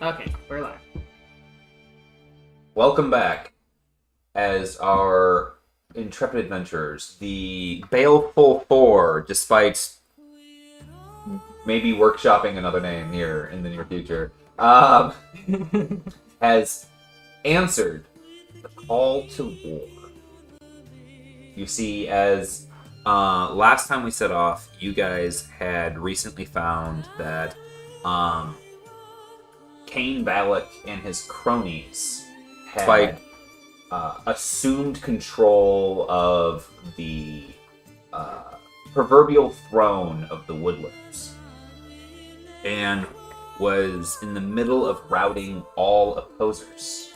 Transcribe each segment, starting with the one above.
Okay, we're live. Welcome back as our intrepid adventurers, the Baleful Four, despite maybe workshopping another name here in the near future, has answered the call to war. You see, as last time we set off, you guys had recently found that Cain Valak and his cronies had assumed control of the proverbial throne of the Woodlands and was in the middle of routing all opposers.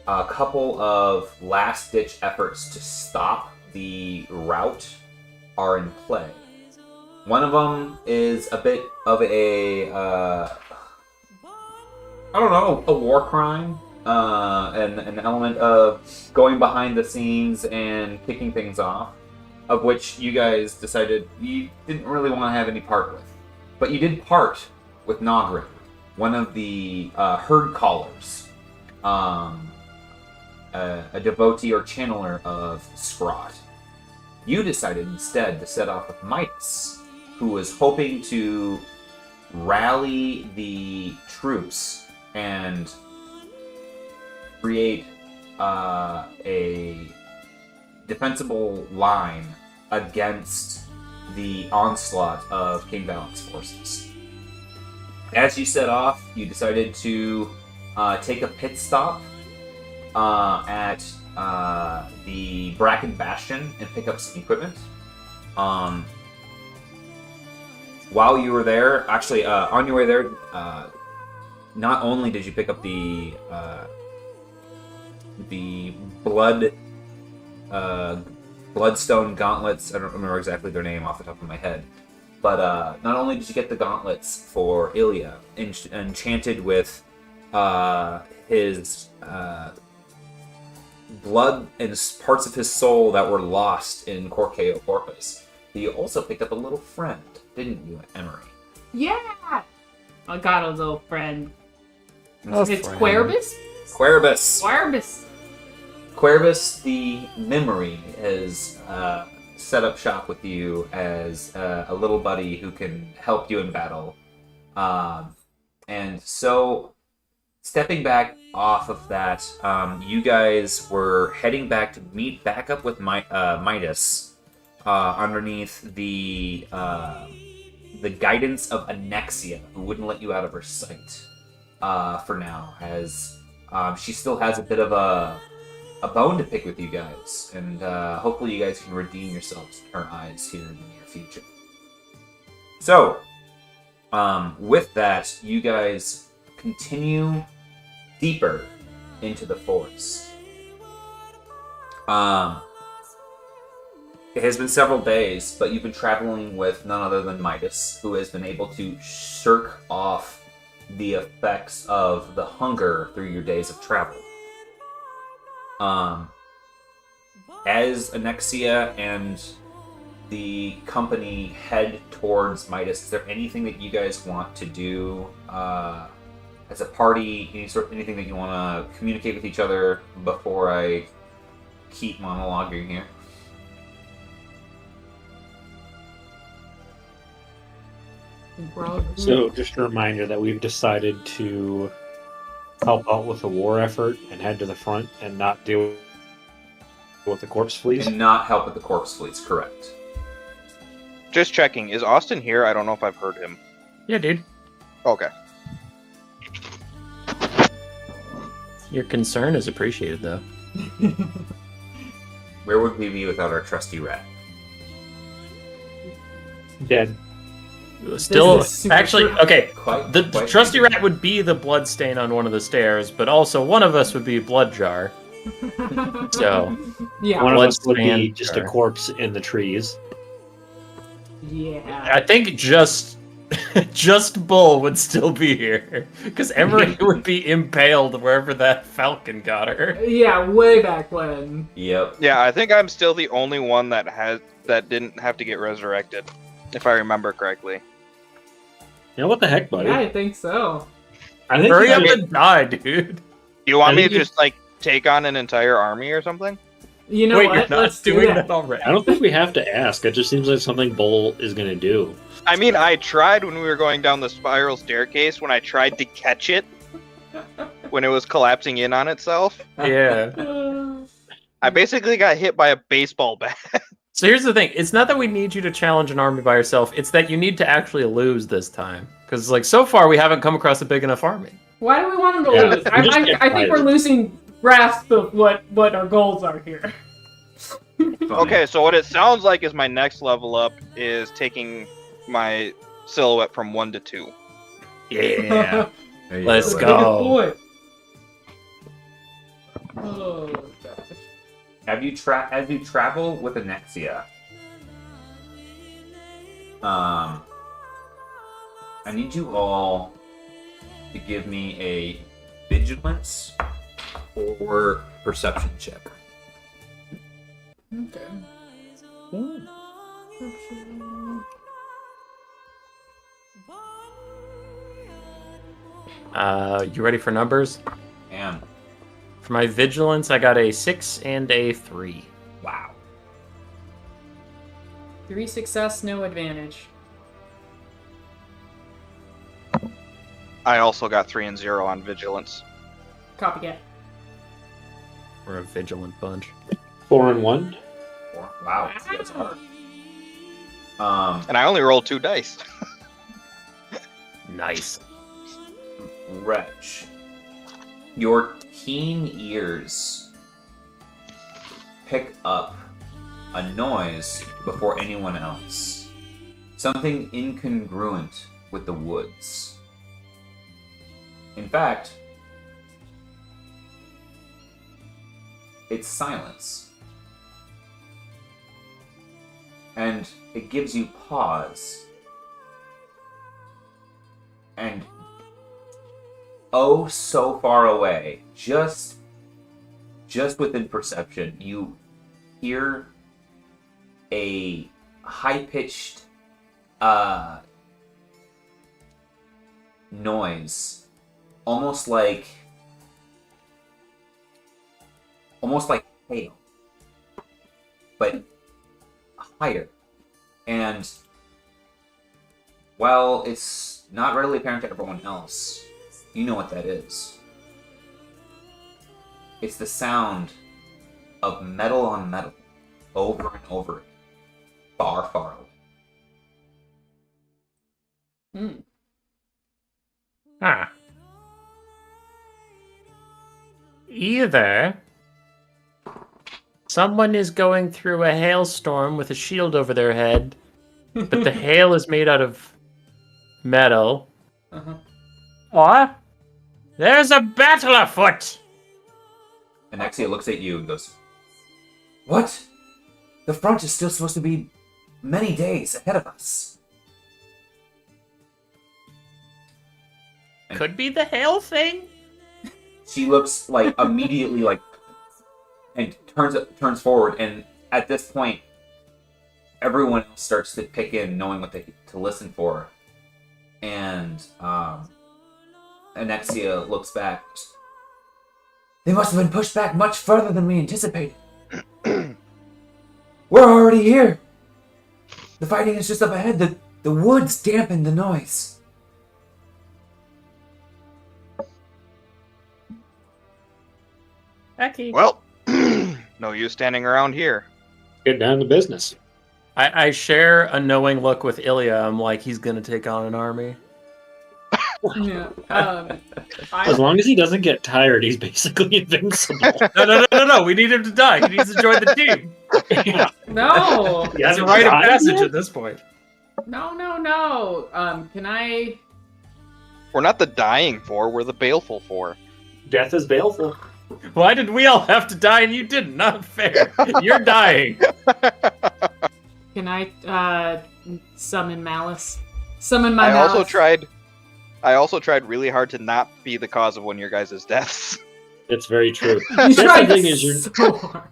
A couple of last-ditch efforts to stop the rout are in play. One of them is a bit of a war crime, and an element of going behind the scenes and kicking things off, of which you guys decided you didn't really want to have any part with. But you did part with Nogrin, one of the herd callers, a devotee or channeler of Scrot. You decided instead to set off with Midas, who was hoping to rally the troops and create a defensible line against the onslaught of King Valak's forces. As you set off, you decided to take a pit stop at the Bracken Bastion and pick up some equipment. While you were there, actually, on your way there, not only did you pick up the bloodstone gauntlets, I don't remember exactly their name off the top of my head, but not only did you get the gauntlets for Ilya, enchanted with his blood and parts of his soul that were lost in Corkeo Corpus, but you also picked up a little friend, didn't you, Emery? Yeah! I got a little friend. It's friend. Querbus? Querbus! Querbus. Querbus, the memory, has set up shop with you as a little buddy who can help you in battle. And so, stepping back off of that, you guys were heading back to meet back up with Midas underneath the guidance of Anexia, who wouldn't let you out of her sight for now, as she still has a bit of a bone to pick with you guys, and hopefully you guys can redeem yourselves in her eyes here in the near future. So, with that, you guys continue deeper into the forest. It has been several days, but you've been traveling with none other than Midas, who has been able to shirk off the effects of the hunger through your days of travel. As Anexia and the company head towards Midas, is there anything that you guys want to do as a party? Anything that you want to communicate with each other before I keep monologuing here? So, just a reminder that we've decided to help out with the war effort and head to the front and not deal with the corpse fleas. And not help with the corpse fleets, correct. Just checking. Is Austin here? I don't know if I've heard him. Yeah, dude. Okay. Your concern is appreciated, though. Where would we be without our trusty rat? Dead. Still, This is super actually, true. okay. Quite The trusty rat would be the blood stain on one of the stairs, but also one of us would be blood jar. So, Yeah. One of us would Bloodstand be just a jar. corpse in the trees. Yeah. I think just Bull would still be here, because Emery would be impaled wherever that falcon got her. Yeah, way back when. Yep. Yeah, I think I'm still the only one that didn't have to get resurrected, if I remember correctly. Yeah, what the heck, buddy? Yeah, I think so. I think Hurry you up should- and die, dude. You want I me to think just like take on an entire army or something? You know Wait, what? you're not Let's do doing that. that already. I don't think we have to ask. It just seems like something Bull is going to do. I mean, I tried when we were going down the spiral staircase when I tried to catch it when it was collapsing in on itself. Yeah. I basically got hit by a baseball bat. So here's the thing. It's not that we need you to challenge an army by yourself. It's that you need to actually lose this time. Because, like, so far we haven't come across a big enough army. Why do we want him to Yeah, lose? we just get I think we're fired. losing grasp of what our goals are here. Okay, so what it sounds like is my next level up is taking my silhouette from 1 to 2. Yeah. There you Let's buddy. go. Good boy. Oh, gosh. As you travel with Anexia, I need you all to give me a vigilance or perception check. Okay. You ready for numbers? And For my vigilance, I got a 6 and a 3. wow, 3 success, no advantage. I also got 3 and 0 on vigilance. Copycat. We're a vigilant bunch. 4 and 1. wow, you guys are. And I only rolled 2 dice. Nice. Wretch, your keen ears pick up a noise before anyone else. Something incongruent with the woods. In fact, it's silence. And it gives you pause. And oh, so far away, just within perception, you hear a high-pitched noise, almost like hail, but higher. And while it's not readily apparent to everyone else, you know what that is. It's the sound of metal on metal, over and over again, far, far away. Hmm. Ah. Either someone is going through a hailstorm with a shield over their head, but the hail is made out of metal, Uh-huh. or there's a battle afoot! Anexia looks at you and goes, "What? The front is still supposed to be many days ahead of us." Could be the hail thing? She looks like immediately like, and turns forward, and at this point, everyone else starts to pick in, knowing what to listen for, and Anexia looks back. They must have been pushed back much further than we anticipated. We're already here. The fighting is just up ahead. The woods dampen the noise. Becky. Well, no use standing around here. Get down to business. I share a knowing look with Ilya. I'm like, he's gonna take on an army. Yeah. As long as he doesn't get tired, he's basically invincible. No. We need him to die. He needs to join the team. Yeah. No. He That's a hasn't rite of died passage yet? at this point. No. Can I? We're not the dying for, we're the baleful for. Death is baleful. Why did we all have to die and you didn't? Not fair. You're dying. Can I summon malice? Summon my I malice. also tried really hard to not be the cause of one of your guys' deaths. It's very true. You That's the tried thing is so hard.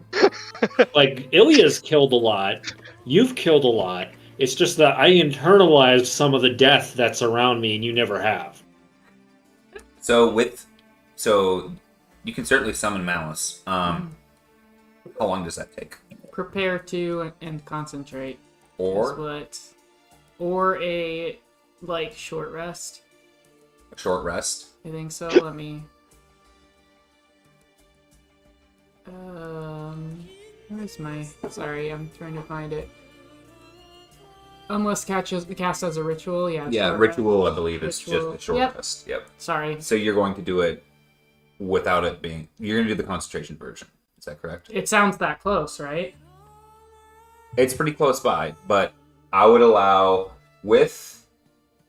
Like, Ilya's killed a lot. You've killed a lot. It's just that I internalized some of the death that's around me, and you never have. So you can certainly summon Malice. How long does that take? Prepare to and concentrate. Or Or a short rest. a short rest. I think so. Let me. Where's my? Sorry, I'm trying to find it. Unless cast as a ritual, yeah. Yeah, ritual. I believe it's just a short Yep. rest. Yep. Sorry. So you're going to do it without it being. You're going to do the concentration version. Is that correct? It sounds that close, right? It's pretty close by, but I would allow with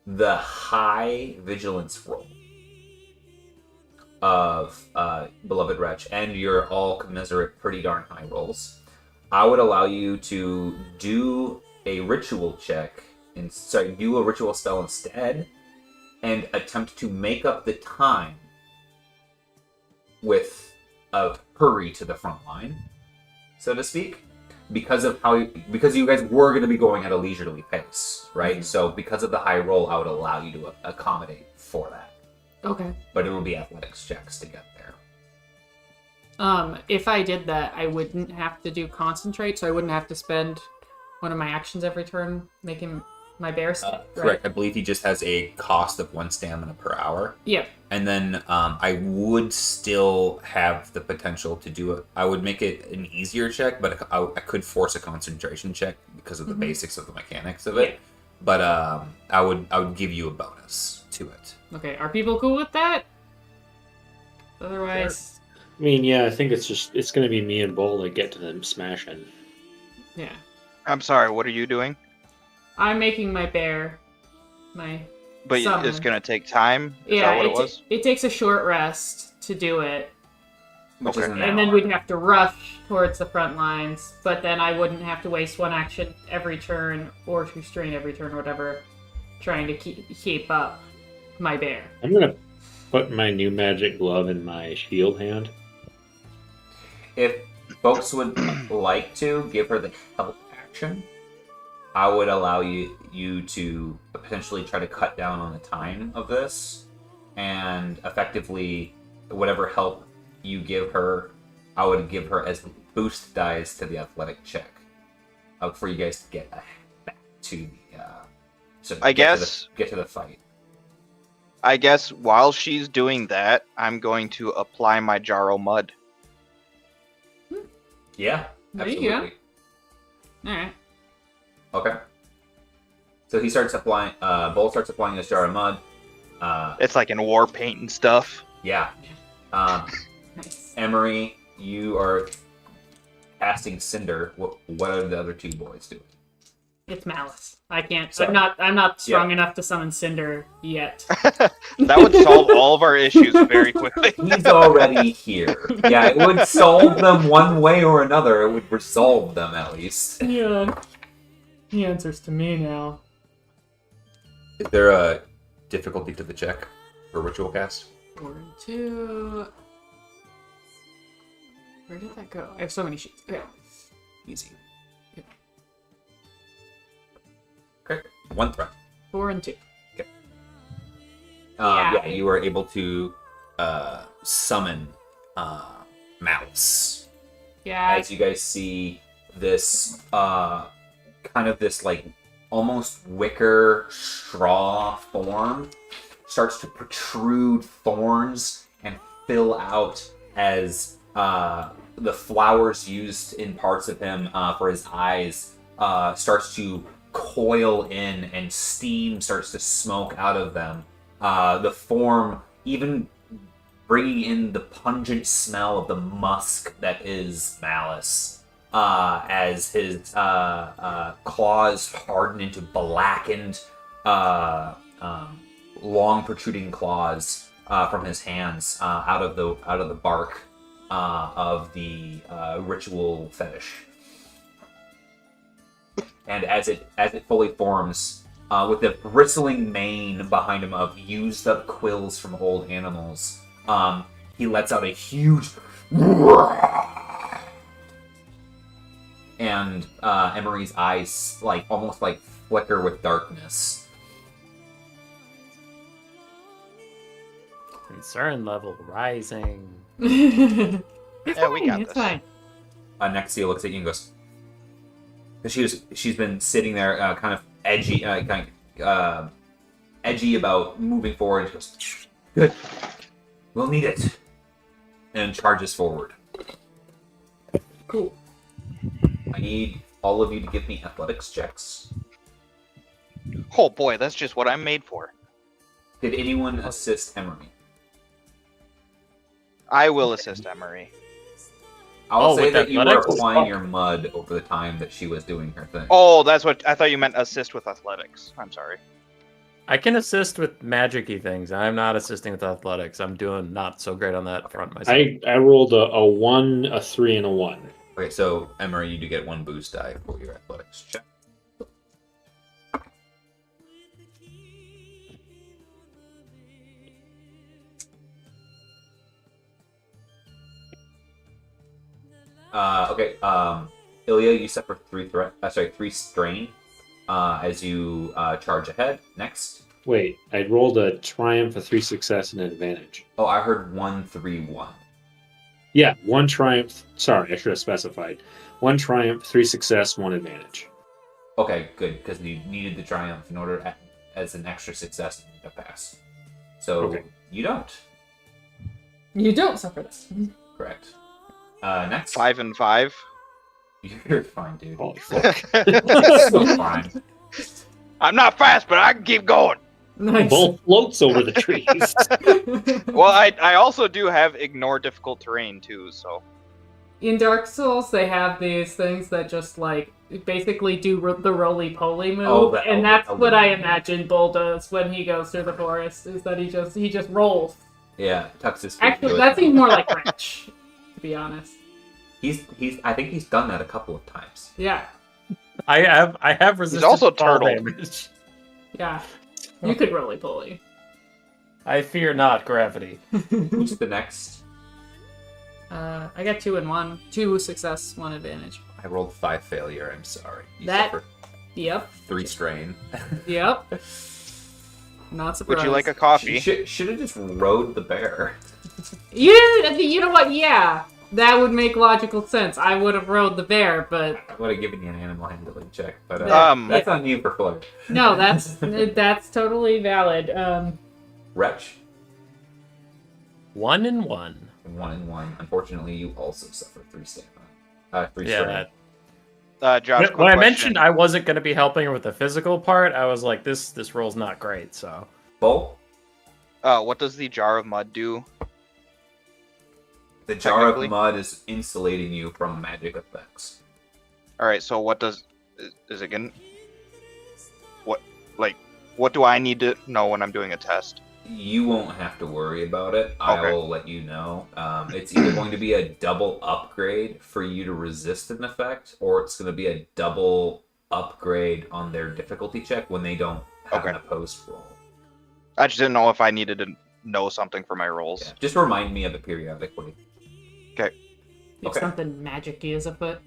the high vigilance roll of Beloved Wretch and your all commiserate pretty darn high rolls. I would allow you to do a ritual check and do a ritual spell instead and attempt to make up the time with a hurry to the front line, so to speak, because you guys were going to be going at a leisurely pace, right? Mm-hmm. So because of the high roll, I would allow you to accommodate for that. Okay. But it will be athletics checks to get there. If I did that, I wouldn't have to do concentrate, so I wouldn't have to spend one of my actions every turn making my bear stick, right? Correct. I believe he just has a cost of 1 stamina per hour. Yep. And then I would still have the potential to do it. I would make it an easier check, but I could force a concentration check because of the basics of the mechanics of it. Yeah. But I would give you a bonus to it. Okay. Are people cool with that? Otherwise... Sure. I mean, yeah, I think it's going to be me and Bull that get to them smashing. Yeah. I'm sorry, what are you doing? I'm making my bear. But summon. It's going to take time? Is yeah, that what it was? It takes a short rest to do it. Which is an and hour. then we'd have to rush towards the front lines, but then I wouldn't have to waste one action every turn or restrain every turn or whatever, trying to keep up my bear. I'm going to put my new magic glove in my shield hand. If folks would like to give her the help action, I would allow you to potentially try to cut down on the time of this, and effectively, whatever help you give her, I would give her as boost dice to the athletic check for you guys to get back to the get to the fight. I guess while she's doing that, I'm going to apply my Jarro Mud. Yeah, absolutely. There you go. All right. Okay. So he starts applying. Bull starts applying this jar of mud. It's like in war paint and stuff. Yeah. Nice. Emery, you are casting Cinder. What are the other two boys doing? It's Malice. I can't. Sorry. I'm not strong enough to summon Cinder yet. That would solve all of our issues very quickly. He's already here. Yeah, it would solve them one way or another. It would resolve them at least. Yeah. He answers to me now. Is there a difficulty to the check for ritual cast? 4 and 2. Where did that go? I have so many sheets. Okay. Easy. Yep. Okay. 1 threat. 4 and 2. Okay. Yeah. Yeah, you are able to summon Malice. Yeah. As you guys see this kind of this like almost wicker straw form starts to protrude thorns and fill out as the flowers used in parts of him for his eyes starts to coil in and steam starts to smoke out of them. The form even bringing in the pungent smell of the musk that is Malice. As his claws harden into blackened, long protruding claws from his hands out of the bark of the ritual fetish, and as it fully forms, with the bristling mane behind him of used up quills from old animals, he lets out a huge. And Emery's eyes almost flicker with darkness. Concern level rising. It's Yeah, we fine, got it's this. fine. Nexia looks at you and goes, because she's been sitting there, kind of edgy, edgy about moving forward. She goes, good, we'll need it, and charges forward. Cool. I need all of you to give me athletics checks. Oh boy, that's just what I'm made for. Did anyone assist Emery? I will assist Emery. I'll say with that you were athletics? applying your mud over the time that she was doing her thing. Oh, that's what I thought you meant. Assist with athletics. I'm sorry. I can assist with magic-y things. I'm not assisting with athletics. I'm doing not so great on that front myself. I rolled a 1, a 3, and a 1. Okay, so Emery, you do get 1 boost die for your athletics check. Okay. Ilya, you suffer 3 strain as you charge ahead. Next. Wait, I rolled a triumph, a 3 success, and an advantage. Oh, I heard 1, 3, 1. Yeah, 1 triumph. Sorry, I should have specified. 1 triumph, 3 success, 1 advantage. Okay, good, because you needed the triumph in order as an extra success to pass. So Okay. you don't. You don't suffer this. Correct. Next. 5 and 5. You're fine, dude. Holy fuck. So fine. I'm not fast, but I can keep going. Nice. Bull floats over the trees. Well, I also do have ignore difficult terrain too, so In Dark Souls, they have these things that just like basically do the roly-poly move, Oh, and that's what I imagine Bull does when he goes through the forest. Is that he just rolls. Yeah, tucks his feet Actually, into it. that seems more like Wrench, to be honest. He's. I think he's done that a couple of times. Yeah, I have resistance. also to fall turtled. damage. yeah. You could roly-poly. I fear not gravity. Who's the next? I got 2 and 1. 2 success, 1 advantage. I rolled 5 failure. I'm sorry. You That- suffer Yep. 3 strain. Yep. Not surprised. would you like a coffee? Should have just rode the bear. You know what? Yeah, that would make logical sense. I would have rode the bear, but I would have given you an animal handling check, but Yeah. that's on you for Flutter. no, that's totally valid. Wretch, 1 and 1. 1 and 1. Unfortunately, you also suffer 3 stamina. 3 Yeah. strain. Josh, When I mentioned I wasn't going to be helping her with the physical part, I was like, this roll's not great. So Bull, what does the jar of mud do? the jar of Technically. mud is insulating you from magic effects. All right, so what does is it gonna what do I need to know when I'm doing a test? You won't have to worry about it. I Okay. will let you know. It's either going to be a double upgrade for you to resist an effect, or it's going to be a double upgrade on their difficulty check when they don't have an Okay. opposed roll. I just didn't know if I needed to know something for my rolls. Yeah. Just remind me of it periodically. If Okay. something magic-y is afoot.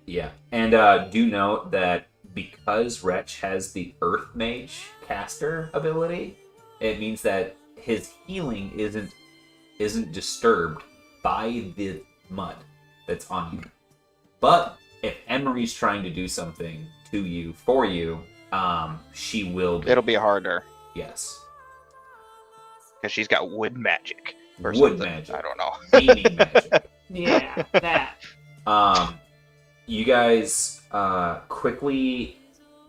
Yeah, and do note that because Wretch has the Earth Mage caster ability, it means that his healing isn't disturbed by the mud that's on you. But if Emery's trying to do something to you for you, she will. It'll be harder yes. because she's got wood magic or Wood something. magic. I don't know. Gaining magic. Yeah, that. You guys quickly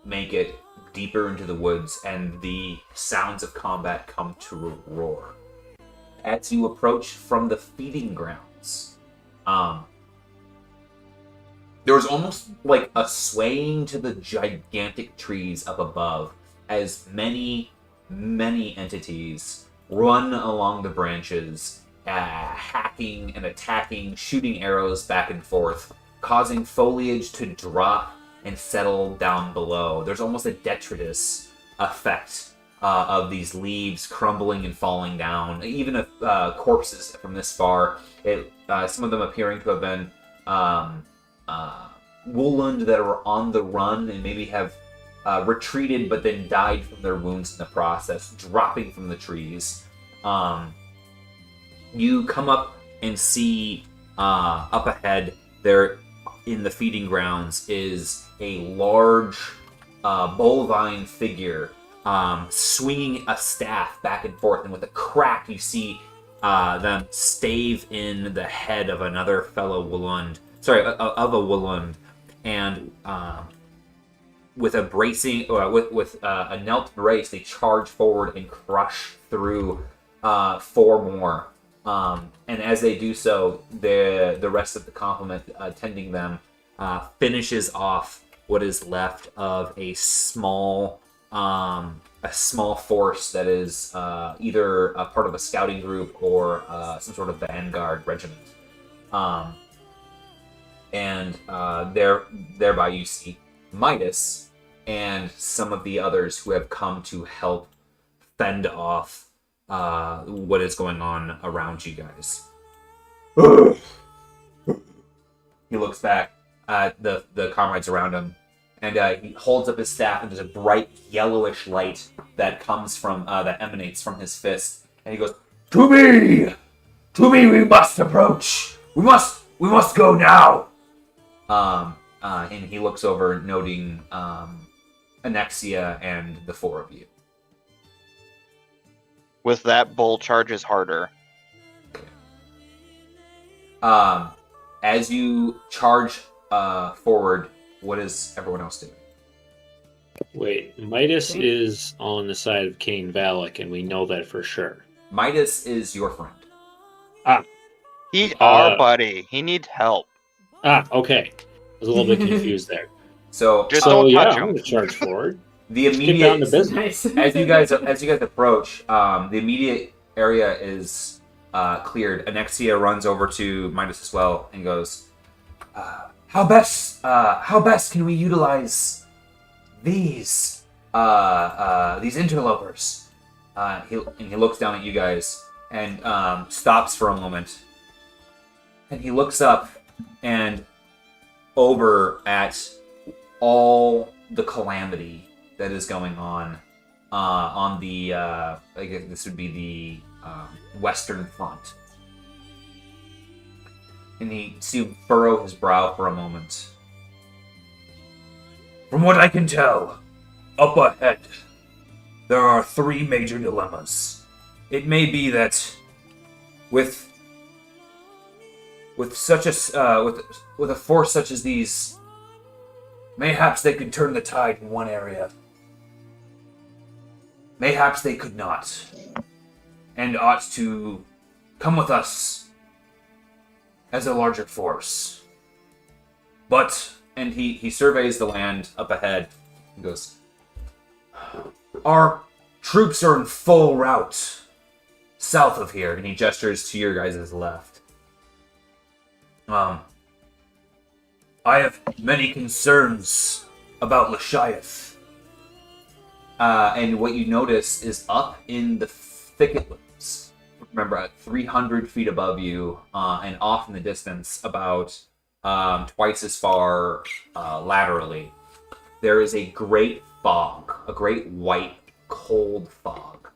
make it deeper into the woods, and the sounds of combat come to a roar. As you approach from the feeding grounds, there's almost like a swaying to the gigantic trees up above as many entities run along the branches, hacking and attacking, shooting arrows back and forth, causing foliage to drop and settle down below. There's almost a detritus effect of these leaves crumbling and falling down. Even if corpses from this far, some of them appearing to have been Woolund that are on the run and maybe have retreated but then died from their wounds in the process, dropping from the trees. You come up and see up ahead there in the feeding grounds is a large bovine figure swinging a staff back and forth, and with a crack you see them stave in the head of another fellow Woolund, of a Woolund, and with a bracing, with a knelt brace, they charge forward and crush through 4 more. And as they do so, the rest of the complement attending them finishes off what is left of a small force that is either a part of a scouting group or some sort of vanguard regiment. Thereby you see Midas and some of the others who have come to help fend off what is going on around you guys. He looks back at the comrades around him, and he holds up his staff, and there's a bright yellowish light that comes from that emanates from his fist, and he goes, "To me, we must approach. We must go now." And he looks over, noting Anexia and the 4 of you. With that, Bull charges harder. As you charge forward, what is everyone else doing? Wait, Midas is on the side of Kane Valak, and we know that for sure. Midas is your friend. He's our buddy. He needs help. Okay. I was a little bit confused there. So Just don't touch I'm him. going to charge forward. The Get down to immediate, business. Nice. as you guys approach, the immediate area is cleared. Anexia runs over to Midas as well and goes, "How best can we utilize these interlopers?" He looks down at you guys and stops for a moment, and he looks up and over at all the calamity that is going on the I guess this would be the Western Front. And he see him furrow his brow for a moment. "From what I can tell, up ahead, there are 3 major dilemmas. It may be that with such with a force such as these, mayhaps they could turn the tide in one area. Mayhaps they could not, and ought to come with us as a larger force. But," and he surveys the land up ahead and goes, "Our troops are in full route south of here," and he gestures to your guys' left. "I have many concerns about Lashiath." And what you notice is up in the thickets, remember at 300 feet above you, and off in the distance, about twice as far laterally, there is a great fog, a great white, cold fog.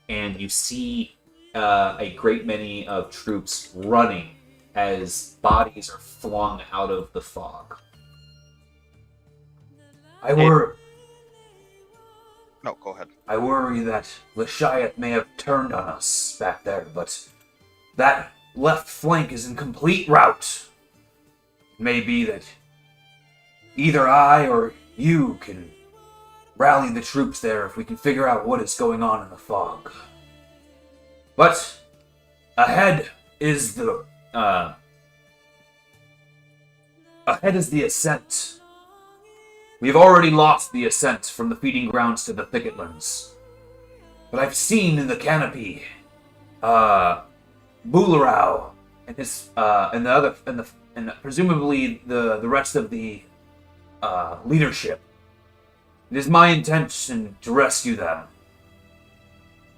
And you see a great many of troops running as bodies are flung out of the fog. No, go ahead. I worry that Lashiath may have turned on us back there, but that left flank is in complete rout. It may be that either I or you can rally the troops there if we can figure out what is going on in the fog. But ahead is the ascent. We've already lost the ascent from the feeding grounds to the thicketlands. But I've seen in the canopy, Bularau and his and presumably the rest of the leadership. It is my intention to rescue them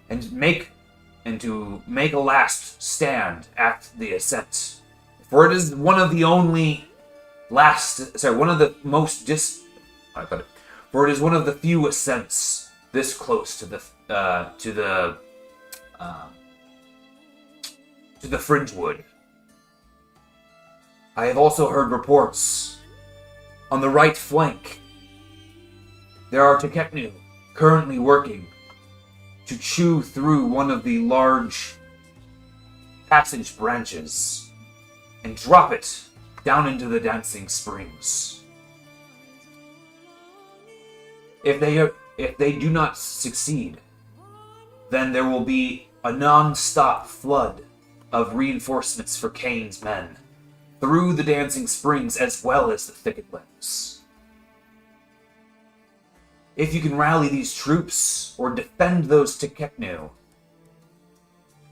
and to make a last stand at the ascent. For it is one of the for it is one of the few ascents this close to the to the Fringewood. I have also heard reports on the right flank. There are Tekeknu currently working to chew through one of the large passage branches and drop it down into the dancing springs. If they do not succeed, then there will be a non-stop flood of reinforcements for Kane's men through the dancing springs as well as the thicketlands. If you can rally these troops or defend those Tekeknu,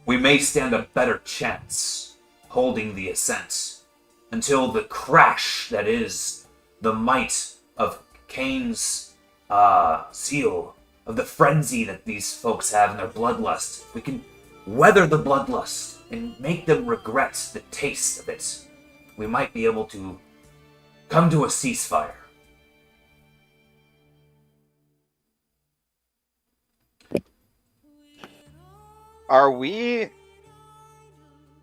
we may stand a better chance holding the ascent until the crash that is the might of Kane's seal, of the frenzy that these folks have in their bloodlust. We can weather the bloodlust and make them regret the taste of it. We might be able to come to a ceasefire. Are we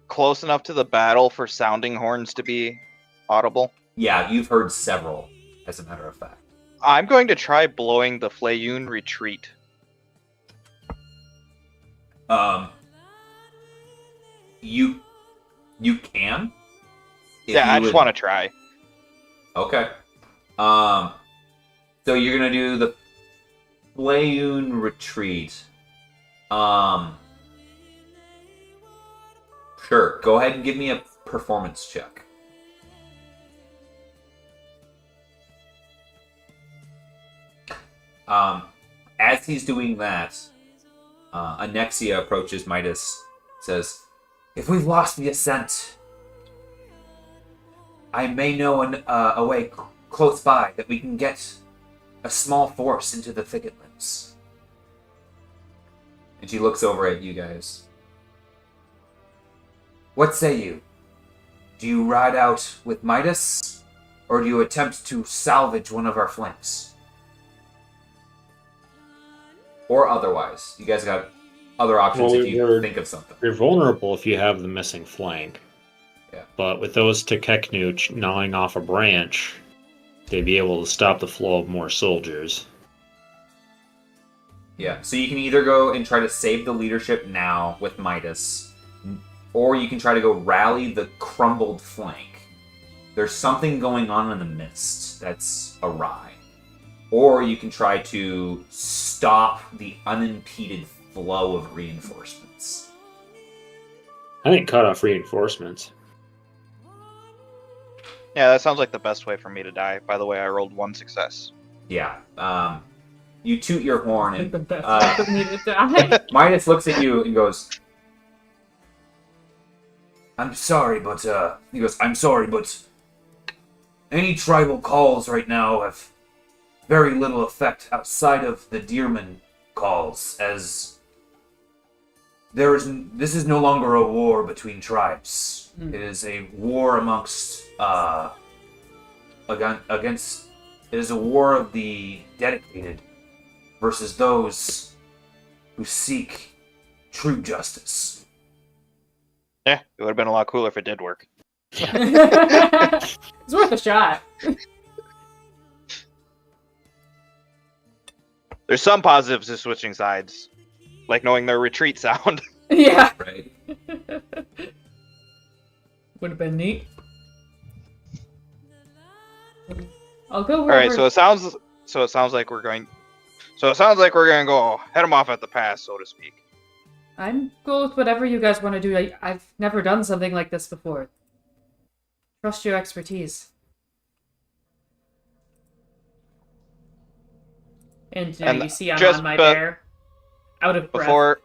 close enough to the battle for sounding horns to be audible? Yeah, you've heard several, as a matter of fact. I'm going to try blowing the Flayun retreat. You can? If Yeah, you I just would- want to try. Okay. So you're gonna do the Flayun retreat. Sure. Go ahead and give me a performance check. As he's doing that, Anexia approaches Midas, says, If we've lost the ascent, I may know a way close by that we can get a small force into the thicketlands. and she looks over at you guys. What say you? Do you ride out with Midas, or do you attempt to salvage one of our flanks? Or otherwise. You guys got other options Well, if you we're- think of something. You're vulnerable if you have the missing flank. Yeah. But with those Tekeknu gnawing off a branch, they'd be able to stop the flow of more soldiers. Yeah, so you can either go and try to save the leadership now with Midas, or you can try to go rally the crumbled flank. There's something going on in the midst that's awry. Or you can try to stop the unimpeded flow of reinforcements. I think cut off reinforcements. Yeah, that sounds like the best way for me to die. By the way, I rolled 1 success. Yeah, you toot your horn Like the and best way for me to die. Midas looks at you and goes, I'm sorry, but, he goes, I'm sorry, but any tribal calls right now have very little effect outside of the Deerman calls, as this is no longer a war between tribes. It is a war amongst, against, it is a war of the dedicated versus those who seek true justice. Yeah, it would have been a lot cooler if it did work. It's worth a shot. There's some positives to switching sides, like knowing their retreat sound. Yeah. right? Would have been neat. I'll go All wherever. right, so it sounds like we're going. So it sounds like we're gonna go head them off at the pass, so to speak. I'm cool with whatever you guys want to do. I've never done something like this before. Trust your expertise. And, And you see I'm just on my but bear. Out of breath. Before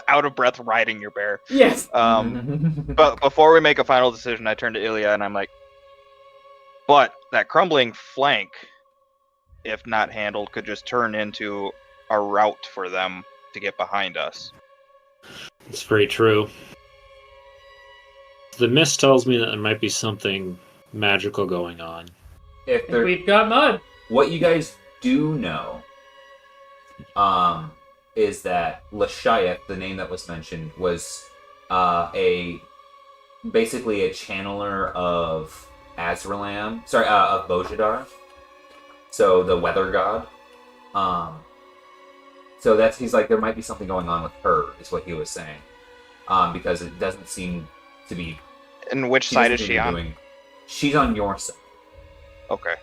out of breath riding your bear. Yes. But before we make a final decision, I turn to Ilya and I'm like, but that crumbling flank, if not handled, could just turn into a route for them to get behind us. It's very true. The mist tells me that there might be something magical going on. If And there, we've got mud. what you guys do know, is that Lashayeth, the name that was mentioned, was basically a channeler of Azralam. Sorry, of Bojidar. So the weather god. So he's like, there might be something going on with her, is what he was saying. Because it doesn't seem to be. And which side is she on? She's on your side. Okay.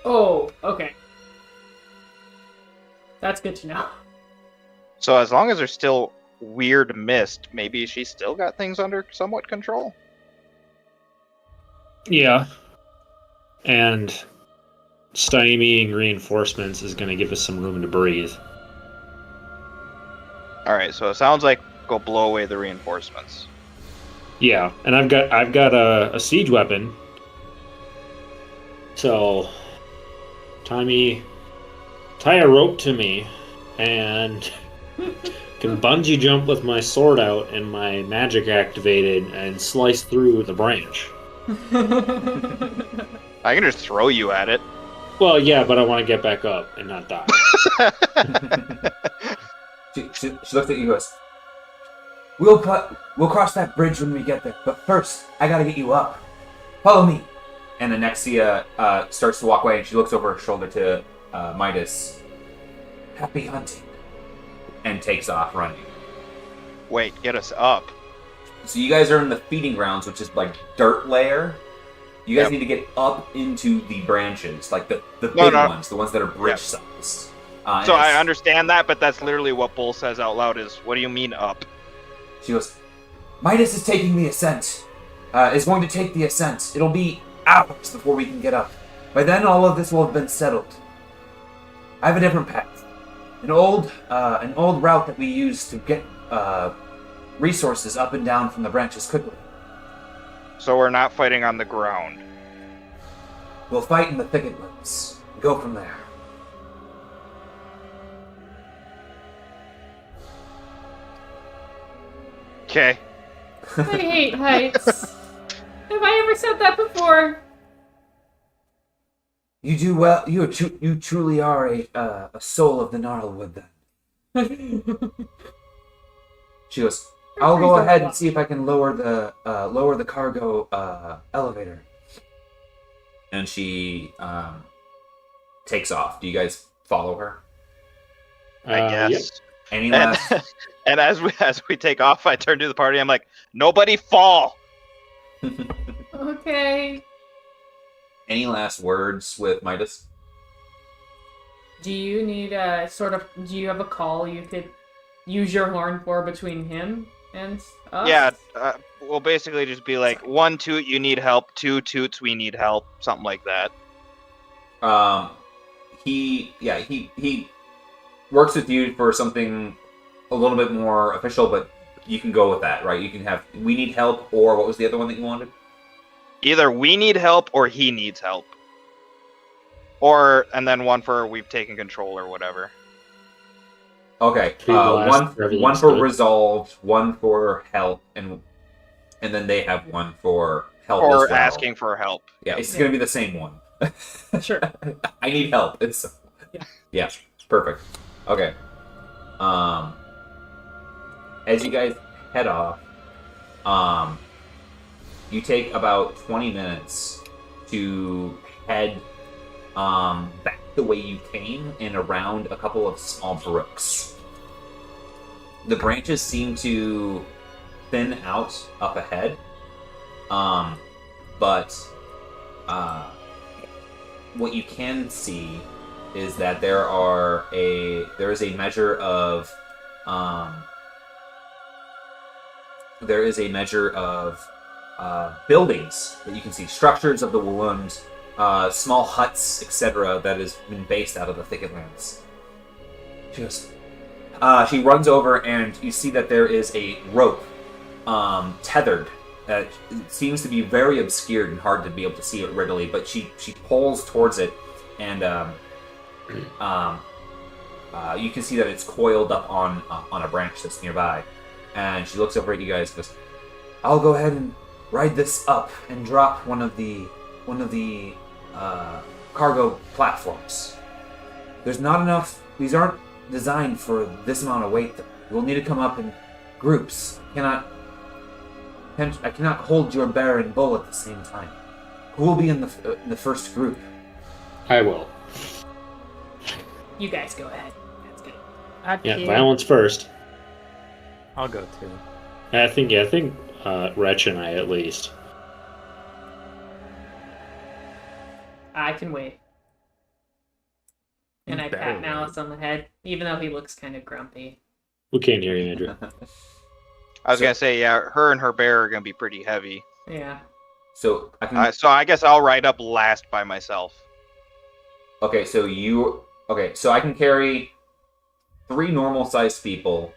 Oh, okay. That's good to know. So as long as there's still weird mist, maybe she's still got things under somewhat control. Yeah. And stymieing reinforcements is going to give us some room to breathe. Alright, so it sounds like go blow away the reinforcements. Yeah, and I've got a siege weapon. So tie a rope to me and can bungee jump with my sword out and my magic activated and slice through the branch. I can just throw you at it. Well, yeah, but I want to get back up and not die. She looks at you and goes, We'll cross that bridge when we get there, but first, I gotta get you up. Follow me. And Anexia starts to walk away, and she looks over her shoulder to Midas. Happy hunting. And takes off running. Wait, get us up. So you guys are in the feeding grounds, which is like dirt layer. You guys need to get up into the branches, like the big ones, the ones that are bridge sized. So I understand that, but that's literally what Bull says out loud is, what do you mean up? She goes, Midas is taking the ascent. Is going to take the ascent. It'll be hours before we can get up. By then, all of this will have been settled. I have a different path. An old route that we use to get resources up and down from the branches quickly. So we're not fighting on the ground. We'll fight in the thicketlands. Go from there. Okay. I hate heights. Have I ever said that before? You do well. You truly are a soul of the Gnarlwood, then. She goes, I'll go ahead and see if I can lower the cargo elevator. And she takes off. Do you guys follow her? I guess. Yep. Any last? And as we take off, I turn to the party. I'm like, nobody fall. Okay. Any last words with Midas? Do you need a do you have a call you could use your horn for between him and us? Yeah, we'll basically just be like, 1 toot, you need help. 2 toots, we need help. Something like that. He works with you for something a little bit more official, but you can go with that, right? You can have, we need help, or what was the other one that you wanted? Either we need help or he needs help. Or, and then one for we've taken control or whatever. Okay, one for resolved, one for help, and then they have one for help or as well. asking for help. Yeah, it's gonna be the same one. Sure. I need help. Yeah, perfect. Okay. As you guys head off, you take about 20 minutes to head back the way you came and around a couple of small brooks. The branches seem to thin out up ahead, but what you can see is that there is a measure of buildings that you can see, structures of the wound, small huts, etc., that has been based out of the thicketlands. She runs over, and you see that there is a rope tethered. It seems to be very obscured and hard to be able to see it readily, but she pulls towards it, and you can see that it's coiled up on a branch that's nearby. And she looks over at you guys and goes, I'll go ahead and ride this up and drop one of the cargo platforms. There's not enough. These aren't designed for this amount of weight. We'll need to come up in groups. I cannot hold your bear and bull at the same time. Who will be in the first group? I will. You guys go ahead. That's good. Yeah, violence first. I'll go too. I think Wretch and I at least. I can wait. And I Better pat Malice on the head, even though he looks kind of grumpy. We can't hear you, Andrew. I was gonna say, yeah, her and her bear are gonna be pretty heavy. Yeah. So I can. So I guess I'll ride up last by myself. Okay, so I can carry 3 normal-sized people,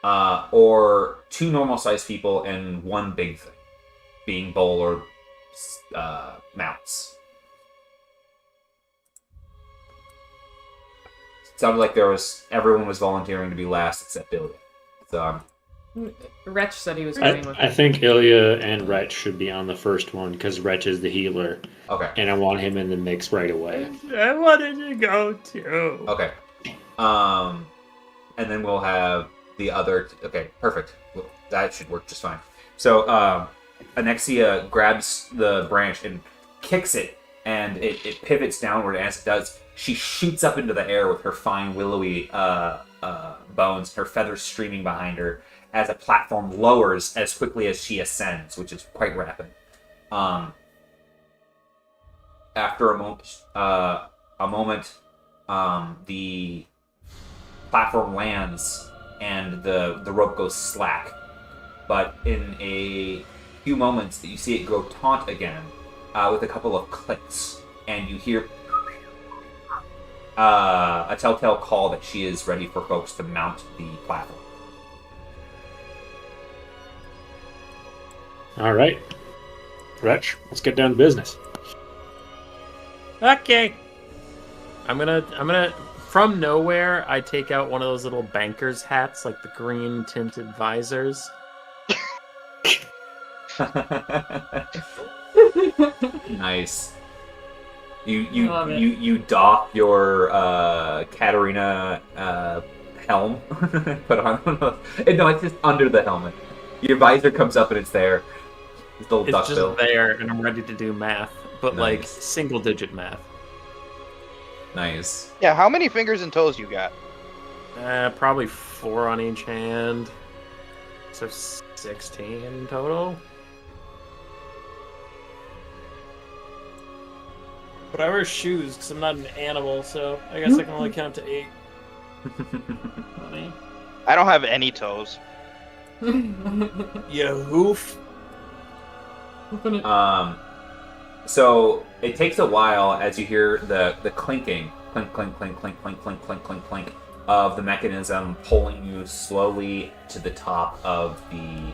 or 2 normal-sized people and 1 big thing, being bull or mounts. It sounded like everyone was volunteering to be last except Ilya. So Wretch said he was going with I think Ilya and Wretch should be on the first one because Wretch is the healer, okay. and I want him in the mix right away. I wanted to go too. Okay. And then we'll have the other. Okay, perfect. Well, that should work just fine. So, Anexia grabs the branch and kicks it, and it pivots downward. As it does, she shoots up into the air with her fine, willowy bones, her feathers streaming behind her, as a platform lowers as quickly as she ascends, which is quite rapid. After a moment, the platform lands and the rope goes slack. But in a few moments, you see it grow taut again with a couple of clicks, and you hear a telltale call that she is ready for folks to mount the platform. All right, Wretch, let's get down to business. Okay. I'm gonna from nowhere I take out one of those little banker's hats, like the green tinted visors. Nice. You doff your Katarina helm. Put on. No, it's just under the helmet. Your visor comes up and it's there. This little It's duck just bill. there, and I'm ready to do math, but like Nice. single digit math. Nice. Yeah, how many fingers and toes you got? Probably 4 on each hand, so 16 total. But I wear shoes because I'm not an animal, so I guess I can only count to 8. Funny. I don't have any toes. You hoof. So it takes a while as you hear the clinking, clink, clink, clink, clink, clink, clink, clink, clink, clink, of the mechanism pulling you slowly to the top of the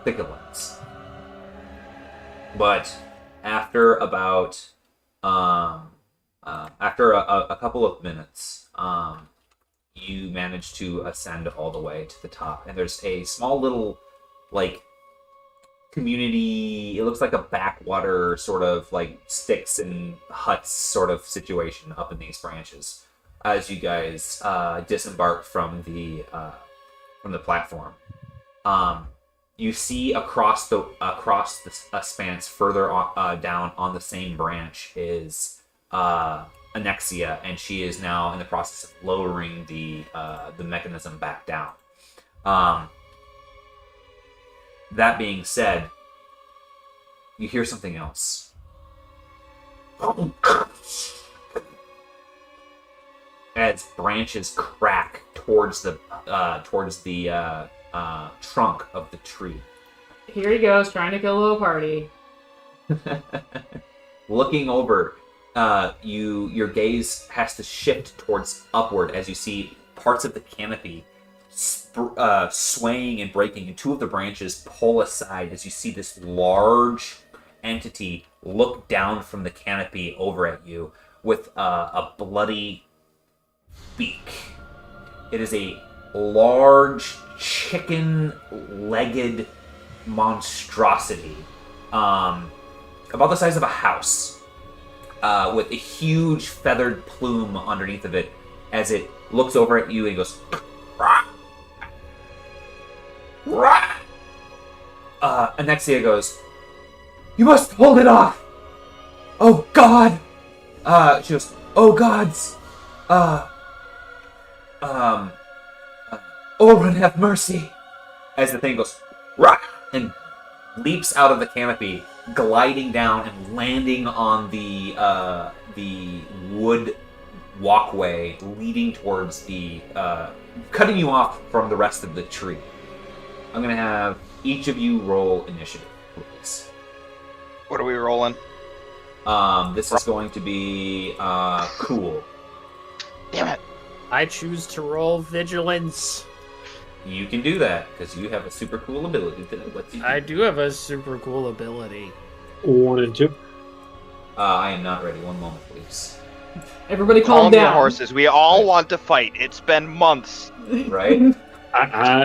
thickelins. But after about after a couple of minutes, you manage to ascend all the way to the top, and there's a small little community. It looks like a backwater sort of sticks and huts sort of situation up in these branches as you guys disembark from the platform. You see across the spans further down on the same branch is Anexia, and she is now in the process of lowering the mechanism back down. That being said, you hear something else. As branches crack towards the trunk of the tree. Here he goes, trying to kill a little party. Looking over, your gaze has to shift towards upward as you see parts of the canopy swaying and breaking, and 2 of the branches pull aside as you see this large entity look down from the canopy over at you with a bloody beak. It is a large chicken-legged monstrosity, about the size of a house, with a huge feathered plume underneath of it as it looks over at you and goes, Anexia goes, "You must hold it off! Oh God!" She goes, "Oh gods! Oren, have mercy!" As the thing goes, "Rah!" and leaps out of the canopy, gliding down and landing on the wood walkway leading towards the cutting you off from the rest of the tree. I'm gonna have each of you roll initiative, please. What are we rolling? This is going to be cool. Damn it. I choose to roll vigilance. You can do that because you have a super cool ability that lets you. I do have a super cool ability. 1 and 2. I am not ready. One moment, please. Everybody calm Calm your down. horses. We all want to fight. It's been months. Right?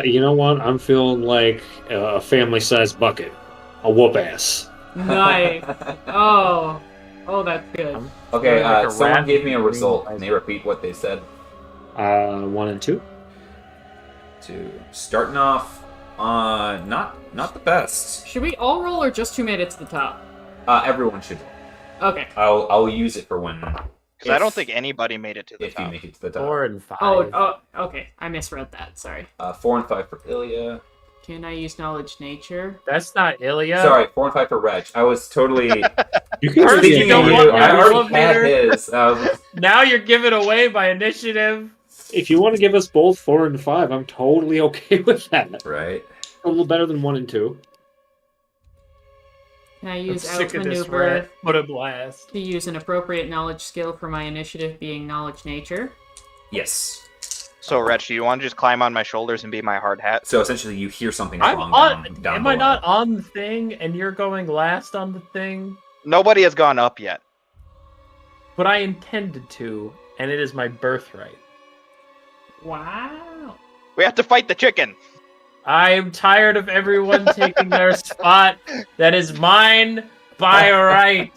You know what? I'm feeling like a family-sized bucket. A whoop ass. Nice. Oh, that's good. Okay, Like a someone rat gave me a green result. light. Can they repeat what they said? 1 and 2. Starting off, not the best. Should we all roll or just who made it to the top? Everyone should. Okay. I'll use it for when. Because I don't think anybody made it to the if you top. make it to the top. 4 and 5. Oh, okay. I misread that. Sorry. 4 and 5 for Ilya. Can I use knowledge nature? That's not Ilya. Sorry, 4 and 5 for Reg. I was totally You can First, see you thinking don't of want you. your I already had elevator. his. Now you're giving away by initiative. if you want to give us both 4 and 5, I'm totally okay with that. right. A little better than 1 and 2. Can I I'm use sick of this outmaneuver rat. What a blast. to use an appropriate knowledge skill for my initiative being knowledge nature? Yes. So, Rich, do you want to just climb on my shoulders and be my hard hat? So essentially, you hear something I'm wrong on. down Am I below. not on the thing and you're going last on the thing? Nobody has gone up yet. But I intended to, and it is my birthright. Wow. We have to fight the chicken. I'm tired of everyone taking their spot that is mine by right.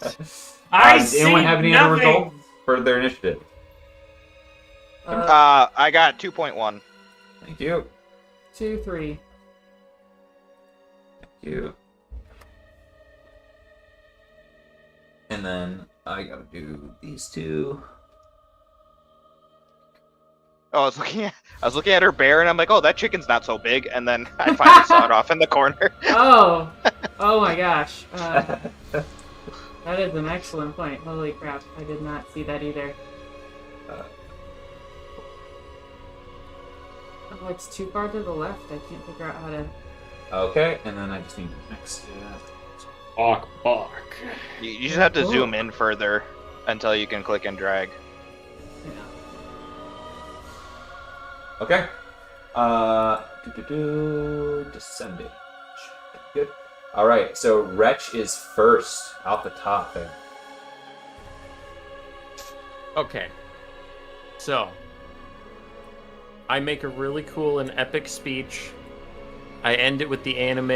I Does see anyone have any other nothing. results for their initiative? I got 2.1. Thank you. 2, 3. Thank you. And then I gotta do these two. Oh, I was looking at her bear, and I'm like, oh, that chicken's not so big. And then I finally saw it off in the corner. Oh. Oh my gosh. That is an excellent point. Holy crap. I did not see that either. Oh, it's too far to the left. I can't figure out how to... Okay, and then I just need next. Bark. You just have to zoom in further until you can click and drag. Yeah. Okay. Descending. Good. All right. So Wretch is first out the top there. Okay. So, I make a really cool and epic speech. I end it with the anime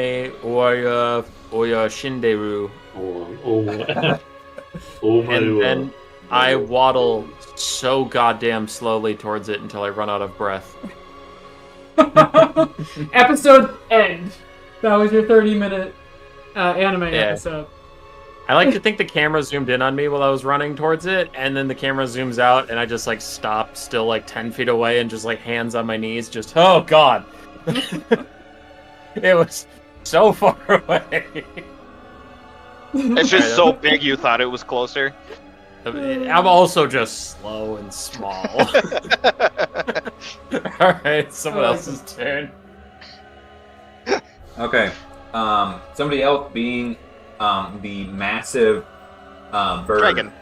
Oya Shinderu. And then I waddle so goddamn slowly towards it until I run out of breath. Episode end. That was your 30-minute anime episode. I like to think the camera zoomed in on me while I was running towards it, and then the camera zooms out, and I just like stop, still like 10 feet away, and just like hands on my knees, just oh god, it was so far away. It's just so big you thought it was closer. I'm also just slow and small. All right, someone else's turn. Okay. Somebody else being the massive bird. Dragon.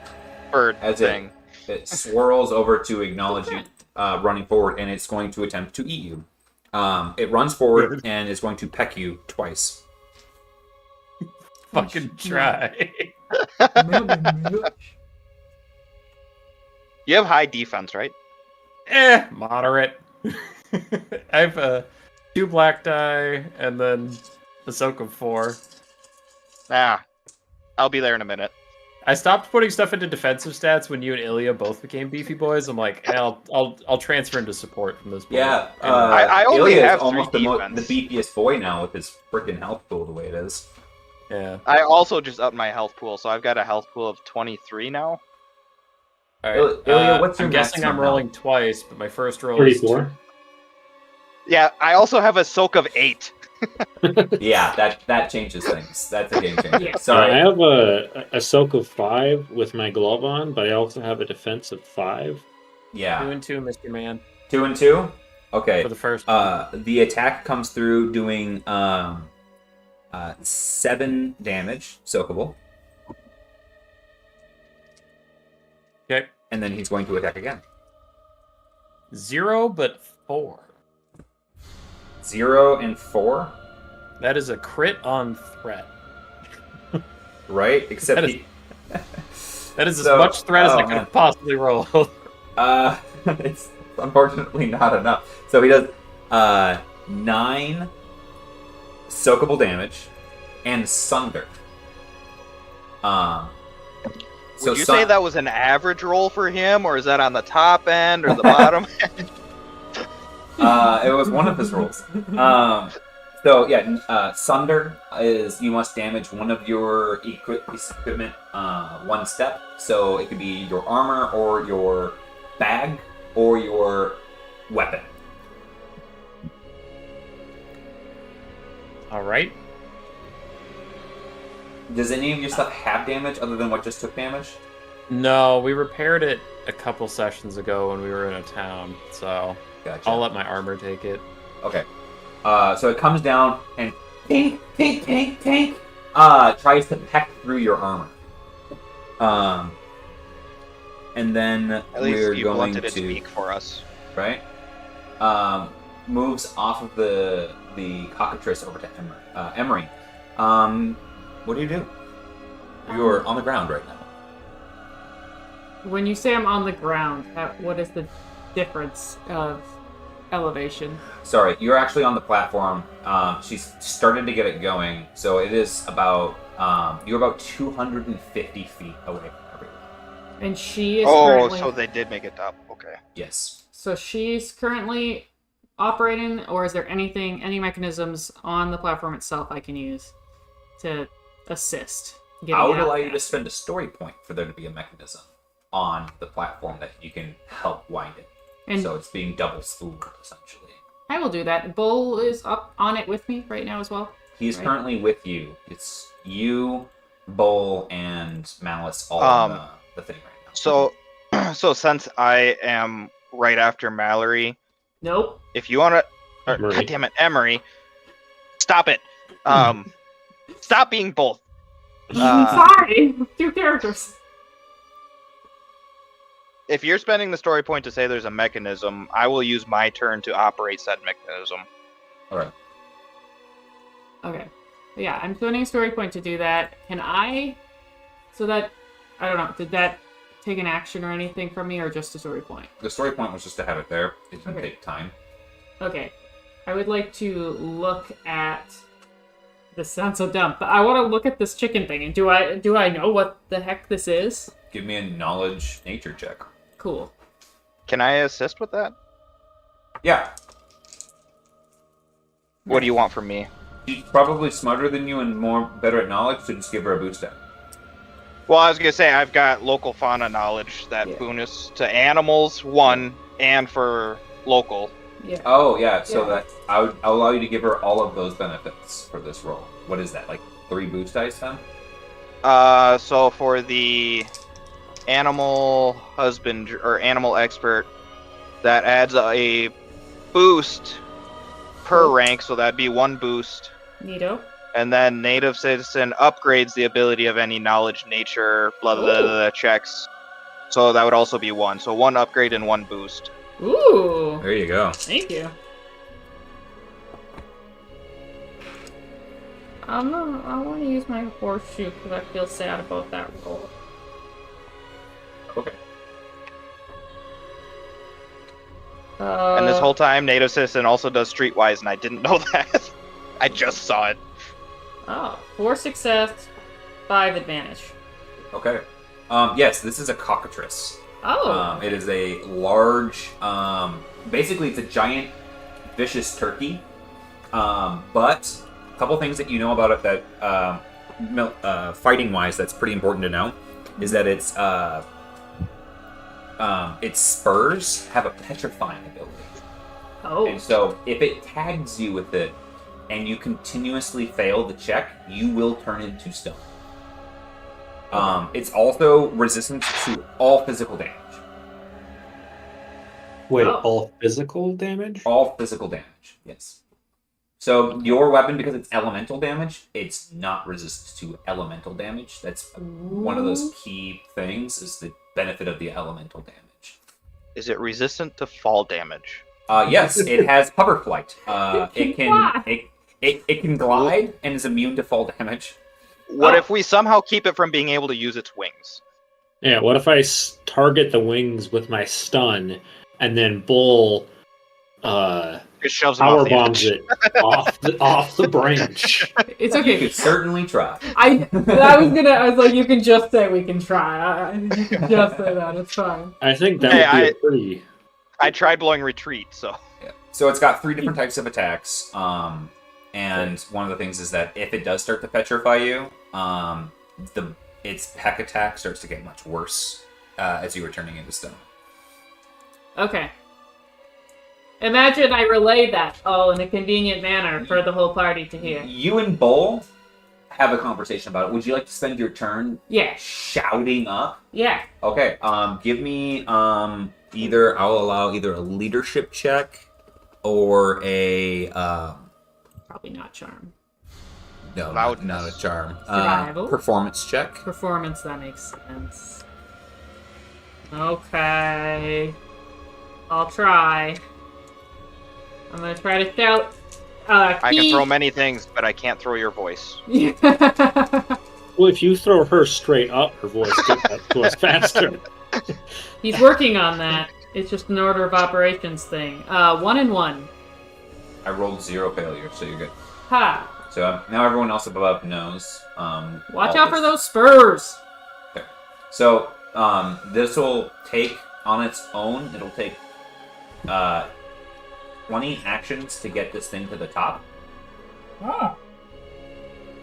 Bird As thing. it swirls over to acknowledge you running forward, and it's going to attempt to eat you. It runs forward and is going to peck you twice. Fucking try. You have high defense, right? Moderate. I have 2 black die and then a soak of 4. Nah. I'll be there in a minute. I stopped putting stuff into defensive stats when you and Ilya both became beefy boys. I'm like, hey, I'll transfer into support from this point. Yeah, I only Ilya is have almost the 3 defense. beefiest boy now with his freaking health pool the way it is. Yeah. I also just upped my health pool, so I've got a health pool of 23 now. All right. Ilya, what's your I'm guessing maximum I'm rolling health? twice, but my first roll is 34. Yeah, I also have a soak of 8. Yeah, that changes things. That's a game changer. Yeah. I Sorry. have a soak of 5 with my glove on, but I also have a defense of 5. 2 Yeah. and 2, Mr. Man, 2 and 2? Okay. for the first one. The attack comes through doing 7 damage, soakable. Okay. And then he's going to attack again. 0, but 4. 0 and 4, That is a crit on threat. right? Except That is- he. That is So- as much threat as oh, I could man. have possibly rolled. It's unfortunately not enough. So he does 9 soakable damage and sunder. Would you say that was an average roll for him, or is that on the top end or the bottom? It was one of his rolls. So yeah, sunder is you must damage one of your piece of equipment 1 step. So it could be your armor or your bag or your weapon. All right. Does any of your stuff have damage other than what just took damage? No, we repaired it a couple sessions ago when we were in a town, so Gotcha. I'll let my armor take it. Okay. So it comes down and tink, tink, tink, tink, tries to peck through your armor. And then At least we're you going blunted to its beak for us. right. Moves off of the cockatrice over to Emery. What do you do? You're on the ground right now. When you say I'm on the ground, what is the difference of elevation? Sorry, you're actually on the platform. She's started to get it going, so it is about you're about 250 feet away from everyone. And she is Oh, currently... so they did make it up. Okay. Yes. So she's currently operating, or is there any mechanisms on the platform itself I can use to assist? I would out allow you there? to spend a story point for there to be a mechanism on the platform that you can help wind it. And So it's being double spooled, essentially. I will do that. Bull is up on it with me right now as well. He's Right. currently with you. It's you, Bull, and Malice all on the thing right now. So since I am right after Mallory, Nope. if you want to, Emery. God damn it, Emery, stop it. Stop being both. Sorry, 2 characters. If you're spending the story point to say there's a mechanism, I will use my turn to operate said mechanism. All right. Okay. Yeah, I'm spending a story point to do that. Can I... So that... I don't know. Did that take an action or anything from me, or just a story point? The story point was just to have it there. It didn't Okay. take time. Okay. I would like to look at... This sounds so dumb, but I want to look at this chicken thing. And do I know what the heck this is? Give me a knowledge nature check. Cool. Can I assist with that? Yeah. What do you want from me? She's probably smarter than you and better at knowledge, so just give her a boost out. Well, I was gonna say I've got local fauna knowledge that Yeah. bonus to animals 1 and for local. Yeah. Oh, yeah, so Yeah. that I'll allow you to give her all of those benefits for this roll. What is that, like 3 boost dice then? So for the animal husband or animal expert, that adds a boost per Cool. rank, so that'd be 1 boost. Neato. And then native citizen upgrades the ability of any knowledge, nature, blah blah blah, Ooh. blah checks. So that would also be 1. So 1 upgrade and 1 boost. Ooh. There you go. Thank you. I want to use my horseshoe because I feel sad about that roll. Okay. And this whole time, native citizen also does streetwise, and I didn't know that. I just saw it. 4 success, 5 advantage. Okay. Yes, this is a cockatrice. Oh. It is a large, basically it's a giant, vicious turkey. But a couple things that you know about it that, fighting-wise, that's pretty important to know, is that its spurs have a petrifying ability. Oh. And so if it tags you with it, and you continuously fail the check, you will turn into stone. It's also resistant to all physical damage. Wait, Oh. all physical damage? All physical damage, yes. So your weapon, because it's elemental damage, it's not resistant to elemental damage. That's one of those key things, is the benefit of the elemental damage. Is it resistant to fall damage? Yes, it has hover flight. It can It can glide and is immune to fall damage. What if we somehow keep it from being able to use its wings? Yeah, what if I target the wings with my stun, and then Bull It shoves them power off the bombs edge. it off the branch? It's You okay. could certainly try. I was like, you can just say we can try. You can just say that. It's fine. I think that Hey, would be a pretty. I tried blowing retreat, so Yeah. So it's got 3 different types of attacks. And one of the things is that if it does start to petrify you, its peck attack starts to get much worse as you are turning into stone. Okay. Imagine I relay that in a convenient manner for the whole party to hear. You and Bull have a conversation about it. Would you like to spend your turn Yeah. shouting up? Yeah. Okay. Give me I'll allow either a leadership check or a Probably not charm. no, Loudness. not a charm. Survival? Performance check. Performance, that makes sense. Okay. I'll try. I'm gonna try to shout. I can throw many things, but I can't throw your voice. Well, if you throw her straight up, her voice gets up to us faster. He's working on that. It's just an order of operations thing. 1 and 1. I rolled 0 failures, so you're good. Ha! So now everyone else above knows. Watch out for those spurs! Okay. So this will take on its own. It'll take 20 actions to get this thing to the top.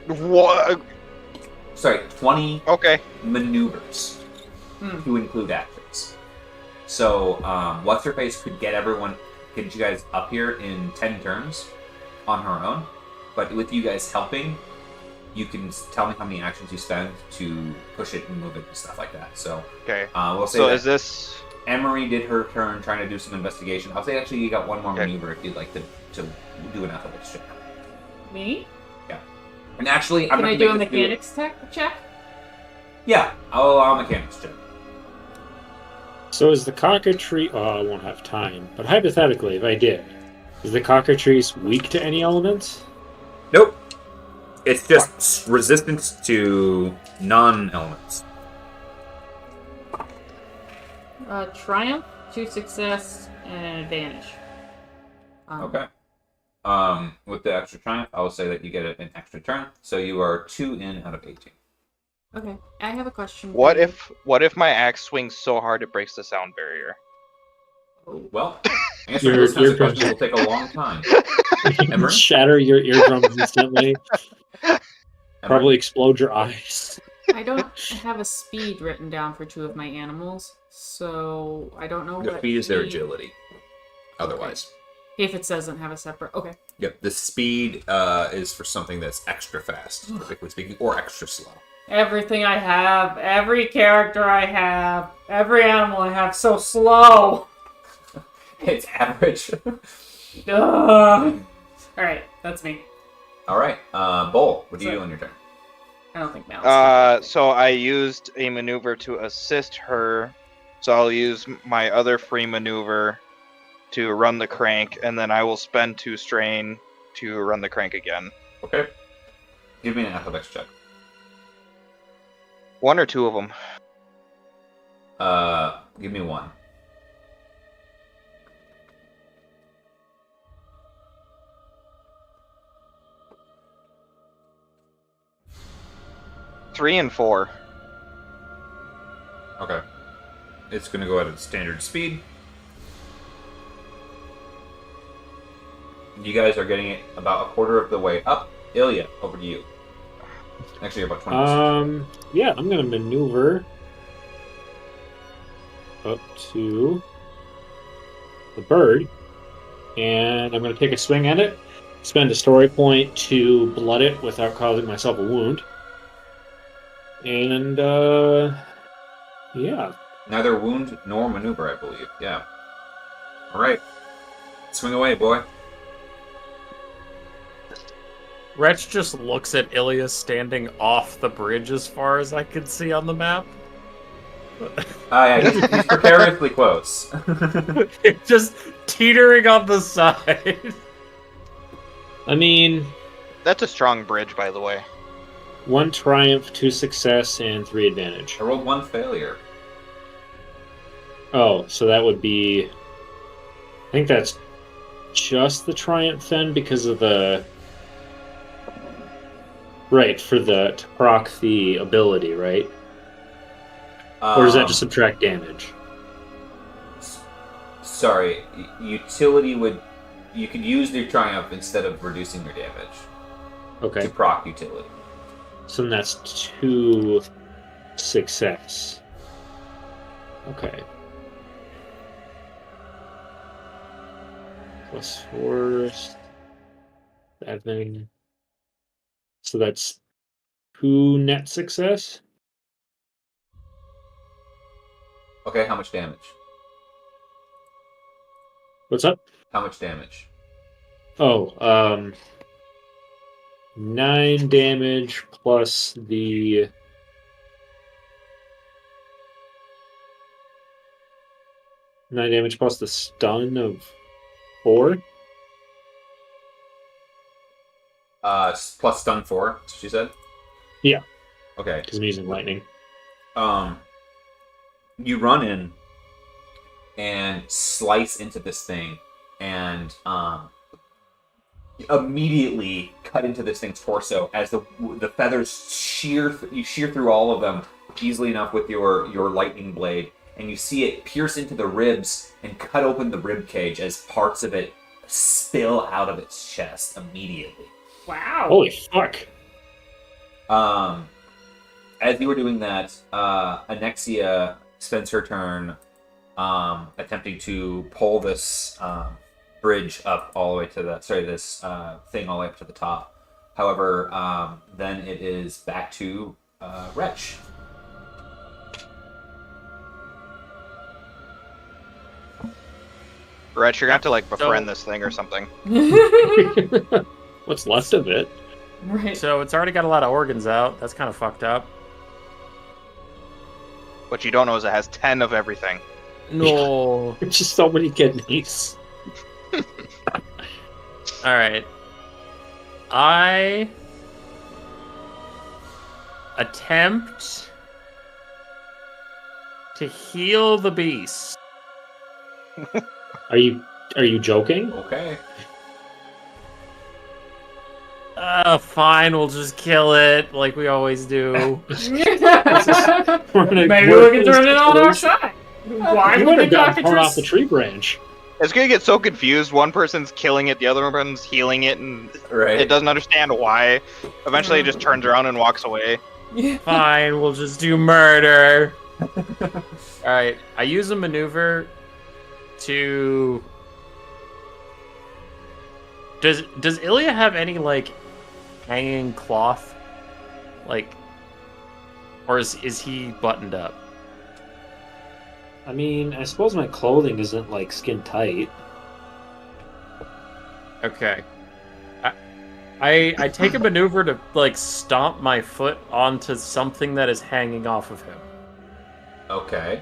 What? Sorry, 20 Okay. maneuvers to include actions. So what's her face could get you guys up here in 10 turns on her own. But with you guys helping, you can tell me how many actions you spend to push it and move it and stuff like that. So Okay. we'll say So that is this? Emery did her turn trying to do some investigation. I'll say actually you got one more Okay. maneuver if you'd like to do an athletics check. Me? And actually, Can I do a mechanics mechanics check? Yeah, I'll allow a mechanics check. So is the cockatrice... Oh, I won't have time. But hypothetically, if I did, is the cockatrice weak to any elements? Nope. It's just resistance to non-elements. Triumph, 2 success, and an advantage. Okay. With the extra triumph, I will say that you get an extra turn, so you are 2 in out of 18. Okay, I have a question. What if my axe swings so hard it breaks the sound barrier? Well, answering those kinds of questions will take a long time. Emery? Shatter your eardrums instantly. Probably explode your eyes. I don't have a speed written down for 2 of my animals, so I don't know The what speed is their agility. Otherwise. If it doesn't have a separate... Okay. Yep, the speed is for something that's extra fast, typically speaking, or extra slow. Everything I have, every character I have, every animal I have, so slow. It's average. Alright, that's me. Alright, Bull, what do you do on your turn? I don't think Mal's. So I used a maneuver to assist her. So I'll use my other free maneuver to run the crank, and then I will spend 2 strain to run the crank again. Okay. Give me an athletics check. 1 or 2 of them. Give me 1. Three and 4. It's going to go at its standard speed. You guys are getting it about a quarter of the way up. Ilya, over to you. Actually, about 20%. Yeah, I'm gonna maneuver up to the bird, and I'm gonna take a swing at it. Spend a story point to blood it without causing myself a wound. And yeah. Neither wound nor maneuver, I believe. Yeah. All right. Swing away, boy. Wretch just looks at Ilya standing off the bridge as far as I could see on the map. Yeah, he's precariously close. Just teetering on the side. I mean, That's a strong bridge, by the way. 1 triumph, 2 success, and 3 advantage. I rolled 1 failure. Oh, so that would be... I think that's just the triumph then, because of the... Right, for the to proc the ability, right? Or does that just subtract damage? Sorry, utility would... You could use your triumph instead of reducing your damage. Okay. To proc utility. So then that's 2 success. Okay. Plus 4, 7. So that's 2 net success. Okay, how much damage? What's up? How much damage? Oh, 9 damage plus the... Nine damage plus the stun of 4. Plus stun 4, that's what she said? Yeah. Okay. Because I'm using lightning. You run in and slice into this thing and immediately cut into this thing's torso as the feathers shear through all of them easily enough with your lightning blade, and you see it pierce into the ribs and cut open the rib cage as parts of it spill out of its chest immediately. Wow. Holy fuck. As you were doing that, Anexia spends her turn attempting to pull this bridge up all the way to this thing all the way up to the top. However, then it is back to Wretch. Wretch, you're gonna have to like befriend this thing or something. What's left of it? Right. So it's already got a lot of organs out. That's kind of fucked up. What you don't know is it has 10 of everything. No. There's just so many kidneys. Alright. I attempt to heal the beast. Are you joking? Okay. Fine, we'll just kill it like we always do. Maybe we can turn it on our side. Why You would would the have gotten torn off the cockatrice? tree branch. It's gonna get so confused. One person's killing it, the other one's healing it, and Right. it doesn't understand why. Eventually, it just turns around and walks away. Fine, we'll just do murder. Alright, I use a maneuver to... Does Ilya have any, like, hanging cloth? Like... Or is he buttoned up? I mean, I suppose my clothing isn't, like, skin tight. Okay. I take a maneuver to, like, stomp my foot onto something that is hanging off of him. Okay.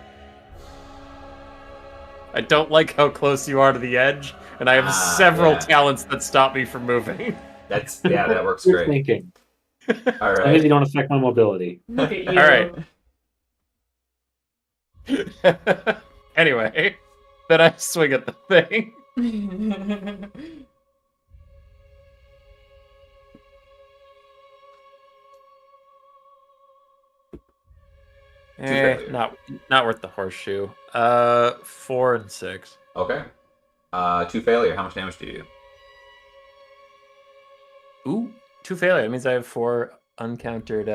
I don't like how close you are to the edge, and I have several yeah. talents that stop me from moving. That works Good great. thinking. All Maybe right. they don't affect my mobility. Look at you. Alright. Anyway, then I swing at the thing. failures. Not worth the horseshoe. 4 and 6. Okay. 2 failure. How much damage do you do? Ooh, 2 failure. That means I have 4 uncountered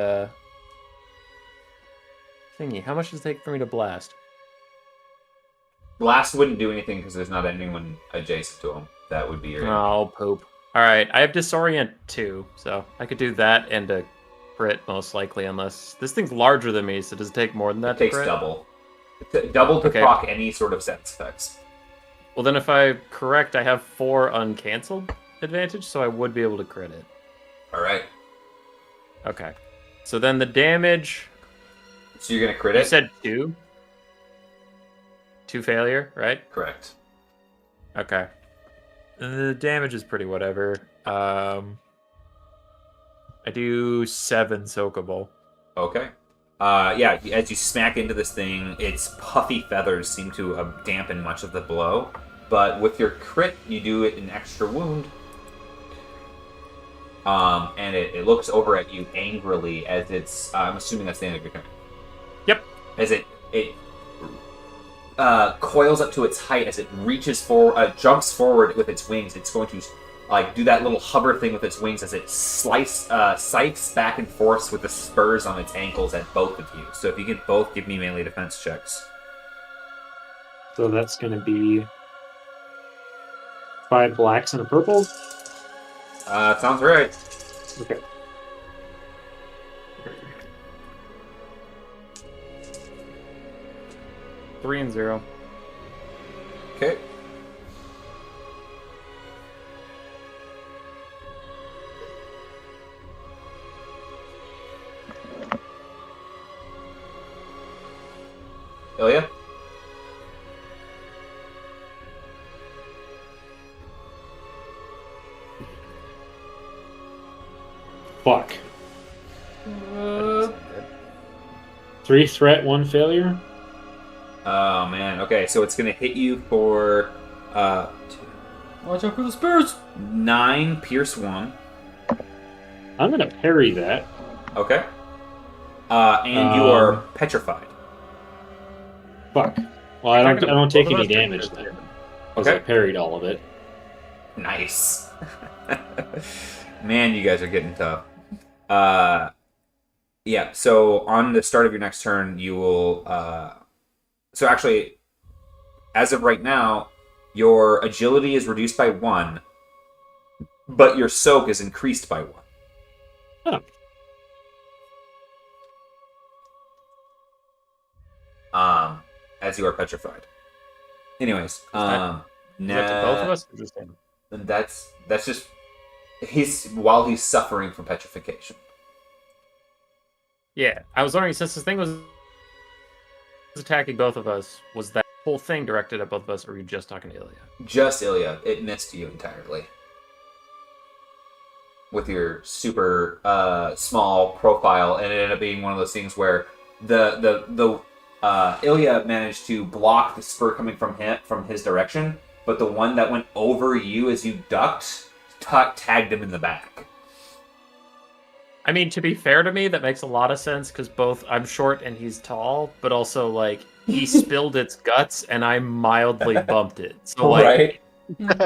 thingy. How much does it take for me to blast? Blast wouldn't do anything because there's not anyone adjacent to him. That would be your. Oh, poop. All right, I have disorient 2, so I could do that and a crit most likely, unless this thing's larger than me. So does it take more than that? It takes to crit? double. Double to Okay. proc any sort of sense effects. Well, then if I correct, I have 4 uncanceled advantage, so I would be able to crit it. All right. Okay. So then the damage. So you're gonna crit You it. said 2. 2 failure, right? Correct. Okay. The damage is pretty whatever. I do 7 soakable. Okay. Yeah. As you smack into this thing, its puffy feathers seem to dampen much of the blow. But with your crit, you do it an extra wound. And it looks over at you angrily as it's. I'm assuming that's the end of your turn. Yep. As it coils up to its height, as it reaches forward, jumps forward with its wings. It's going to do that little hover thing with its wings as it scythes back and forth with the spurs on its ankles at both of you. So if you could both give me melee defense checks. So that's going to be 5 blacks and a purple. Sounds right. Okay. Three and 0. Okay. Ilya? Fuck. Uh, 3 threat, 1 failure. Oh man. Okay, so it's gonna hit you for watch out for the spurs. 9 pierce 1. I'm going to parry that. Okay. And you are petrified. Fuck. Well, I don't take any damage then. Because I Okay. parried all of it. Nice. Man, you guys are getting tough. Yeah, so on the start of your next turn, you will... So actually, as of right now, your agility is reduced by 1, but your soak is increased by 1. Oh. As you are petrified. Anyways, Is that to both of us? Or just him? That's just while he's suffering from petrification. Yeah, I was wondering, since this thing was attacking both of us, was that whole thing directed at both of us, or were you just talking to Ilya? Just Ilya. It missed you entirely. With your super small profile, and it ended up being one of those things where the Ilya managed to block the spur coming from his direction, but the one that went over you as you ducked tagged him in the back. I mean, to be fair to me, that makes a lot of sense, because both I'm short and he's tall, but also, like, he spilled its guts and I mildly bumped it. So, like, Right?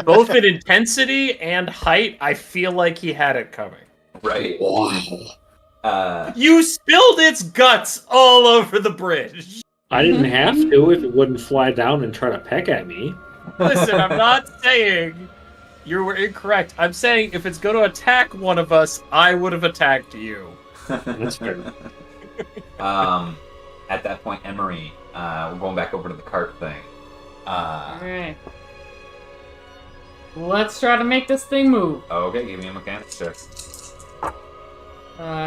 both in intensity and height, I feel like he had it coming. Right. Wow. You spilled its guts all over the bridge. I didn't have to if it wouldn't fly down and try to peck at me. Listen, I'm not saying you were incorrect. I'm saying if it's going to attack one of us, I would have attacked you. That's fair. At that point, Emery, we're going back over to the cart thing. Alright. Let's try to make this thing move. Okay, give me a mechanics check.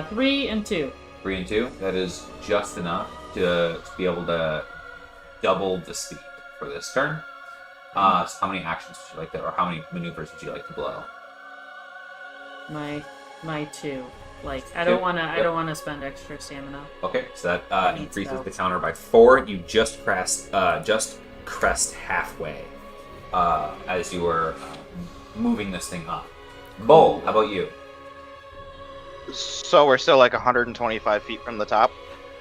3 and 2. 3 and 2. That is just enough to be able to double the speed for this turn. So how many actions would you like to, or how many maneuvers would you like to blow? My 2. Like, I Two? don't wanna Yep. spend extra stamina. Okay, so that Needs increases spells. the counter by 4. You just crest halfway as you are moving this thing up. Bull, how about you? So we're still like 125 feet from the top.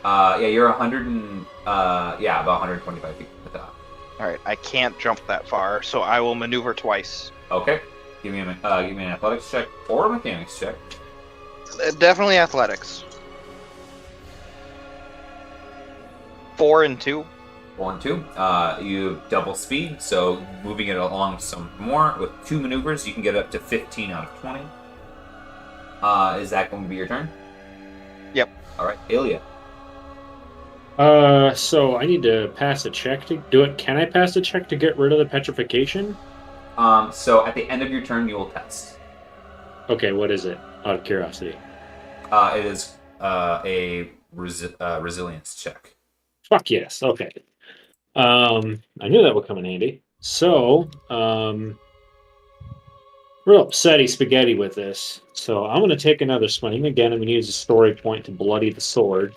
Yeah, you're 100 and about 125 feet from the top. All right, I can't jump that far, so I will maneuver twice. Okay. Give me an athletics check or a mechanics check. Definitely athletics. 4 and 2. 4 and 2. You have double speed, so moving it along some more with 2 maneuvers, you can get up to 15 out of 20. Is that going to be your turn? Yep. All right, Ilya. So I need to pass a check to do it. Can I pass a check to get rid of the petrification? So at the end of your turn, you will test. Okay, what is it? Out of curiosity. It is a resilience check. Fuck yes. Okay. I knew that would come in handy. So, real upsetty spaghetti with this. So I'm going to take another swing. Again, I'm going to use a story point to bloody the sword.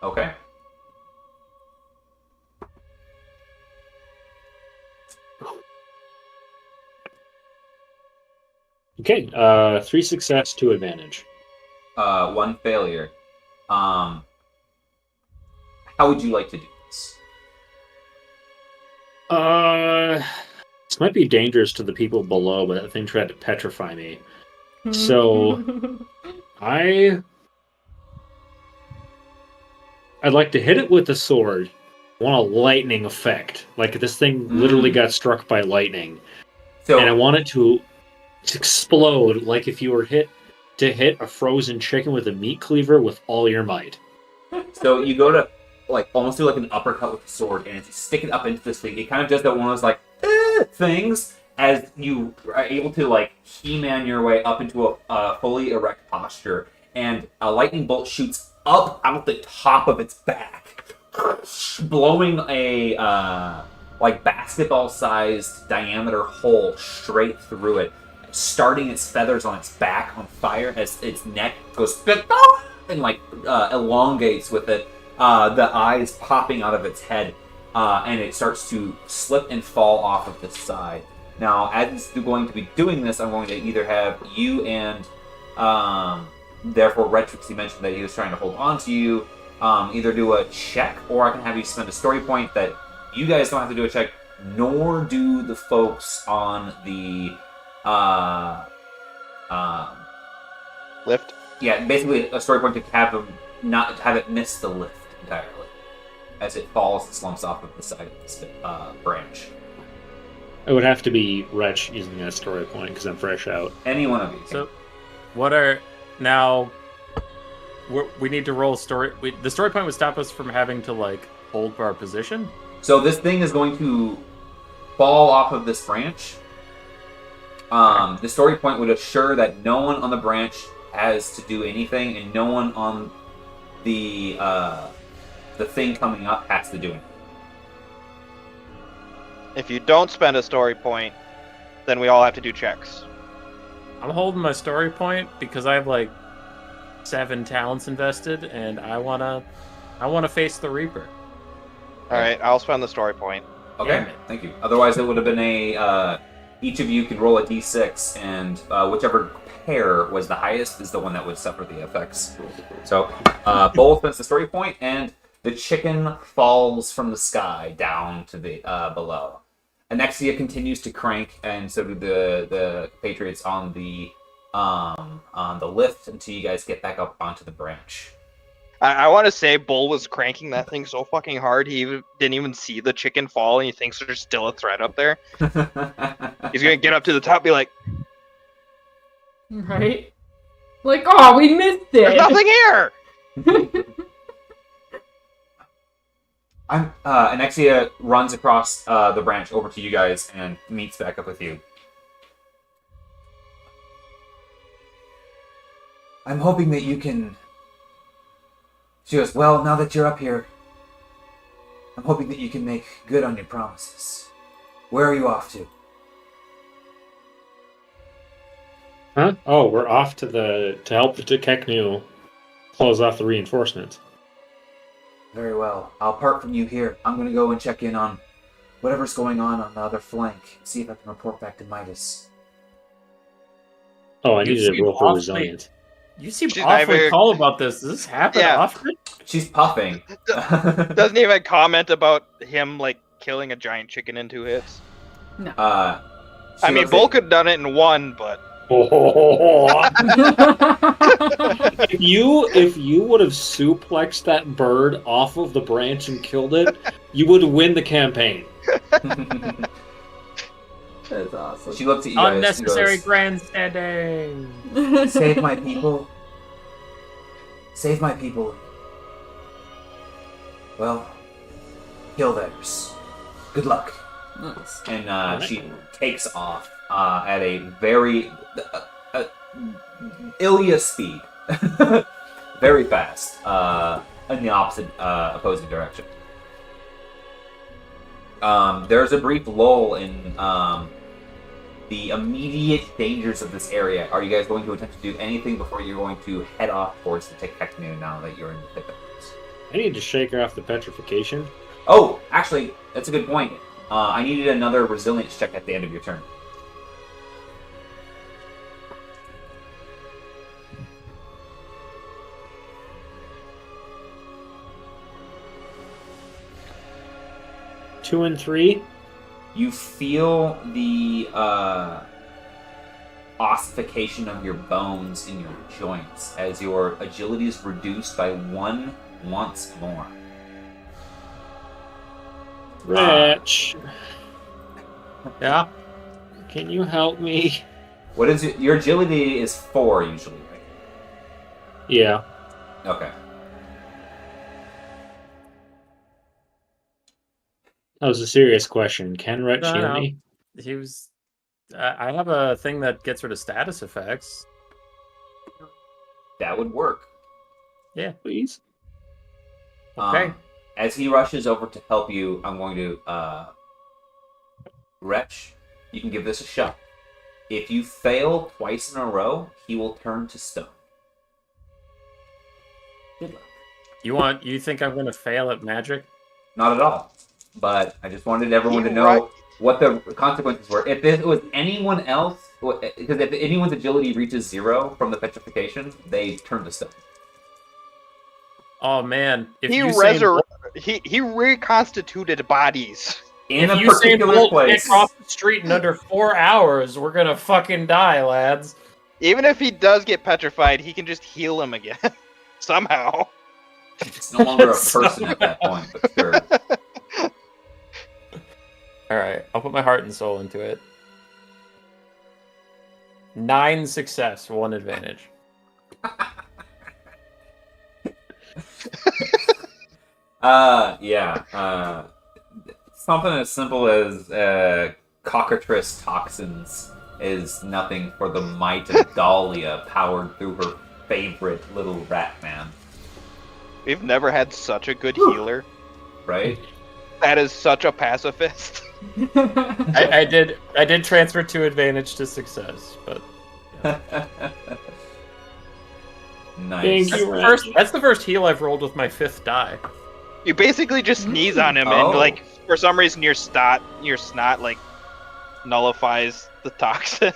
Okay. Okay, 3 success, 2 advantage. 1 failure. How would you like to do this? This might be dangerous to the people below, but that thing tried to petrify me. So I'd like to hit it with the sword. I want a lightning effect. Like this thing literally got struck by lightning. So, And I want it to explode like if you were hit a frozen chicken with a meat cleaver with all your might. So you go to almost do an uppercut with the sword, and as you stick it up into this thing, it kind of does that one of those things as you are able to He-Man your way up into a fully erect posture, and a lightning bolt shoots up out the top of its back, blowing a basketball-sized diameter hole straight through it, starting its feathers on its back on fire as its neck goes and elongates with it. The eyes popping out of its head, and it starts to slip and fall off of the side. Now, as it's going to be doing this, I'm going to either have you and, therefore, Retrix, he mentioned that he was trying to hold on to you, either do a check, or I can have you spend a story point that you guys don't have to do a check, nor do the folks on the, Lift. yeah, basically a story point to have them not have it miss the lift entirely as it falls and slumps off of the side of this branch. It would have to be Wretch using that story point because I'm fresh out. Any one of you. So, what are now? We need to roll a story. The story point would stop us from having to hold our position. So this thing is going to fall off of this branch. The story point would assure that no one on the branch has to do anything, and no one on the thing coming up has to do anything. If you don't spend a story point, then we all have to do checks. I'm holding my story point because I have 7 talents invested, and I wanna face the Reaper. All right, I'll spend the story point. Okay, thank you. Otherwise, it would have been a each of you can roll a d6, and whichever pair was the highest is the one that would suffer the effects. So, Bowl spends the story point, and the chicken falls from the sky down to the below. Anexia continues to crank, and so do the Patriots on the lift until you guys get back up onto the branch. I want to say Bull was cranking that thing so fucking hard he didn't even see the chicken fall, and he thinks there's still a threat up there. He's gonna get up to the top and be like, Right? Oh, we missed it! there's nothing here! Anexia runs across the branch over to you guys and meets back up with you. I'm hoping that you can... She goes, well, now that you're up here, I'm hoping that you can make good on your promises. Where are you off to? Huh? Oh, we're off to help the Keknu close off the reinforcements. Very well. I'll part from you here. I'm going to go and check in on whatever's going on the other flank. See if I can report back to Midas. Oh, I You needed to seem roll for awfully- resilience. You seem She's awfully either- calm about this. Does this happen Yeah. often? She's puffing. Doesn't even comment about him like killing a giant chicken in 2 hits. No. I mean, Bull could have done it in 1, but if you would have suplexed that bird off of the branch and killed it, you would win the campaign. That's awesome. She looks at you guys. Unnecessary Goes, grandstanding. Save my people. Save my people. Well, kill theirs. Good luck. Nice. and she takes off at a very Ilya speed, very fast, in the opposite opposing direction. There's a brief lull in the immediate dangers of this area. Are you guys going to attempt to do anything before you're going to head off towards the Tekeknu now that you're in the thick of this? I need to shake off the petrification. Oh, actually, that's a good point. I needed another resilience check at the end of your turn. Two and three. You feel the ossification of your bones in your joints as your agility is reduced by 1 once more. Rich, Yeah. can you help me? What is it? Your agility is 4 usually, right? Yeah. Okay. That was a serious question. Can Rich No, heal no. me? He was. I have a thing that gets rid of status effects. That would work. Yeah. Please. Okay. As he rushes over to help you, I'm going to Wretch, you can give this a shot. If you fail twice in a row, he will turn to stone. Good luck. You think I'm gonna fail at magic? Not at all. But I just wanted everyone to know Right. what the consequences were. If it was anyone else, because if anyone's agility reaches 0 from the petrification, they turn to stone. Oh man. If he Usain he reconstituted bodies. In a If Usain particular Bolt place. can't cross the street in under 4 hours, we're gonna fucking die, lads. Even if he does get petrified, he can just heal him again somehow. It's no longer a person at that point, but sure. Alright, I'll put my heart and soul into it. 9 success, 1 advantage. Something as simple as cockatrice toxins is nothing for the might of Dahlia, powered through her favorite little rat man. We've never had such a good healer. Right? That is such a pacifist. I did transfer 2 advantage to success, but Nice. Thank you. that's the first heal I've rolled with my 5th die. You basically just sneeze on him, Oh. and like for some reason your snot like nullifies the toxin.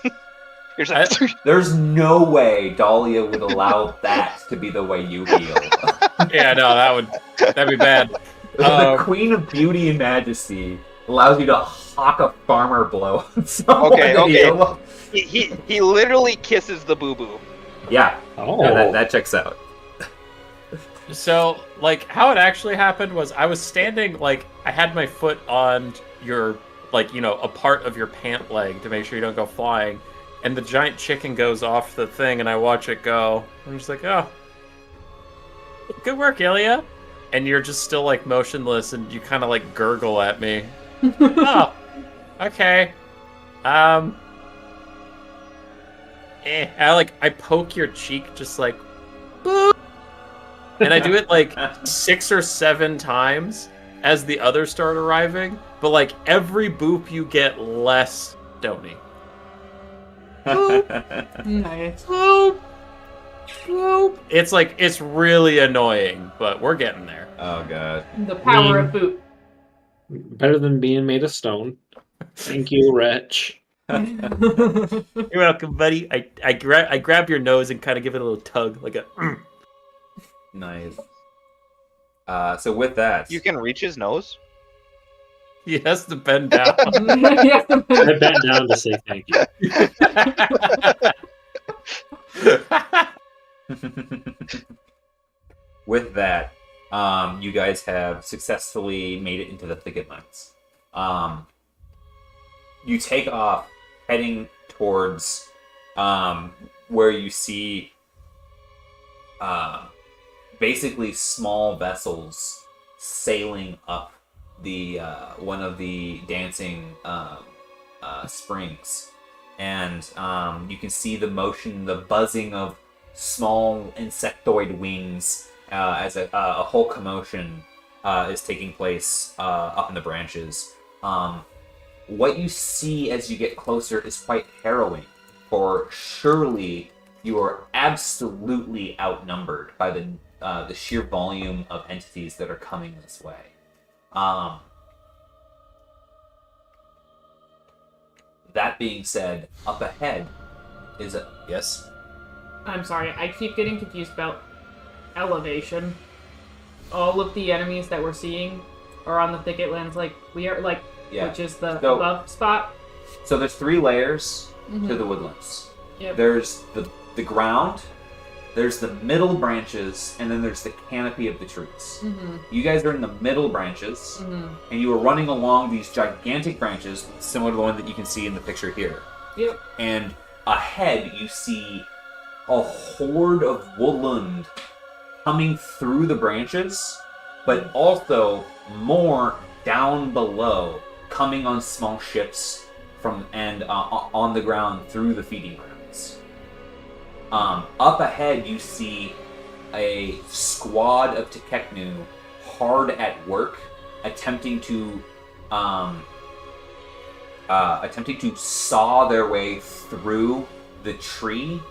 You're just like, There's no way Dahlia would allow that to be the way you heal. Yeah, no, that'd be bad. The Queen of Beauty and Majesty allows you to hawk a farmer blow on someone Okay, to okay. heal. he literally kisses the boo boo. Yeah, Oh. yeah, that checks out. So, like, how it actually happened was I was standing, like, I had my foot on your, like, you know, a part of your pant leg to make sure you don't go flying, and the giant chicken goes off the thing, and I watch it go. I'm just like, oh, good work, Ilya. And you're just still, like, motionless, and you kind of, like, gurgle at me. Oh, okay. I poke your cheek just like, boop. And I do it like 6 or 7 times as the others start arriving. But like every boop you get less stony. Nice. Boop. Boop. It's really annoying, but we're getting there. Oh god. The power of boot. Better than being made of stone. Thank you, Wretch. You're welcome, buddy. I grab your nose and kind of give it a little tug, like a. Nice. So with that, You can reach his nose. He has to bend down. Yeah. I bent down to say thank you. with that, you guys have successfully made it into the thicket mines. You take off, heading towards where you see basically small vessels sailing up the one of the dancing springs, and you can see the motion, the buzzing of small insectoid wings as a whole commotion is taking place up in the branches. What you see as you get closer is quite harrowing, for surely you are absolutely outnumbered by the sheer volume of entities that are coming this way. That being said, up ahead is a... Yes? I'm sorry, I keep getting confused about elevation. All of the enemies that we're seeing are on the thicket lands, like we are, like, Yeah. which is the So- above spot. So there's 3 layers Mhm. to the woodlands. Yep. There's the ground, there's the middle branches, and then there's the canopy of the trees. Mm-hmm. You guys are in the middle branches, Mm-hmm. and you are running along these gigantic branches, similar to the one that you can see in the picture here. Yep. And ahead, you see a horde of woodland coming through the branches, but also more down below, coming on small ships from and on the ground through the feeding grounds. Up ahead, you see a squad of Tekeknu hard at work, attempting to saw their way through the tree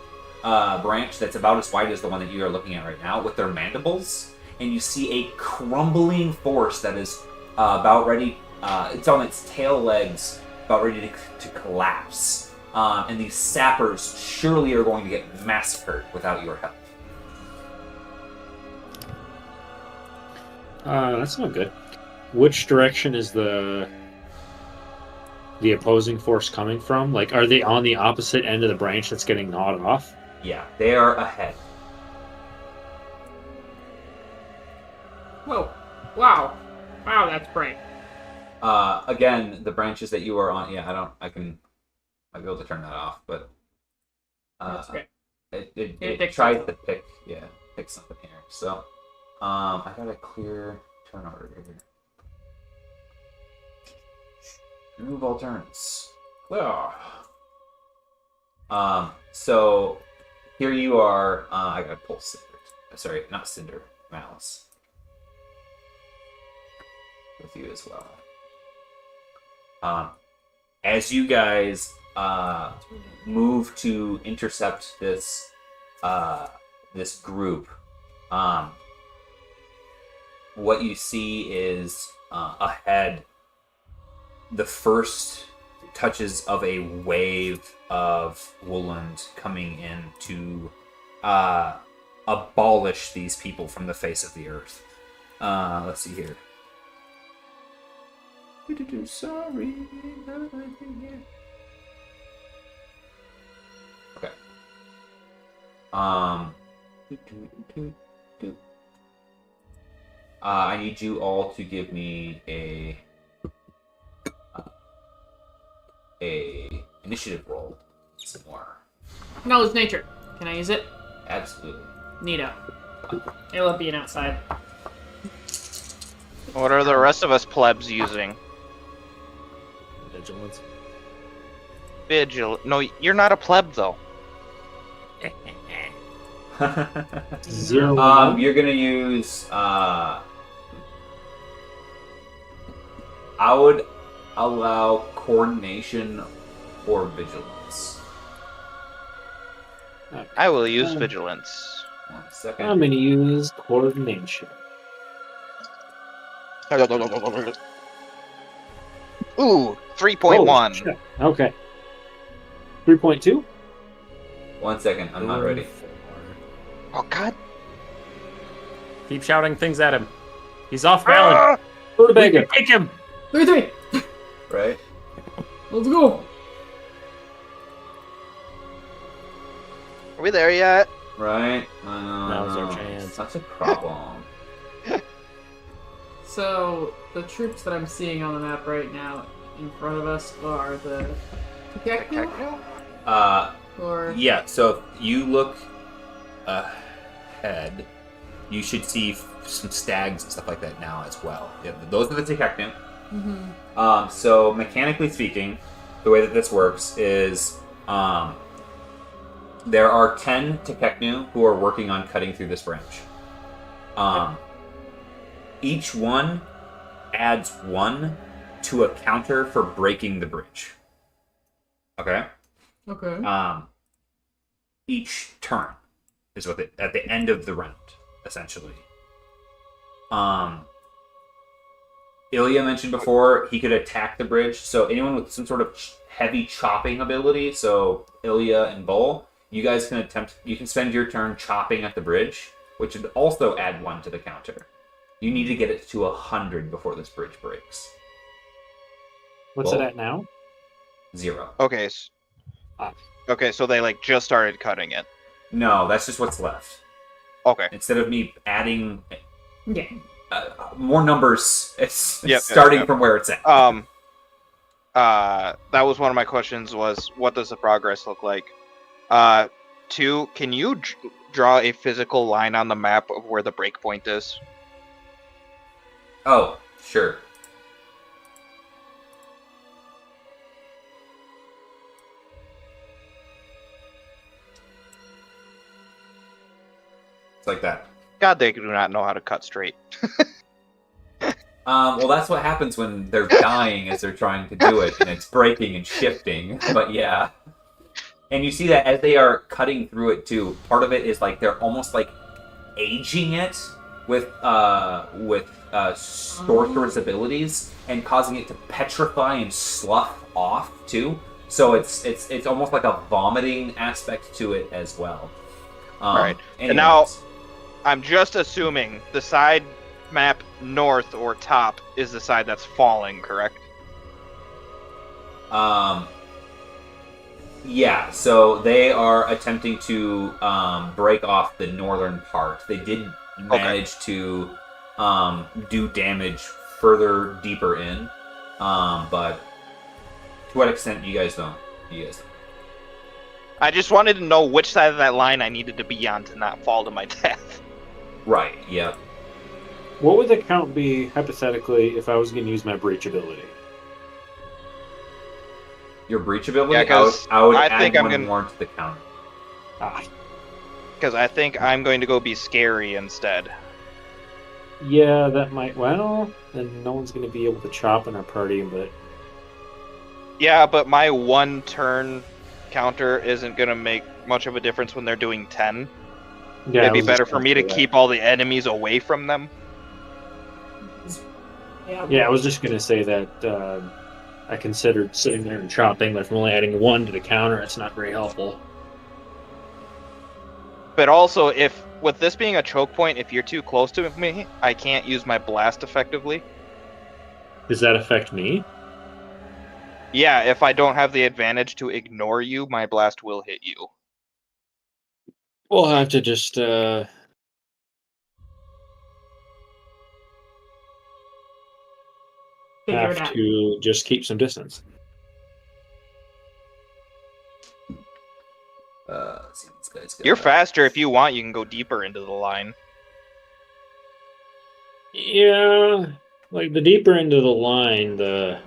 branch that's about as wide as the one that you are looking at right now with their mandibles. And you see a crumbling force that is about ready. It's on its tail legs, about ready to collapse. And these sappers surely are going to get massacred without your help. That's not good. Which direction is the opposing force coming from? Like, are they on the opposite end of the branch that's getting gnawed off? Yeah, they are ahead. Whoa. Wow. Wow, that's bright. Again, the branches that you are on. Yeah, I'd be able to turn that off, but That's great. it picks tries something. to pick something here. So, I got a clear turn order here. Remove all turns. Clear. So here you are. I gotta pull Cinder. Sorry, not Cinder. Malice. With you as well. As you guys move to intercept this this group, what you see is ahead the first touches of a wave of Wooland coming in to abolish these people from the face of the earth. Let's see here. Sorry. Okay. I need you all to give me a initiative roll. Some more. Knowledge nature. Can I use it? Absolutely. Neato. It'll be an outside. What are the rest of us plebs using? Vigilance. No, you're not a pleb though. 0. You're gonna use. I would allow coordination or vigilance. I will use vigilance. 1 second. I'm gonna use coordination. Ooh, 3.1. shit. Okay. 3.2? 1 second. I'm not ready. Oh God. Keep shouting things at him. He's off balance. Go to We Beggar. can take him. 3-3. Right? Let's go. Are we there yet? Right? Now's our chance. Such a problem. So the troops that I'm seeing on the map right now in front of us are the Gekko? Or Yeah, so if you look ahead, you should see some stags and stuff like that now as well. Yeah, those are the Tekeknu. So mechanically speaking, the way that this works is there are 10 Tekeknu who are working on cutting through this branch. Each one adds 1 to a counter for breaking the bridge. Okay? Okay. Each turn is what at the end of the round, essentially. Ilya mentioned before he could attack the bridge, so anyone with some sort of heavy chopping ability, so Ilya and Bull, you guys can spend your turn chopping at the bridge, which would also add 1 to the counter. You need to get it to 100 before this bridge breaks. What's Bull? it at now? 0. Okay. Okay, so they like just started cutting it. No, that's just what's left. Okay. Instead of me adding Yeah. more numbers, it's Yep, starting yep. from where it's at. That was one of my questions was what does the progress look like? 2, can you draw a physical line on the map of where the breakpoint is? Oh, sure. It's like that. God, they do not know how to cut straight. Well, that's what happens when they're dying as they're trying to do it, and it's breaking and shifting. But yeah. And you see that as they are cutting through it too, part of it is like they're almost like aging it with sorcerer's abilities and causing it to petrify and slough off too. So it's almost like a vomiting aspect to it as well. Right. Anyways. And now I'm just assuming the side map north or top is the side that's falling, correct? Yeah, so they are attempting to break off the northern part. They did manage to do damage further deeper in, but to what extent you guys don't. I just wanted to know which side of that line I needed to be on to not fall to my death. Right, yep. What would the count be, hypothetically, if I was going to use my breach ability? Your breach ability, Yeah, 'cause I would I add think I'm one gonna- more to the counter. Because I think I'm going to go be scary instead. Yeah, that might... Well, then no one's going to be able to chop in our party, but... Yeah, but my 1 turn counter isn't going to make much of a difference when they're doing 10. Yeah, It'd be better for me to keep all the enemies away from them. Yeah, I was just going to say that I considered sitting there and chopping, but if I'm only adding 1 to the counter, it's not very helpful. But also, if with this being a choke point, if you're too close to me, I can't use my blast effectively. Does that affect me? Yeah, if I don't have the advantage to ignore you, my blast will hit you. We'll have to just... Figure it have out. to just keep some distance. Let's see what this guy's got. You're faster if you want. You can go deeper into the line. Yeah, like the deeper into the line, the...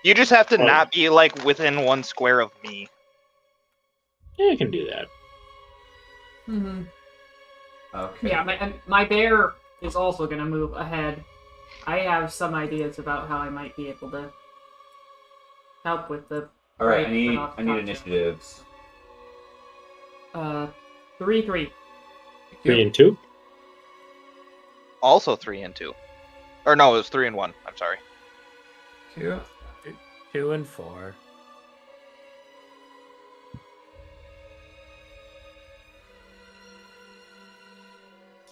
You just have to Oh. not be like within 1 square of me. Yeah, I can do that. Mm-hmm. Okay. Yeah, my bear is also going to move ahead. I have some ideas about how I might be able to help with the... All right, I break need off initiatives. 3-3. 3 and 2? Also 3 and 2. Or no, it was 3 and 1. I'm sorry. 2 and 4.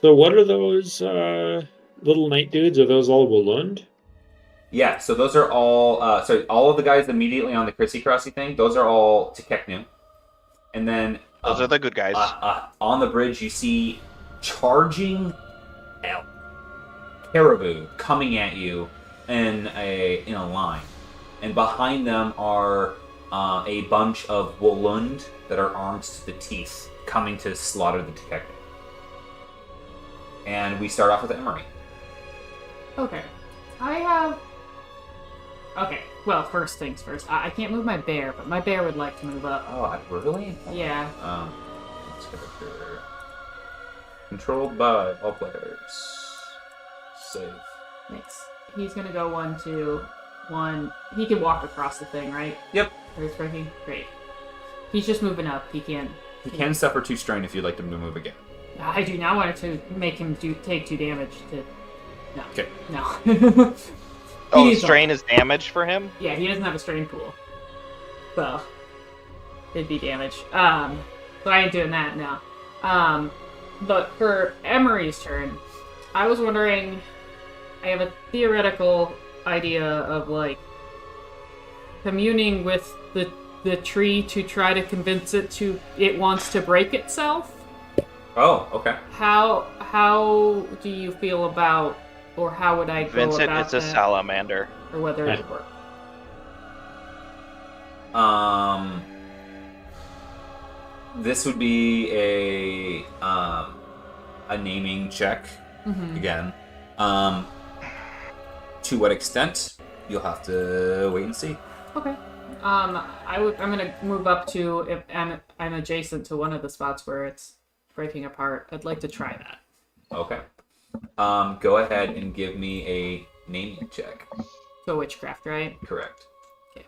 So what are those little knight dudes, are those all Walund? Yeah, so those are all. All of the guys immediately on the Crissy Crossy thing, those are all Tekeknu. And then. Those are the good guys. On the bridge, you see charging caribou coming at you in a line. And behind them are a bunch of Wolund that are armed to the teeth, coming to slaughter the Tekeknu. And we start off with Emery. Okay. I have... Okay, well, first things first. I can't move my bear, but my bear would like to move up. Oh, really? Yeah. Let's get up here. Controlled by all players. Save. Thanks. He's gonna go 1, 2, 1. He can walk across the thing, right? Yep. Where's breaking? Great. He's just moving up. He can. He can suffer 2 strain if you'd like him to move again. I do not want to make him take 2 damage to... No. Okay. No. Oh, needs strain is damage for him? Yeah, he doesn't have a strain pool. Well, it'd be damage. So I ain't doing that now. But for Emery's turn, I was wondering... I have a theoretical idea of, like, communing with the tree to try to convince it wants to break itself. Oh, okay. How do you feel about, or how would I go Vincent, about it's a that, salamander. or whether it would work? This would be a naming check again. To what extent, you'll have to wait and see. Okay. I'm gonna move up to, if I'm adjacent to one of the spots where it's breaking apart. I'd like to try that. Okay. Go ahead and give me a naming check. So witchcraft, right? Correct. Okay.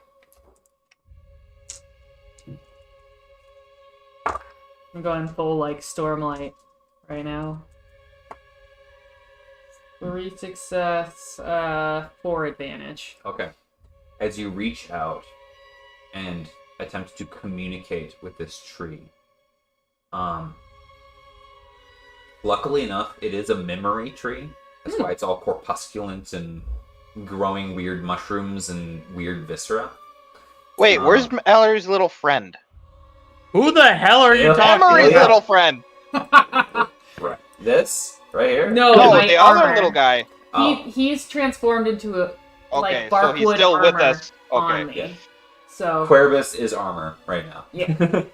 I'm going full, like, Stormlight right now. 3 success, 4 advantage. Okay. As you reach out and attempt to communicate with this tree, luckily enough, it is a memory tree. That's why it's all corpusculent and growing weird mushrooms and weird viscera. Wait, where's Mallory's little friend? Who the hell are you talking Emery's about? little friend! Right. This right here. No, No, my the armor. other little guy. He's transformed into a Okay, like so he's barkwood still armor with us. Okay. on me. Yeah. So Queribus is armor right now. Yeah.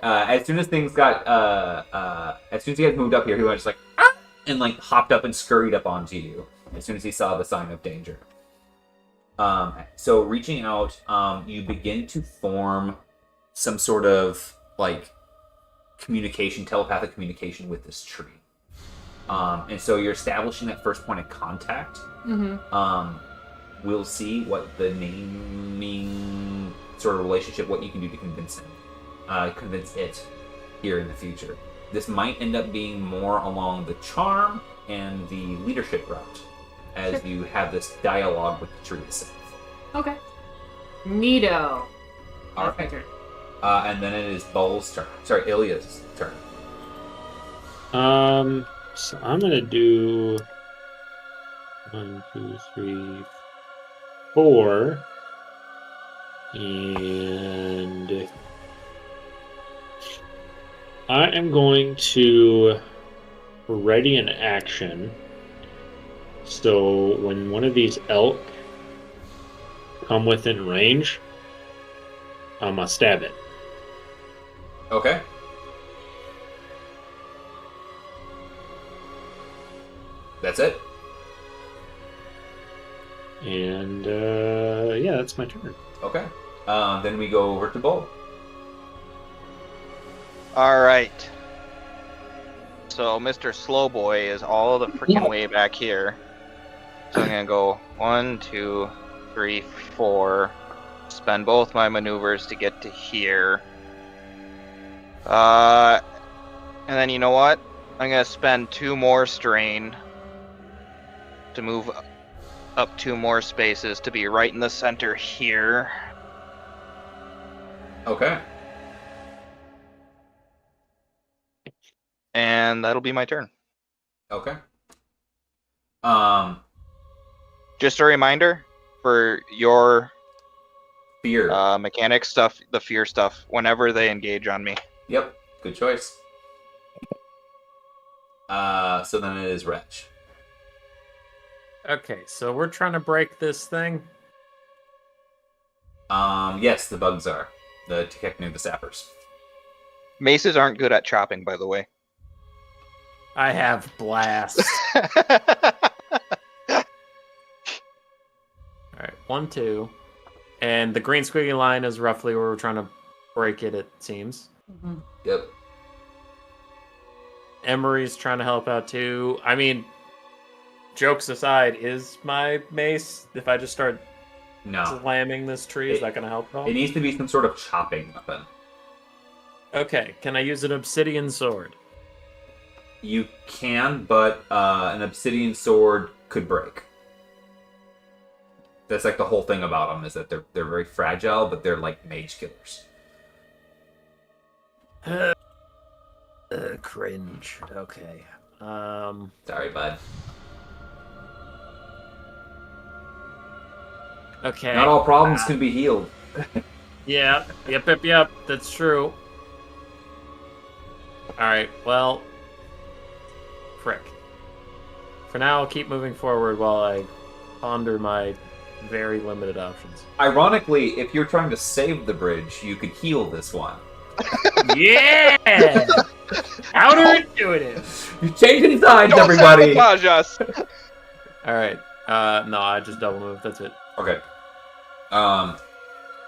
As soon as things got, as soon as he had moved up here, he went just like, ah! And like hopped up and scurried up onto you as soon as he saw the sign of danger. So reaching out, you begin to form some sort of like communication, telepathic communication with this tree. And so you're establishing that first point of contact. We'll see what the naming sort of relationship, what you can do to convince it here in the future. This might end up being more along the charm and the leadership route as you have this dialogue with the tree itself. okay. Neato. All That's my right. turn. And then it is Bull's turn. Sorry, Ilya's turn. So I'm gonna do 1, 2, 3, 4, and I am going to ready an action. So when one of these elk come within range, I'm gonna stab it. Okay. That's it? And yeah, that's my turn. Okay. Then we go over to Bull. Alright. So Mr. Slowboy is all the freaking way back here. So I'm gonna go 1, 2, 3, 4. Spend both my maneuvers to get to here. And then you know what? I'm gonna spend 2 more strain to move up 2 more spaces to be right in the center here. Okay. And that'll be my turn. Okay. Just a reminder for your Fear. mechanic stuff, the fear stuff, whenever they engage on me. Yep. Good choice. So then it is Wretch. Okay, so we're trying to break this thing. Yes, the bugs are. The Tekeknu, the sappers. Maces aren't good at chopping, by the way. I have blast. Alright, 1, 2. And the green squiggly line is roughly where we're trying to break it, it seems. Yep. Emery's trying to help out too. I mean, jokes aside, is my mace, if I just start No. slamming this tree, is that going to help at all? It needs to be some sort of chopping weapon. Okay, can I use an obsidian sword? You can, but an obsidian sword could break. That's like the whole thing about them, is that they're very fragile, but they're like mage killers. Cringe. Okay. Sorry, bud. Okay. Not all problems can be healed. Yeah. Yep. That's true. Alright, well... Frick. For now, I'll keep moving forward while I ponder my very limited options. Ironically, if you're trying to save the bridge, you could heal this one. Yeah! Counterintuitive! You're changing sides, Don't everybody! sabotage us! Alright, no, I just double moved, that's it. Okay.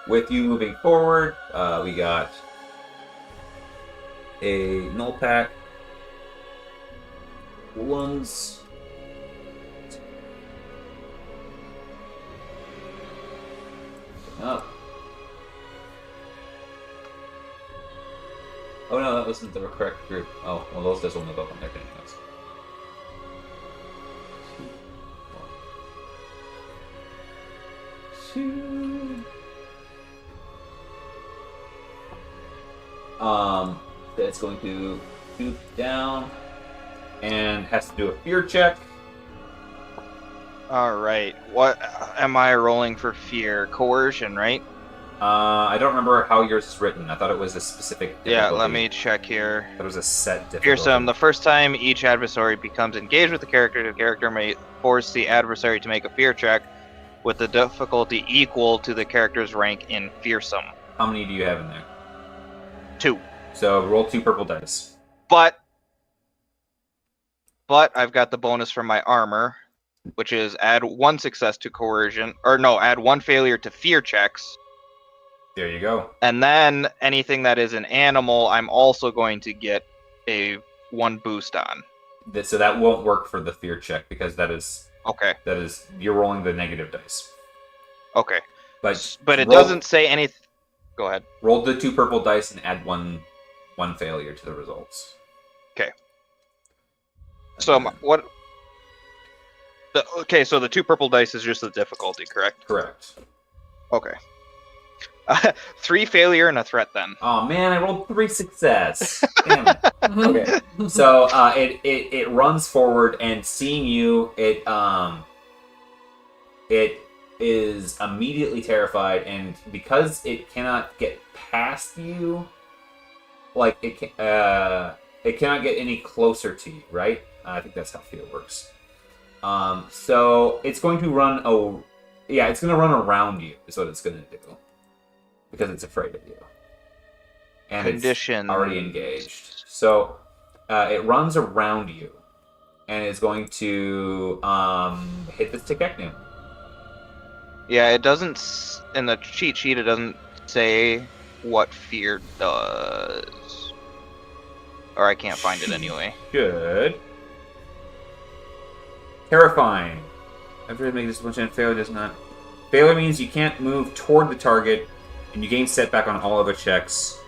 With you moving forward, we got a null pack. Ones. Up. Oh no, that wasn't the correct group. Oh, well, those guys will move up on their thing. That's going to shoot down and has to do a fear check. Alright, what am I rolling for fear? Coercion, right? I don't remember how yours is written. I thought it was a specific difficulty. Yeah, let me check here. It was a set difficulty. Fearsome. The first time each adversary becomes engaged with the character may force the adversary to make a fear check with the difficulty equal to the character's rank in fearsome. How many do you have in there? 2. So roll 2 purple dice. But I've got the bonus from my armor, which is add 1 success to coercion, or no, add 1 failure to fear checks. There you go. And then anything that is an animal, I'm also going to get a 1 boost on. So that won't work for the fear check because that is Okay. You're rolling the negative dice. Okay. But it roll- doesn't say anything. Go ahead. Roll the 2 purple dice and add one failure to the results. Okay. So what? Okay, so the 2 purple dice is just the difficulty, correct? Correct. Okay. 3 failure and a threat then. Oh man, I rolled 3 success. Damn it. Okay. So it runs forward and seeing you, it is immediately terrified, and because it cannot get past you, like it cannot get any closer to you, right? I think that's how fear works. So it's going to run it's going to run around you is what it's going to do. Because it's afraid of you. And Condition. It's already engaged. So it runs around you and is going to hit this Tekeknu. Yeah, it doesn't. In the cheat sheet, it doesn't say what fear does. Or I can't find it anyway. Good. Terrifying. After it makes this much failure does not. Failure means you can't move toward the target, and you gain setback on all other checks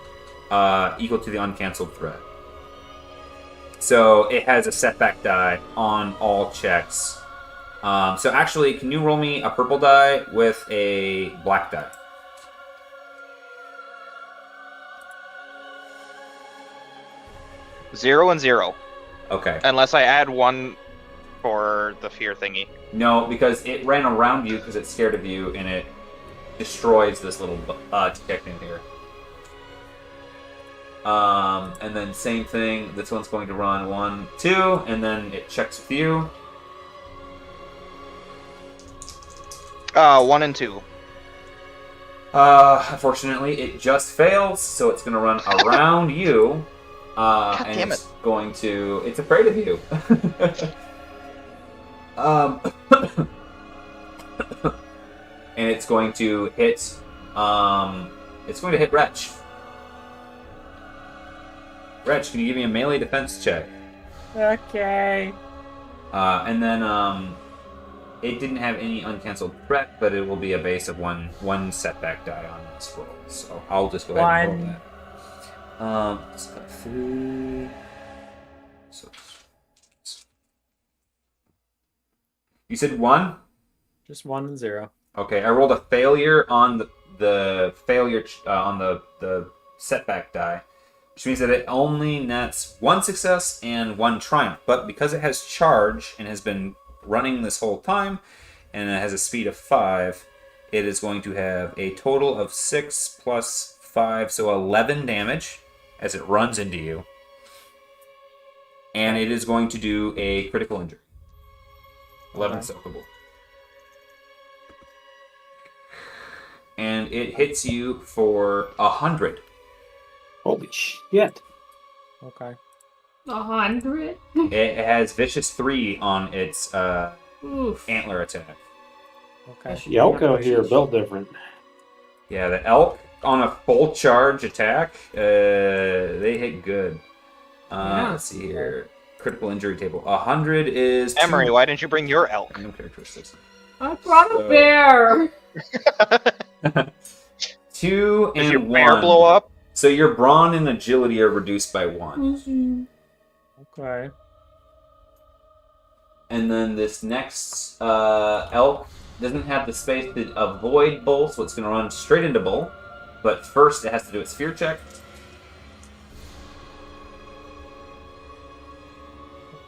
equal to the uncancelled threat. So it has a setback die on all checks. So actually, can you roll me a purple die with a black die? Zero and 0. Okay. Unless I add 1 for the fear thingy? No, because it ran around you because it's scared of you, and it destroys this little technic here. And then same thing. This one's going to run 1, 2, and then it checks with you. 1 and 2. Unfortunately, it just fails, so it's going to run around you. And damn it's going to... It's afraid of you. And it's going to hit... it's going to hit Wretch. Wretch, can you give me a melee defense check? Okay. And then, it didn't have any uncancelled threat, but it will be a base of one setback die on this roll. So I'll just go ahead and roll that. It's got 3. So you said 1? Just 1 and 0. Okay, I rolled a failure on the failure on the setback die, which means that it only nets 1 success and 1 triumph. But because it has charge and has been running this whole time, and it has a speed of 5, it is going to have a total of 6 plus 5, so 11 damage as it runs into you. And it is going to do a critical injury. 11 soakable. And it hits you for 100. Holy shit. Okay. 100? It has Vicious 3 on its Oof. antler attack. Okay. The elk out here are built different. Yeah, the elk on a full charge attack, they hit good. Yeah. Let's see here. Critical injury table. 100 is... Emery, why didn't you bring your elk? No characteristics. I brought a bear! 2 and Did your 1. bear blow up? So your brawn and agility are reduced by 1. Okay. And then this next elk doesn't have the space to avoid Bull, so it's going to run straight into Bull. But first it has to do its fear check.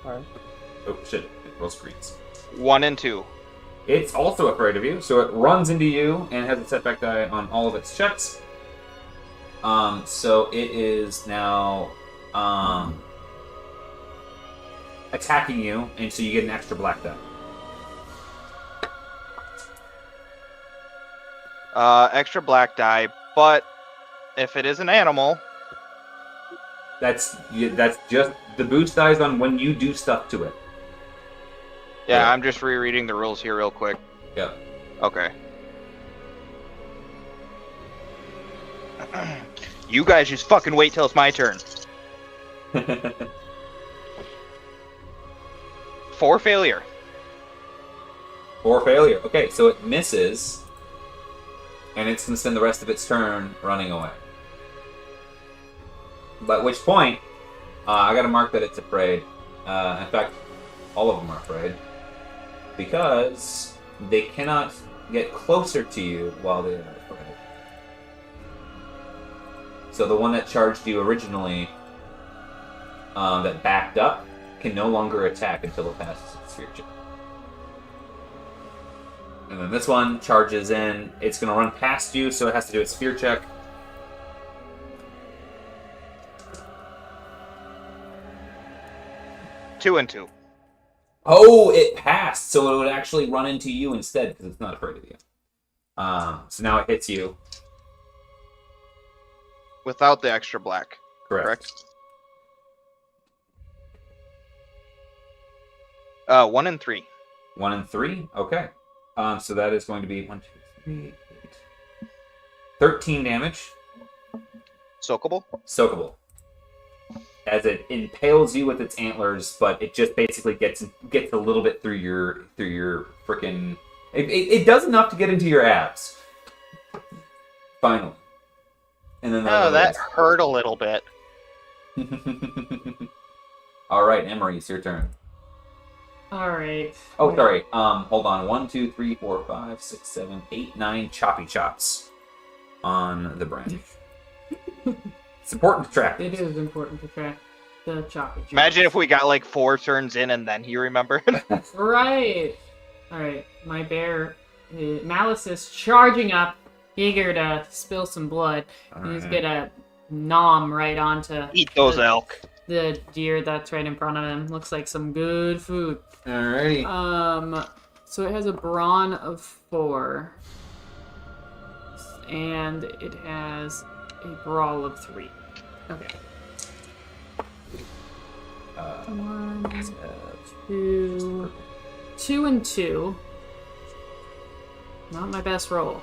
Okay. Oh shit, it rolls greens. 1 and 2. It's also afraid of you, so it runs into you and has a setback die on all of its checks. So it is now attacking you, and so you get an extra black die. Extra black die, but if it is an animal, That's just the boost dies on when you do stuff to it. yeah, I'm just rereading the rules here real quick. Yep. Okay. You guys just fucking wait till it's my turn. 4 failure. 4 failure. Okay, so it misses, and it's going to spend the rest of its turn running away. But at which point, I got to mark that it's afraid. In fact, all of them are afraid. Because they cannot get closer to you while they are afraid. So the one that charged you originally, that backed up, can no longer attack until it passes its fear check. And then this one charges in. It's going to run past you, so it has to do its fear check. Two and 2. Oh, it passed, so it would actually run into you instead because it's not afraid of you. So now it hits you. Without the extra black. Correct. 1 and 3. 1 and 3. Okay. So that is going to be 1, 2, 3, 8, 13 damage. Soakable. Soakable. As it impales you with its antlers, but it just basically gets a little bit through your frickin'. It does enough to get into your abs. Finally. And then That hurt a little bit. All right, Emery, it's your turn. Alright. Oh, sorry. Hold on. 1, 2, 3, 4, 5, 6, 7, 8, 9 choppy chops on the branch. It's important to track. It is important to track. the chocolate. Imagine if we got like 4 turns in and then he remembered. Right. All right. My bear, Malice is charging up, eager to spill some blood. He's Alright. gonna nom right onto Eat those elk. the deer that's right in front of him. Looks like some good food. Alrighty. So it has a brawn of 4, and it has a brawl of 3. Okay. 1, 2, 2 and 2. Not my best roll.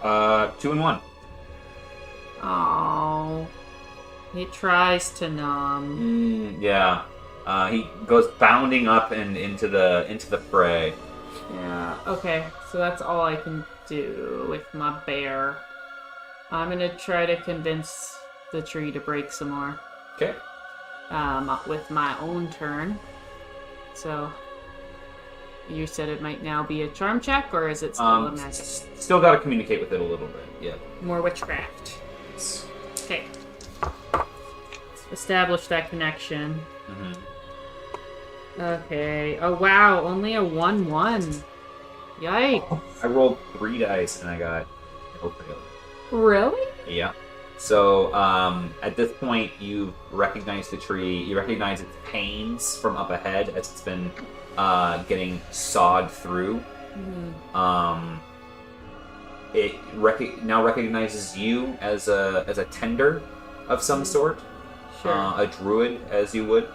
2 and 1. Oh, he tries to nom. Yeah. He goes bounding up and into the fray. Yeah. Okay. So that's all I can do with my bear. I'm gonna try to convince the tree to break some more. Okay. With my own turn. So, you said it might now be a charm check, or is it still a magic? Still got to communicate with it a little bit. Yeah. More witchcraft. Okay. Let's establish that connection. Mm-hmm. Okay. Oh wow, only a 1/1. Yikes. I rolled 3 dice and I got no failure. Really? Yeah. So at this point, you recognize the tree. You recognize its pains from up ahead as it's been getting sawed through. Mm-hmm. It now recognizes you as a tender of some sort, Sure. a druid, as you would.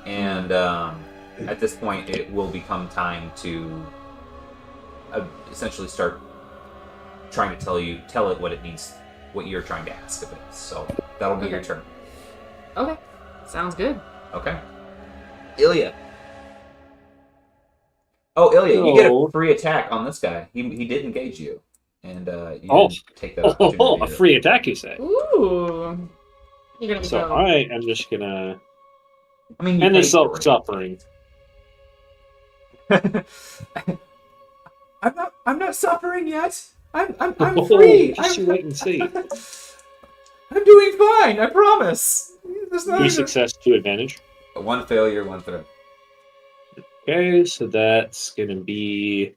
And at this point, it will become time to essentially start trying to tell it what it needs. What you're trying to ask of it. So that'll be your turn. Okay. Sounds good. Okay. Ilya. Oh, Ilya, you get a free attack on this guy. He did engage you. And you didn't take that opportunity. Oh, a free attack, you say? Ooh. You're gonna So go. I am just gonna I mean, end you this paid for it. suffering. I'm not suffering yet. I'm Oh, free. just you wait and see. I'm doing fine. I promise. There's 3 success, 2 advantage. 1 failure, 1 threat. Okay, so that's gonna be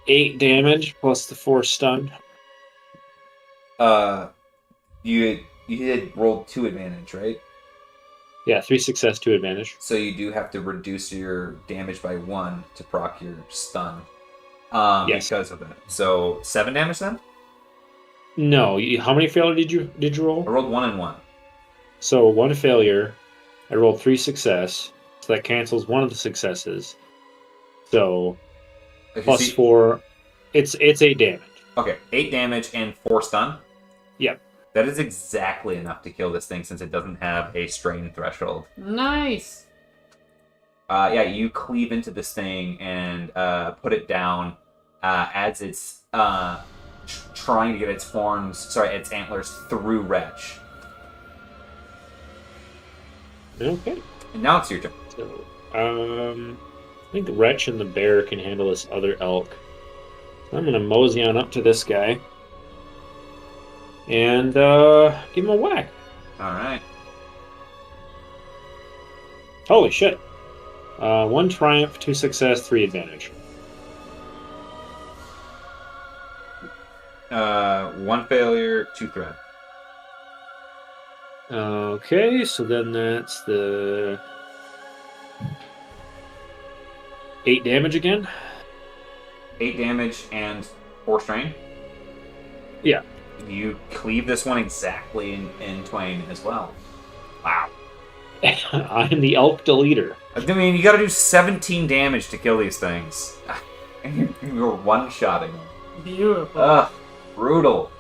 8 damage plus the 4 stun. You had rolled 2 advantage, right? Yeah, 3 success, 2 advantage. So you do have to reduce your damage by 1 to proc your stun. Yes. Because of that. So 7 damage then? No, how many failure did you I roll? rolled 1 and 1. So 1 failure. I rolled 3 success, so that cancels one of the successes. So Okay, plus 4, it's 8 damage. Okay, 8 damage and 4 stun? Yep. That is exactly enough to kill this thing since it doesn't have a strain threshold. Nice. Yeah, you cleave into this thing and put it down as it's trying to get its antlers through Wretch. Okay. And now it's your turn. So, I think the Wretch and the Bear can handle this other elk. So I'm gonna mosey on up to this guy and give him a whack. Alright. Holy shit. 1 triumph, 2 success, 3 advantage. 1 failure, 2 threat. Okay, so then that's the 8 damage again. 8 damage and 4 strain. Yeah. You cleave this one exactly in twain as well. Wow. I'm the elk deleter. I mean, you gotta do 17 damage to kill these things. And you're one-shotting them. Beautiful. Ugh, brutal.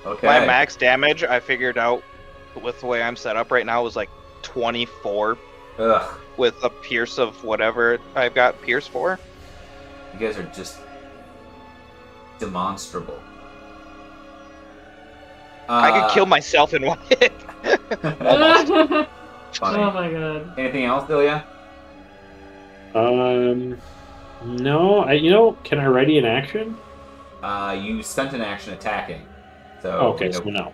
Okay. My max damage, I figured out with the way I'm set up right now, was like 24 Ugh, with a pierce of whatever I've got pierce for. you guys are just demonstrable. I could kill myself in 1 hit. Oh Funny. my god. Anything else, Ilya? No, can I ready an action? You spent an action attacking. So Okay, so no.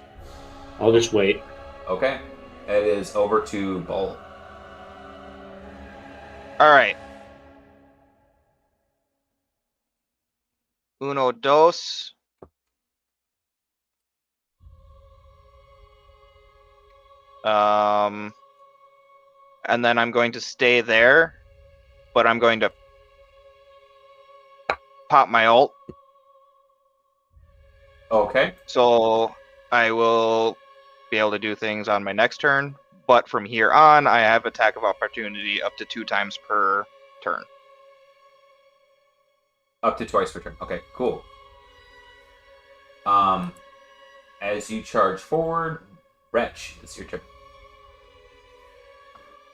I'll just wait. Okay. It is over to Bolt. All right. Uno, dos. And then I'm going to stay there, but I'm going to pop my ult. Okay. So I will be able to do things on my next turn, but from here on, I have attack of opportunity up to 2 times per turn. Up to twice per turn. Okay, cool. As you charge forward, Wretch, it's your turn.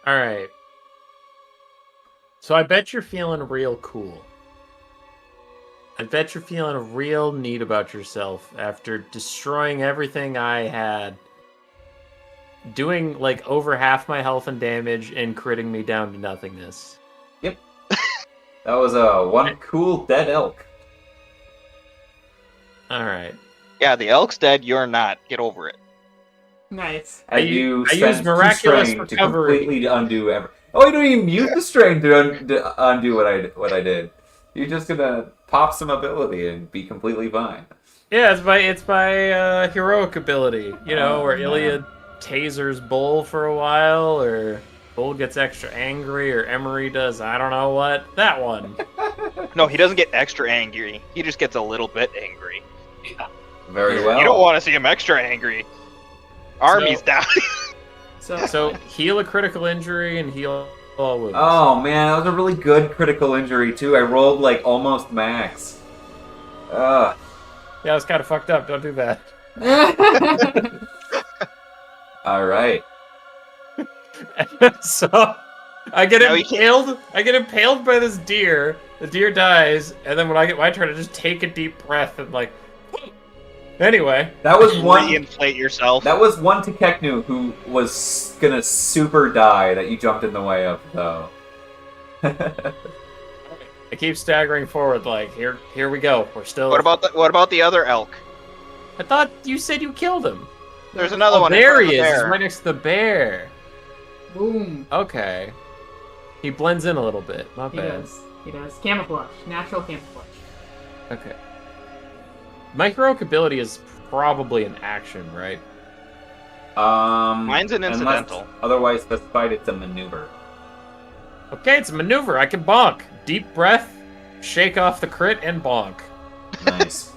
All right. So I bet you're feeling real cool. I bet you're feeling real neat about yourself after destroying everything I had, doing like over half my health and damage, and critting me down to nothingness. Yep. That was one cool dead elk. All right. Yeah, the elk's dead. You're not. Get over it. Nice. And I you use spend miraculous strain to recovery. completely undo every. Oh, you don't even use the strain to undo what I did. You're just gonna pop some ability and be completely fine. Yeah, it's my heroic ability. You know, Oh, where man. Iliad tasers Bull for a while, or Bull gets extra angry, or Emery does I don't know what. That one. No, he doesn't get extra angry. He just gets a little bit angry. Very well. You don't want to see him extra angry. Army's down. So heal a critical injury and heal all wounds. Oh man, that was a really good critical injury too. I rolled like almost max. Yeah, I was kind of fucked up. Don't do that. All right. So I get No, you impaled. I get impaled by this deer. The deer dies, and then when I get my turn, I just take a deep breath and like. Anyway, That was one. Reinflate yourself. That was one Tekeknu who was gonna super die that you jumped in the way of, though. I keep staggering forward. Like here we go. We're still. What about the other elk? I thought you said you killed him. There's another one. in There front of he the is. He's bear. right next to the bear. Boom. Okay. He blends in a little bit. Not He bad. does. He does. Camouflage. Natural camouflage. Okay. My heroic ability is probably an action, right? Mine's an unless incidental. Otherwise specified, it's a maneuver. Okay, it's a maneuver. I can bonk. Deep breath, shake off the crit, and bonk. Nice.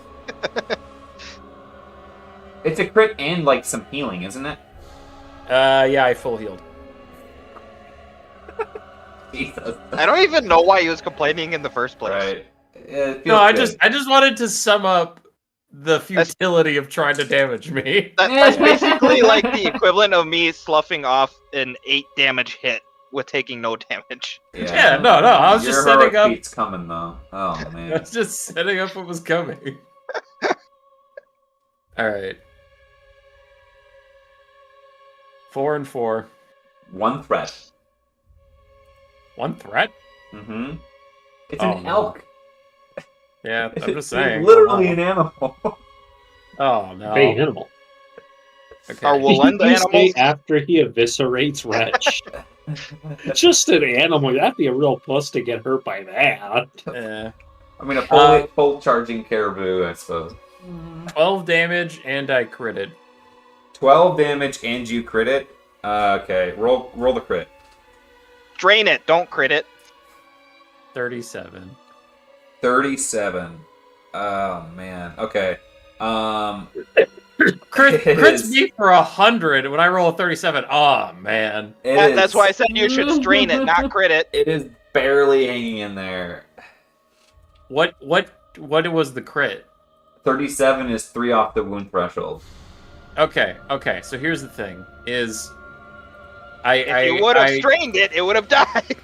It's a crit and like some healing, isn't it? Yeah, I full healed. Jesus. I don't even know why he was complaining in the first place. Right. It No, feels I good. just wanted to sum up the futility of trying to damage me. That's basically like the equivalent of me sloughing off an 8 damage hit with taking no damage. Yeah, no, I was Your just setting heroic up. feat's coming though. Oh I man. was just setting up what was coming. All right. 4 and 4. One threat. One threat? Mm-hmm. It's Oh, an no. elk. Yeah, I'm just It's saying. literally an animal. Oh no. Big animal. Okay. Are woolend You say animals? after he eviscerates Wretch. Just an animal. That'd be a real puss to get hurt by that. Yeah. I mean, a full charging caribou, I suppose. 12 damage and I critted. 12 damage and you crit it. Okay, roll the crit. Drain it, don't crit it. 37. 37. Oh man. Okay. Crits me for 100 when I roll a 37. Oh man. That's why I said you should strain it, not crit it. It is barely hanging in there. What was the crit? 37 is 3 off the wound threshold. Okay. So here's the thing: is If you would have strained it, it would have died.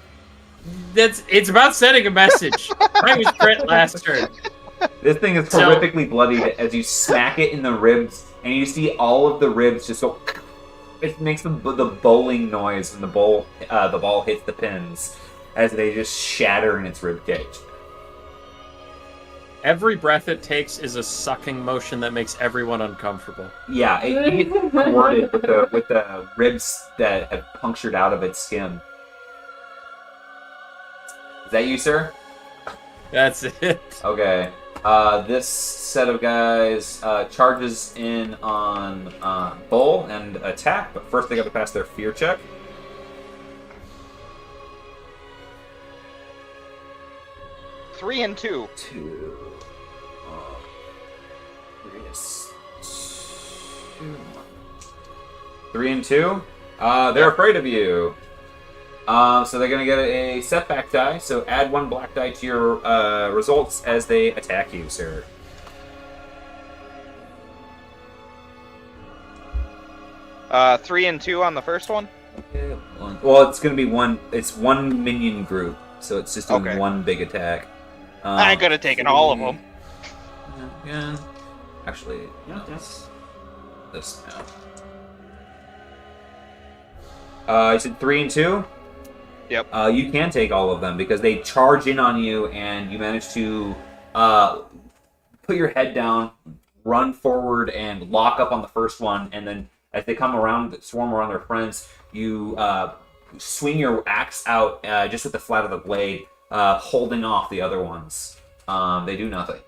it's about sending a message. I was crit last turn. This thing is So- horrifically bloodied as you smack it in the ribs, and you see all of the ribs just go. It makes the bowling noise when the ball hits the pins, as they just shatter in its rib cage. Every breath it takes is a sucking motion that makes everyone uncomfortable. Yeah, it gets thwarted with the ribs that have punctured out of its skin. Is that you, sir? That's it. Okay. This set of guys charges in on Bull and attack, but first they got to pass their fear check. Three and two. 2. 3 and 2. They're afraid of you. So they're going to get a setback die, so add 1 black die to your results as they attack you, sir. Three and two on the first one. Okay, well, it's going to be one. It's one minion group, so it's just doing Okay. one big attack. I could have taken all of them. Again. Actually, no, that's this now. You said 3 and 2? Yep. You can take all of them because they charge in on you, and you manage to put your head down, run forward, and lock up on the first one. And then, as they come around, swarm around their friends, you swing your axe out just with the flat of the blade, holding off the other ones. They do nothing,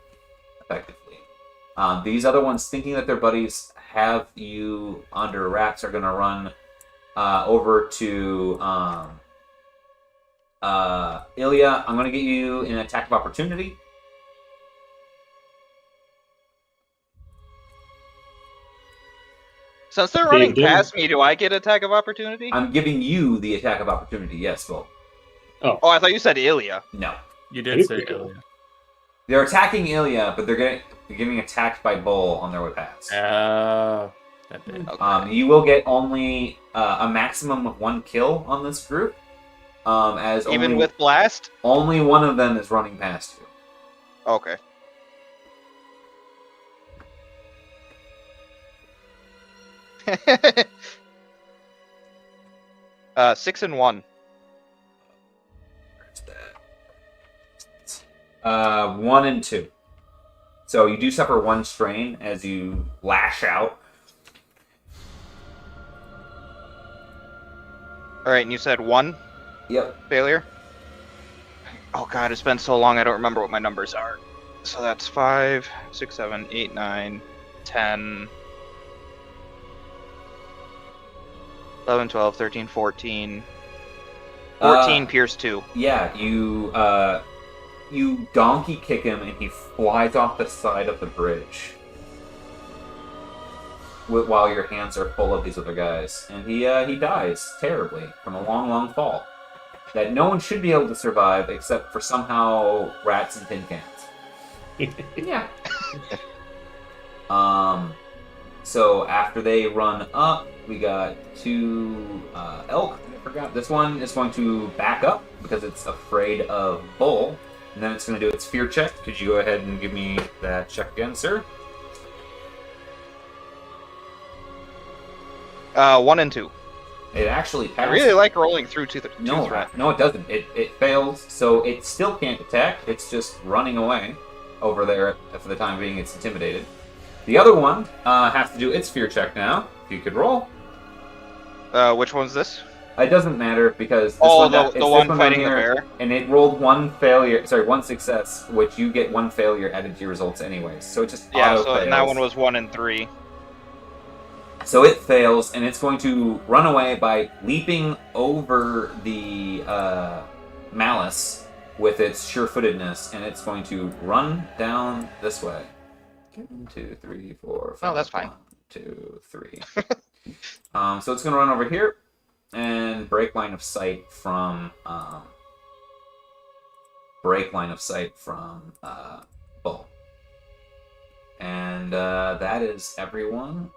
effectively. These other ones, thinking that their buddies have you under wraps, are going to run over to Ilya. I'm going to get you an attack of opportunity. Since they're running Didn't- past me, do I get attack of opportunity? I'm giving you the attack of opportunity. Yes, Vol. Oh, I thought you said Ilya. No. You did say Ilya. They're attacking Ilya, but they're getting attacked by Bull on their way past. That bit. Okay. You will get only a maximum of 1 kill on this group. As Even only, with blast? only one of them is running past you. Okay. Six and one. Where's that? 1 and 2. So you do suffer 1 strain as you lash out. All right, and you said 1 Yep. failure. Oh god, it's been so long I don't remember what my numbers are. So that's 5, 6, 7, 8, 9, 10, 11, 12, 13, 14. 14 pierce 2. Yeah, you donkey kick him and he flies off the side of the bridge. While your hands are full of these other guys. And he dies terribly from a long, long fall. That no one should be able to survive except for somehow rats and tin cans. Yeah. So after they run up, we got 2 elk. I forgot. This one is going to back up because it's afraid of Bull. And then it's going to do its fear check. Could you go ahead and give me that check again, sir? 1 and 2. It actually I passes. really like rolling through two No, threat. no, it doesn't. It fails, so it still can't attack. It's just running away over there. For the time being, it's intimidated. The other one has to do its fear check now. If you could roll. Which one's this? It doesn't matter because this Oh, one, the it's this one down fighting the here, bear? and it rolled 1 failure. Sorry, 1 success, which you get 1 failure added to your results anyways. So it just Yeah, auto so fails. and that one was 1 and 3. So it fails, and it's going to run away by leaping over the malice with its sure-footedness, and it's going to run down this way. 1, 2, 3, 4, 5. Oh, that's fine. 1, 2, 3. So it's going to run over here and break line of sight from Bull. And that is everyone.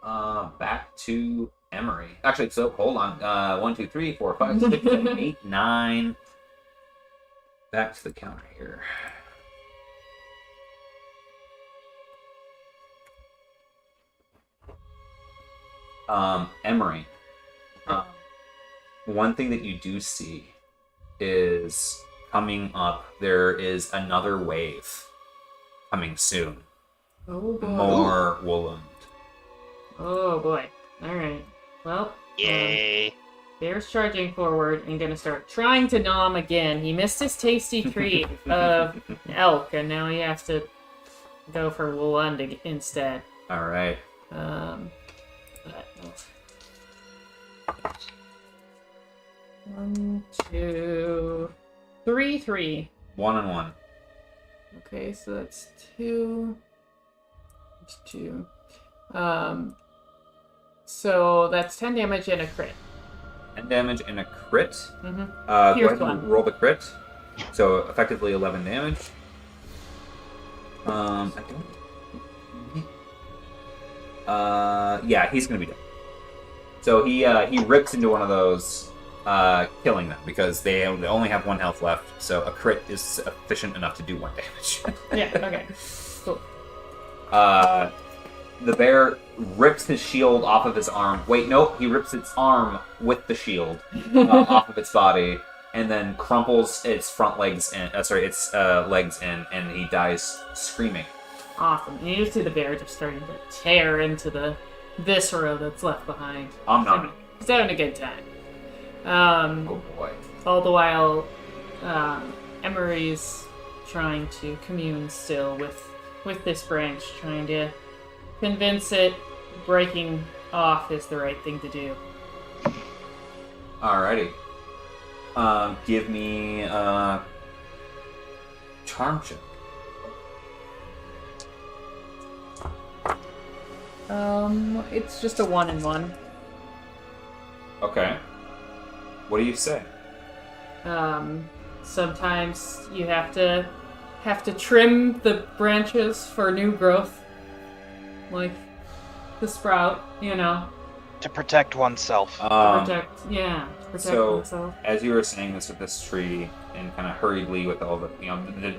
Back to Emery. Actually, so hold on. 1, 2, 3, 4, 5, 6, 7, 8, 9. Back to the counter here. Emery. One thing that you do see is coming up, there is another wave coming soon. Oh boy. More Woolund. Oh boy. Alright. Well, Yay. Bear's charging forward and gonna start trying to nom again. He missed his tasty treat of elk, and now he has to go for Woolund instead. All right. But, 1, 2, 3, 3. 1 and 1. Okay, so that's 2. That's 2. So that's 10 damage and a crit. 10 damage and a crit. Mm-hmm. Go ahead Pierce and one. roll the crit. So effectively 11 damage. Yeah, he's gonna be dead. So he rips into one of those, killing them because they only have 1 health left. So a crit is sufficient enough to do 1 damage. Yeah, okay. Cool. The bear rips his shield off of his arm. Wait, no, he rips its arm with the shield off of its body, and then crumples its front legs and its legs in, and he dies screaming. Awesome. And you just see the bear just starting to tear into the viscera that's left behind. He's having a good time. Oh boy. All the while, Emery's trying to commune still with this branch, trying to convince it breaking off is the right thing to do. Alrighty. Give me charm check. It's just a 1 and 1. Okay. What do you say? Sometimes you have to trim the branches for new growth. Like the sprout, you know. To protect oneself. To protect So, oneself. as you were saying this with this tree, and kind of hurriedly with all the,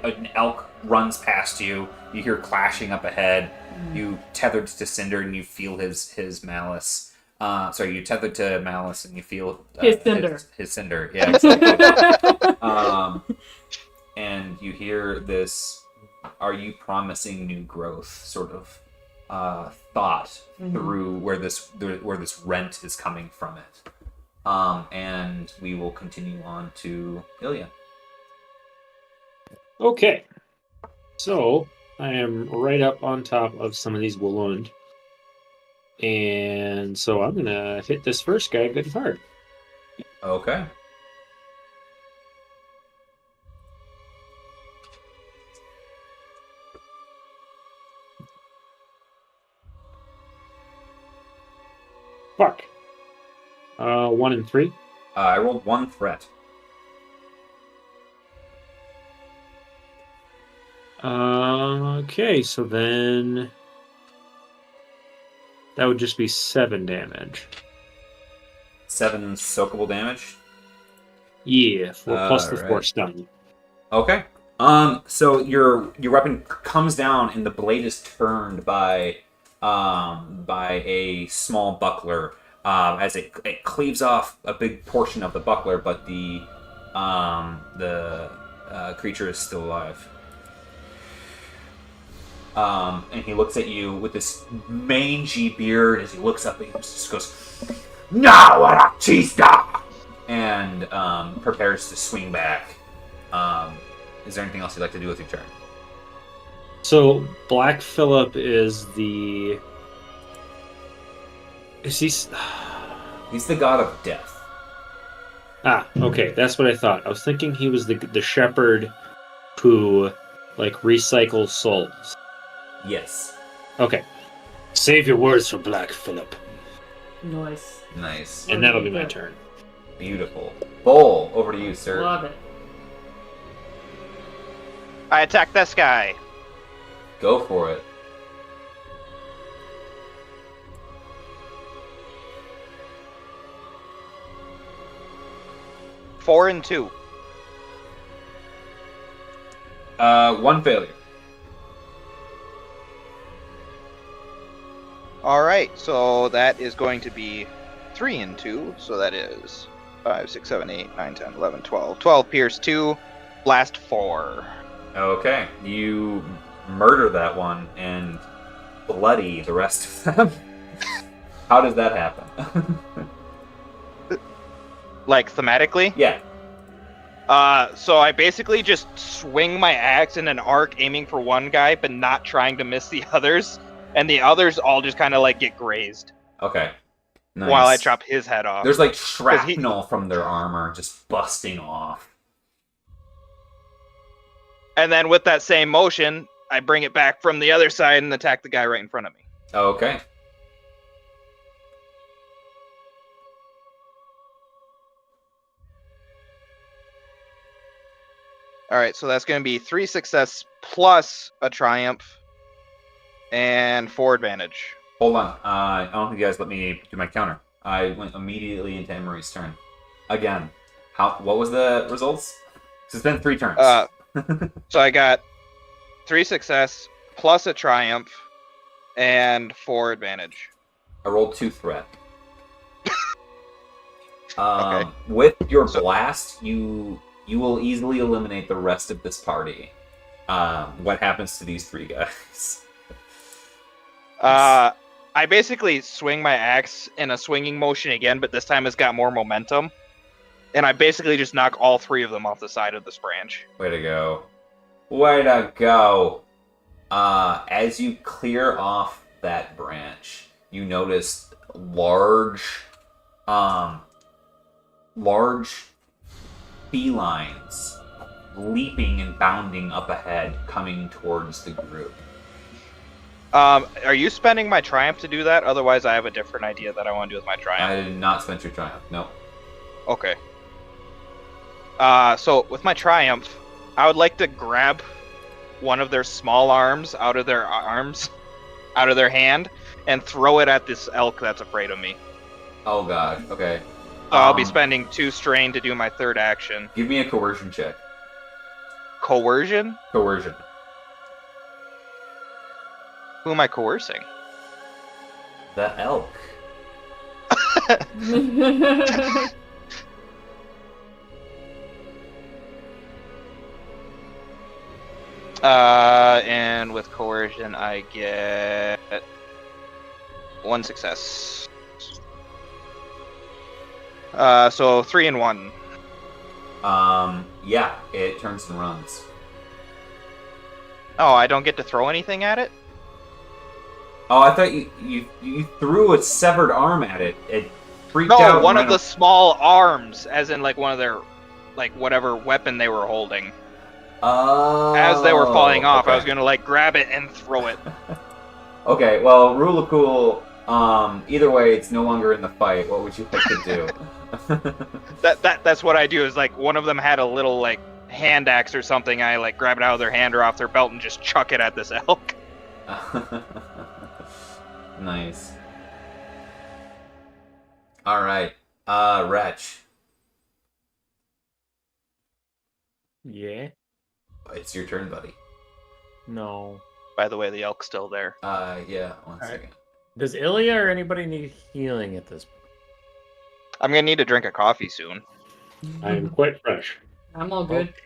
an elk runs past you. You hear clashing up ahead. You tethered to Cinder, and you feel his malice. You tethered to Malice, and you feel his Cinder. His Cinder, yeah. Exactly. And you hear this: "Are you promising new growth?" Sort of thought through where this rent is coming from it. And we will continue on to Ilya. Okay. So, I am right up on top of some of these Woolund. And so I'm going to hit this first guy good and hard. Okay. Fuck. 1 and 3. I rolled 1 threat. Okay, so then that would just be 7 damage. 7 soakable damage. Yeah, plus the Alright. 4 stun. Okay. So your weapon comes down, and the blade is turned by a small buckler. As it cleaves off a big portion of the buckler, but the creature is still alive. And he looks at you with this mangy beard as he looks up and he just goes, "Now, Arachista!" and prepares to swing back. Is there anything else you'd like to do with your turn? So Black Phillip is the... Is he... He's the god of death. Ah, okay, that's what I thought. I was thinking he was the shepherd who, like, recycles souls. Yes. Okay. Save your words for Black Phillip. Nice. Nice. And that'll be my turn. Beautiful. Bull, over to you, sir. Love it. I attack this guy. Go for it. Four and 2. 1 failure. Alright, so that is going to be 3 and 2. So that is 5, 6, 7, 8, 9, 10, 11, 12. 12 pierce 2, blast 4. Okay. You murder that one and bloody the rest of them. How does that happen? Like thematically? Yeah. So I basically just swing my axe in an arc, aiming for one guy, but not trying to miss the others, and the others all just kind of like get grazed Okay. Nice. while I chop his head off. There's like shrapnel from their armor just busting off. And then with that same motion, I bring it back from the other side and attack the guy right in front of me. Okay. All right, so that's going to be 3 success plus a triumph and 4 advantage. Hold on. I don't think you guys let me do my counter. I went immediately into Emery's turn. Again. What was the results? So it's been 3 turns. So I got 3 success plus a triumph and 4 advantage. I rolled 2 threat. Okay. With your blast, you will easily eliminate the rest of this party. What happens to these 3 guys? I basically swing my axe in a swinging motion again, but this time it's got more momentum. And I basically just knock all 3 of them off the side of this branch. Way to go. Way to go. As you clear off that branch, you notice large felines leaping and bounding up ahead, coming towards the group. Are you spending my triumph to do that? Otherwise, I have a different idea that I want to do with my triumph. I did not spend your triumph. No. Okay. So with my triumph, I would like to grab one of their small arms out of their hand, and throw it at this elk that's afraid of me. Oh god. Okay. So I'll be spending 2 strain to do my 3rd action. Give me a coercion check. Coercion? Coercion. Who am I coercing? The elk. And with coercion, I get 1 success. So 3 and 1. Yeah, it turns and runs. Oh, I don't get to throw anything at it? Oh, I thought you threw a severed arm at it. It freaked out. No, one of the small arms, as in like one of their, like whatever weapon they were holding. Oh. As they were falling off, okay. I was gonna like grab it and throw it. Okay, well, rule of cool. Either way, it's no longer in the fight. What would you like to do? That's what I do. Is like one of them had a little like hand axe or something. I like grab it out of their hand or off their belt and just chuck it at this elk. Nice. All right, Wretch. Yeah? It's your turn, buddy. No. By the way, the elk's still there. Yeah. One right. second. Does Ilya or anybody need healing at this point? I'm gonna need to drink a coffee soon. I am quite fresh. I'm all good. Okay.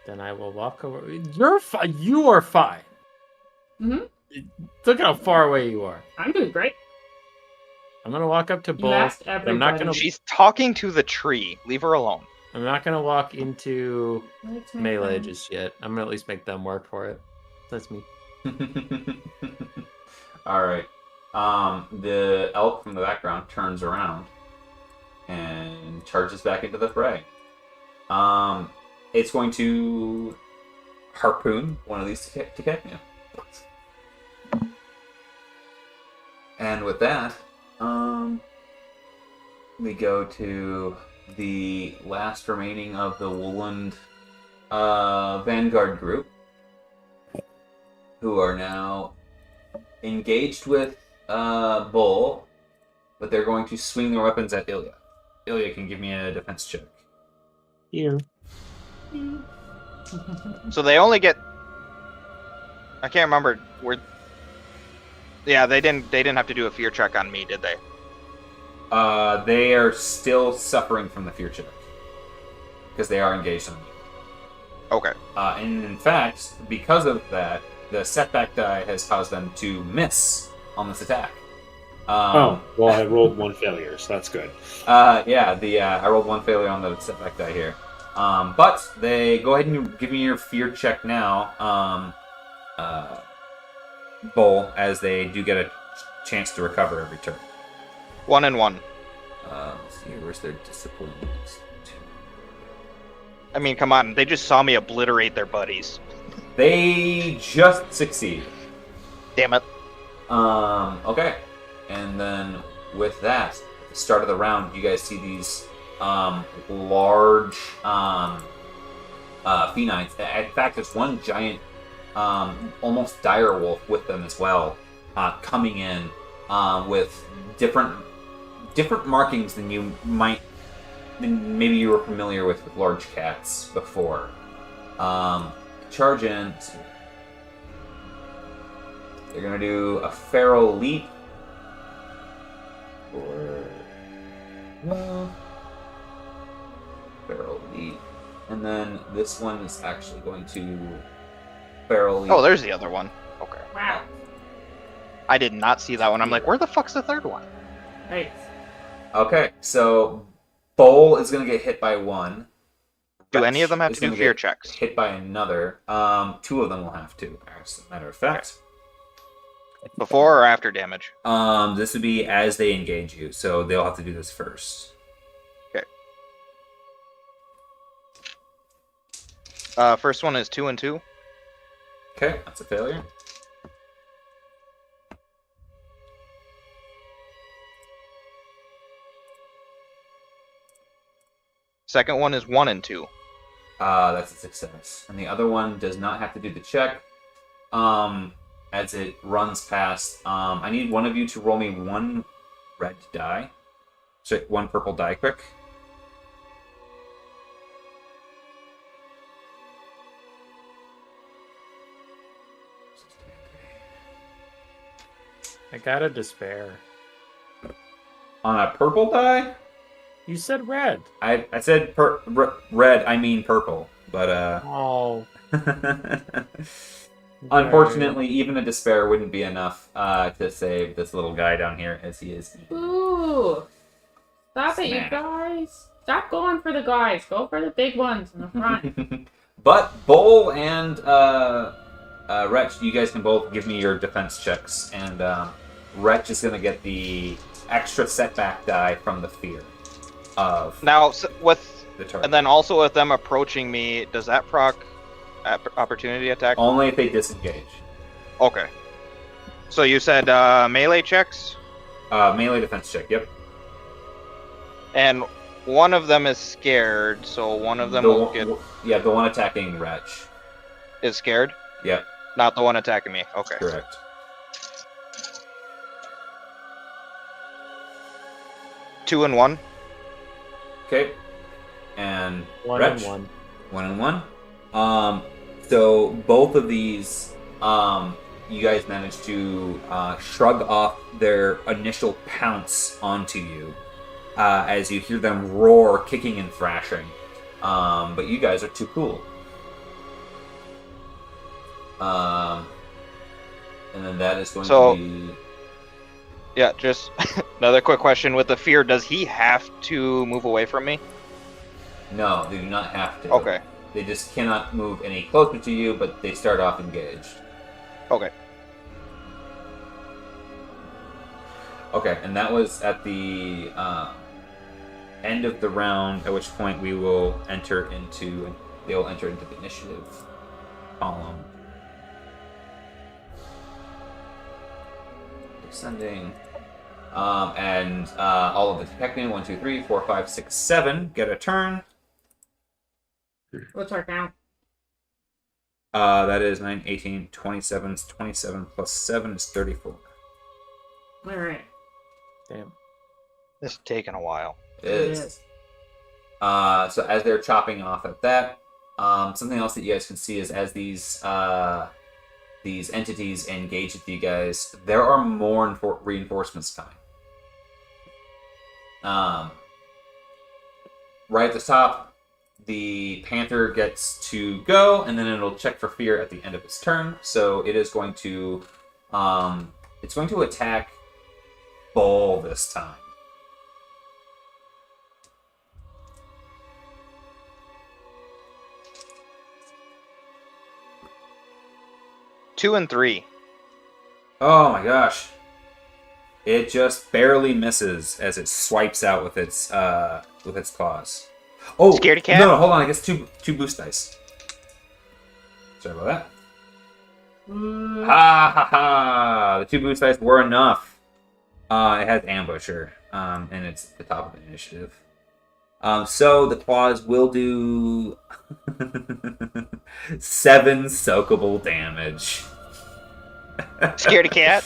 Then I will walk over. You're fine. You are fine. Mm-hmm. Look how far away you are. I'm doing great. I'm gonna walk up to You Bull. asked but I'm not everybody. gonna. She's talking to the tree. Leave her alone. I'm not gonna walk into Let's make melee fun. just yet. I'm gonna at least make them work for it. That's me. All right. The elk from the background turns around and charges back into the fray. It's going to harpoon one of these to Teketnia. And with that, we go to the last remaining of the Wooland Vanguard group, who are now engaged with Bull, but they're going to swing their weapons at Ilya. Ilya can give me a defense check. Here. So they only get. I can't remember where. Yeah, they didn't have to do a fear check on me, did they? They are still suffering from the fear check because they are engaged on you. Okay. And in fact, because of that, the setback die has caused them to miss on this attack. Well, I rolled 1 failure, so that's good. I rolled 1 failure on the setback die here. But they go ahead and give me your fear check now, Bull, as they do get a chance to recover every turn. 1 and 1. Let's see, where's their discipline? I mean, come on. They just saw me obliterate their buddies. They just succeed. Damn it. Okay. And then with that, at the start of the round, you guys see these large felines. In fact, there's one giant, almost dire wolf with them as well, coming in with different markings than maybe you were familiar with large cats before. Charge in. They're gonna do a feral leap. Feral leap. And then this one is actually going to feral leap. Oh, there's the other one. Okay. Wow. I did not see that one. I'm like, where the fuck's the third one? Nice. Okay, so Bowl is going to get hit by 1. Do any of them have is to do gonna fear get checks? Hit by another. 2 of them will have to, as a matter of fact. Before or after damage? This would be as they engage you, so they'll have to do this first. Okay. First one is 2 and 2. Okay, that's a failure. Second one is 1 and 2. That's a success. And the other one does not have to do the check. As it runs past, I need one of you to roll me 1 red die. So 1 purple die quick. I got a despair. On a purple die? You said red. I said red, I mean purple. But, Oh. unfortunately, even a despair wouldn't be enough to save this little guy down here, as he is. Ooh. Stop it, you Smack. guys. Stop going for the guys. Go for the big ones in the front. But Bull and Wretch, you guys can both give me your defense checks, and Wretch is going to get the extra setback die from the fear of Now, with the target. and then also with them approaching me, does that proc opportunity attack? Only if they disengage. Okay. So you said melee checks, Melee defense check, yep. and one of them is scared, so one of them will get Yeah, the one attacking Wretch. is scared, Yep, not the one attacking me. Okay. correct. Two and 1. Okay. And 1 Wretch? and 1. 1 and 1. So both of these, you guys managed to shrug off their initial pounce onto you as you hear them roar, kicking and thrashing. But you guys are too cool. And then that is going So- to be... Yeah, just another quick question. With the fear, does he have to move away from me? No, they do not have to. Okay. They just cannot move any closer to you, but they start off engaged. Okay. Okay, and that was at the end of the round, at which point we will enter into... They will enter into the initiative column. Descending. And all of the Technion, 1, 2, 3, 4, 5, 6, 7, get a turn. What's our count? That is 9, 18, 27. 27 plus 7 is 34. Alright. Damn. This is taking a while. It is. So as they're chopping off at that, something else that you guys can see is as these entities engage with you guys, there are more reinforcements coming. Right at the top, the panther gets to go, and then it'll check for fear at the end of its turn. So it is going to, it's going to attack Bull this time. Two and three. Oh my gosh! It just barely misses as it swipes out with its claws. Oh, Scaredy cat? No, hold on. I guess two boost dice. Sorry about that. Ha ha ha! The 2 boost dice were enough. It has Ambusher, and it's at the top of the initiative. So the claws will do 7 soakable damage. Scaredy cat.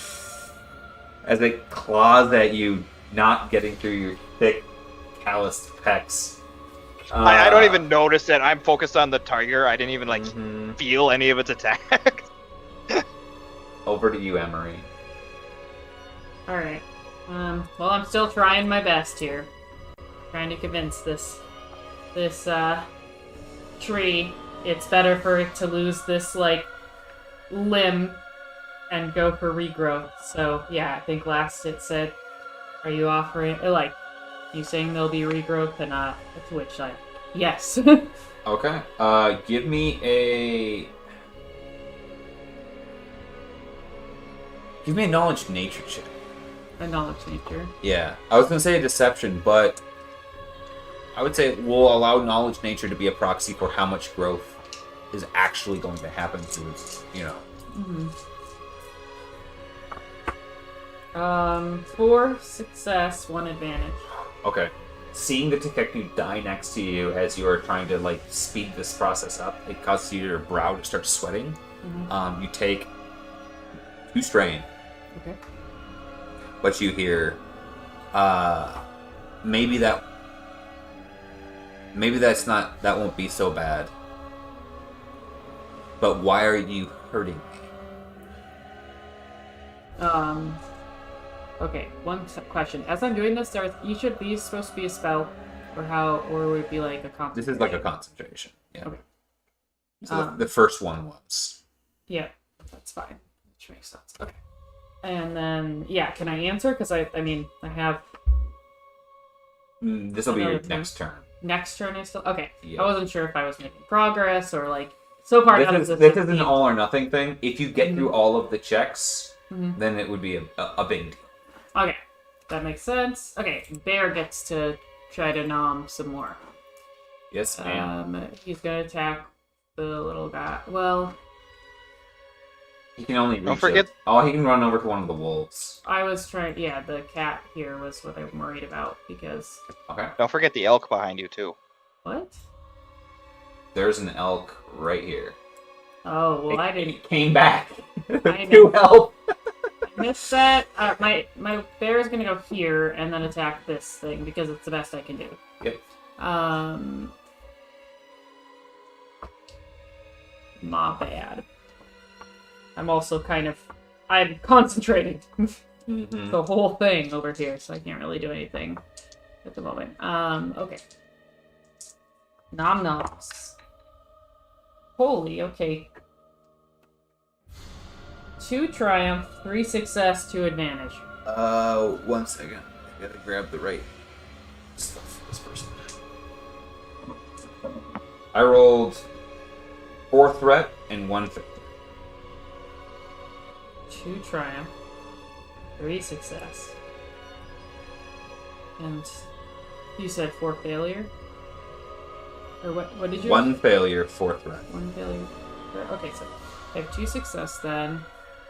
As it claws at you, not getting through your thick, calloused pecs. I don't even notice that. I'm focused on the tiger. I didn't even feel any of its attack. Over to you, Emery. Alright. Well, I'm still trying my best here. Trying to convince this tree it's better for it to lose this, like, limb and go for regrowth. So, yeah, I think last it said, are you offering, like, you saying there'll be regrowth? And, to which I, yes. Okay. Give me a knowledge nature check. A knowledge nature. Yeah. I was going to say a deception, but I would say we'll allow knowledge nature to be a proxy for how much growth is actually going to happen through its, Mm-hmm. 4 success, 1 advantage. Okay. Seeing the Tekeknu die next to you as you are trying to, like, speed this process up, it causes your brow to start sweating. Mm-hmm. You take 2 strain. Okay. But you hear, maybe that won't be so bad. But why are you hurting me? Okay, one question. As I'm doing this, are each of these supposed to be a spell? Or would it be like a concentration? This is like a concentration. Yeah. Okay. So the first one was. Yeah, that's fine. Which makes sense. Okay. And then, yeah, can I answer? Because I have... This will be your Another turn. next turn. Next turn is still... Okay. Yeah. I wasn't sure if I was making progress or, like... So far, This is an all or nothing thing. If you get through all of the checks, then it would be a big deal. Okay. That makes sense. Okay, Bear gets to try to nom some more. Yes, ma'am. He's gonna attack the little guy. Well... He can only reach Don't forget- he can run over to one of the wolves. I was trying... Yeah, the cat here was what I'm worried about, because... Okay. Don't forget the elk behind you, too. What? There's an elk right here. Oh, well, I didn't... It came back I to know. help. Miss that. My bear is gonna go here and then attack this thing because it's the best I can do. Yep. Not bad. I'm also I'm concentrating the whole thing over here, so I can't really do anything at the moment. Okay. Nom noms. Holy, okay. 2 triumph, 3 success, 2 advantage. 1 second. I gotta grab the right stuff for this person. I rolled 4 threat and 1 victory. 2 triumph, 3 success. And you said 4 failure? Or what did you... 1 failure, 4 threat. 1 failure. Okay, so I have 2 success then.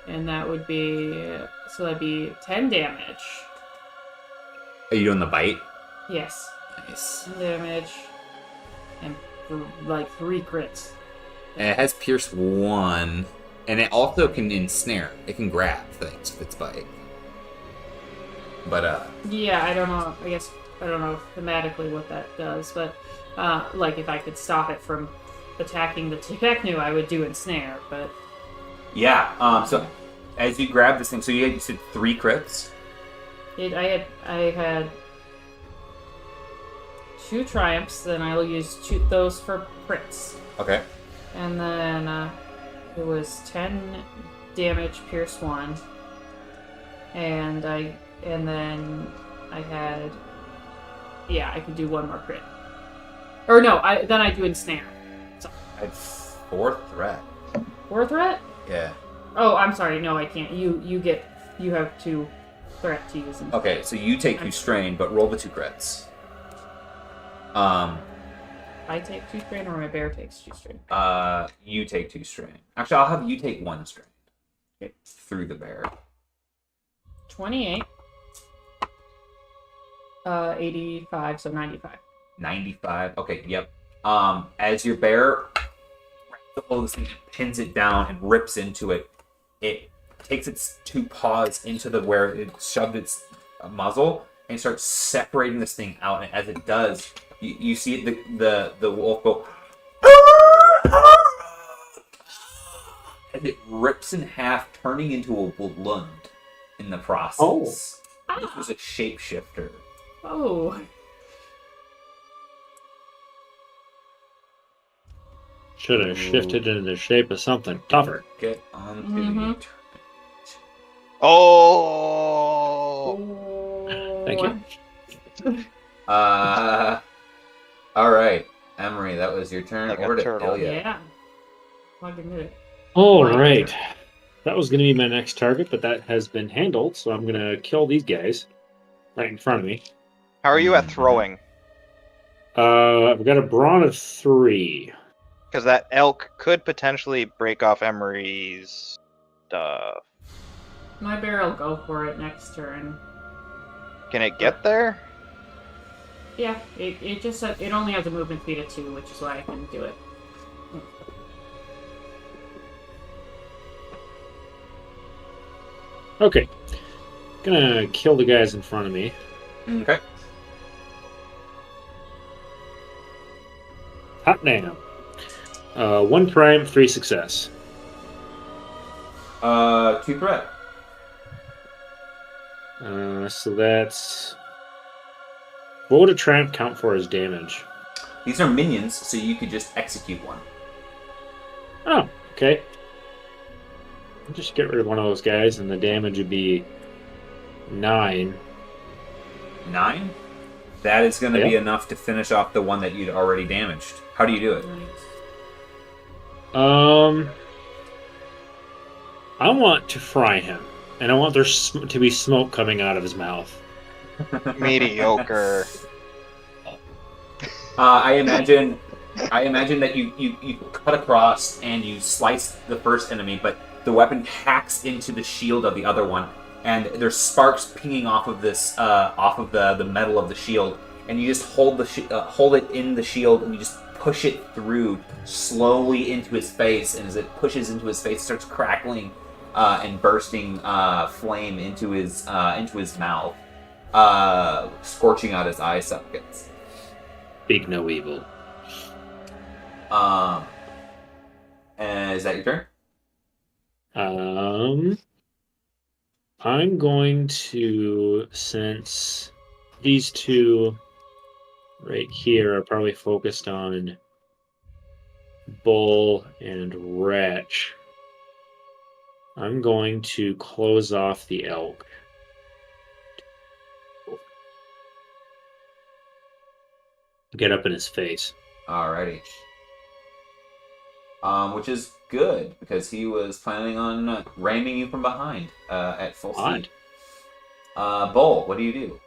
And that would be... So that'd be 10 damage. Are you doing the bite? Yes. Nice. 10 damage. And like 3 crits. And it has Pierce 1. And it also can ensnare. It can grab things with its bite. But, Yeah, I don't know. I guess I don't know thematically what that does, but like if I could stop it from attacking the Tekeknu, I would do ensnare. But yeah. So as you grab this thing, so you said 3 crits. I had 2 triumphs, then I'll use those for crits. Okay. And then it was 10 damage, pierce 1. And then I had, yeah, I could do 1 more crit. Or no, then I do ensnare. So. I had 4 threat. 4 threat? Yeah. Oh, I'm sorry. No, I can't. You have 2 threat to use. Okay, so you take 2 strain, but roll the 2 crits. I take 2 strain, or my bear takes 2 strain. You take 2 strain. Actually, I'll have you take 1 strain. Okay. Through the bear. 28. 85, so 95. 95. Okay, yep. As your bear this thing, pins it down and rips into it, it takes its 2 paws into where it shoved its muzzle and starts separating this thing out. And as it does, you see the wolf go as it rips in half, turning into a Lund in the process. Oh. This was a shapeshifter. Oh. Should have shifted into the shape of something tougher. Get on to Mhm. Oh. Thank you. All right, Emery, that was your turn. Like a Over to turtle. Ilya. Yeah. Plug into it. All right. That was going to be my next target, but that has been handled, so I'm going to kill these guys right in front of me. How are you at throwing? I've got a brawn of 3. Because that elk could potentially break off Emery's stuff. My bear will go for it next turn. Can it get there? Yeah, it just said it only has a movement speed of 2, which is why I couldn't do it. Okay. Gonna kill the guys in front of me. Okay. Hot damn. 1 triumph, 3 success. 2 threat. So that's... What would a triumph count for as damage? These are minions, so you could just execute one. Oh, okay. I'll just get rid of one of those guys, and the damage would be 9. 9? That is going to be Yeah. enough to finish off the one that you'd already damaged. How do you do it? I want to fry him, and I want there to be smoke coming out of his mouth. Mediocre. I imagine that you cut across and you slice the first enemy, but the weapon hacks into the shield of the other one, and there's sparks pinging off of this off of the metal of the shield, and you just hold it in the shield, and you just push it through slowly into his face, and as it pushes into his face, it starts crackling and bursting flame into his mouth, scorching out his eye sockets. Speak no evil. And is that your turn? I'm going to, since these 2 right here are probably focused on Bull and Wretch, I'm going to close off the elk. Get up in his face. Alrighty. Which is good, because he was planning on ramming you from behind at full speed. Bull, what do you do?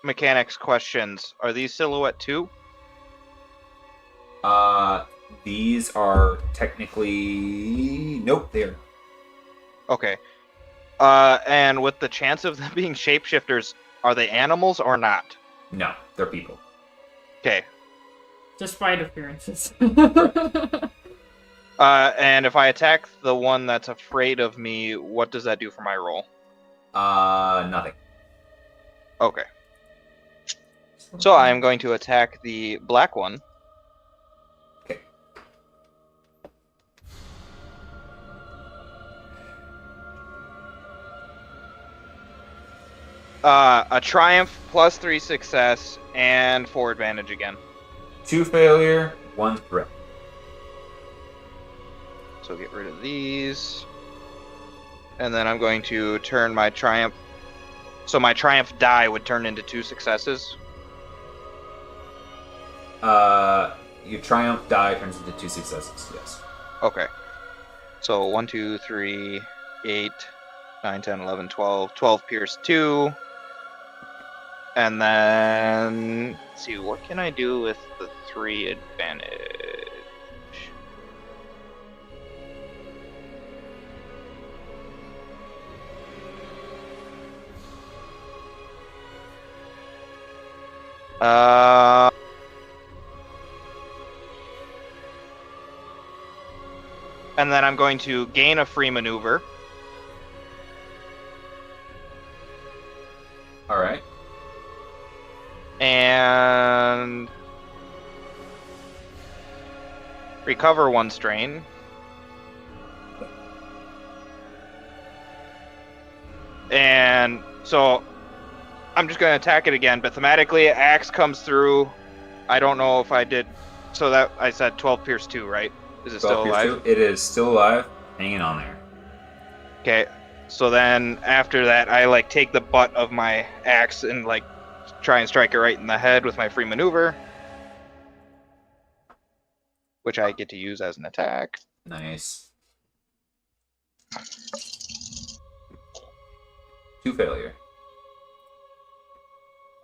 Mechanics questions. Are these silhouette too? These are technically... Nope, they're... Okay. And with the chance of them being shapeshifters, are they animals or not? No, they're people. Okay. Despite appearances. And if I attack the one that's afraid of me, what does that do for my roll? Nothing. Okay. So I'm going to attack the black one. Okay. A triumph plus 3 success and 4 advantage again. 2 failure, 1 threat. So get rid of these. And then I'm going to turn my triumph. So my triumph die would turn into 2 successes. Your triumph die turns into 2 successes, yes. Okay. So 1, 2, 3, 8, 9, 10, 11, 12. 12 pierce 2. And then, let's see, what can I do with the 3 advantage? And then I'm going to gain a free maneuver. All right. And recover 1 strain. And so I'm just going to attack it again, but thematically, axe comes through. I don't know if I did. So that I said 12 pierce 2, right? Is it still alive? It is still alive, hanging on there. Okay. So then after that, I like take the butt of my axe and like try and strike it right in the head with my free maneuver, which I get to use as an attack. Nice. 2 failure.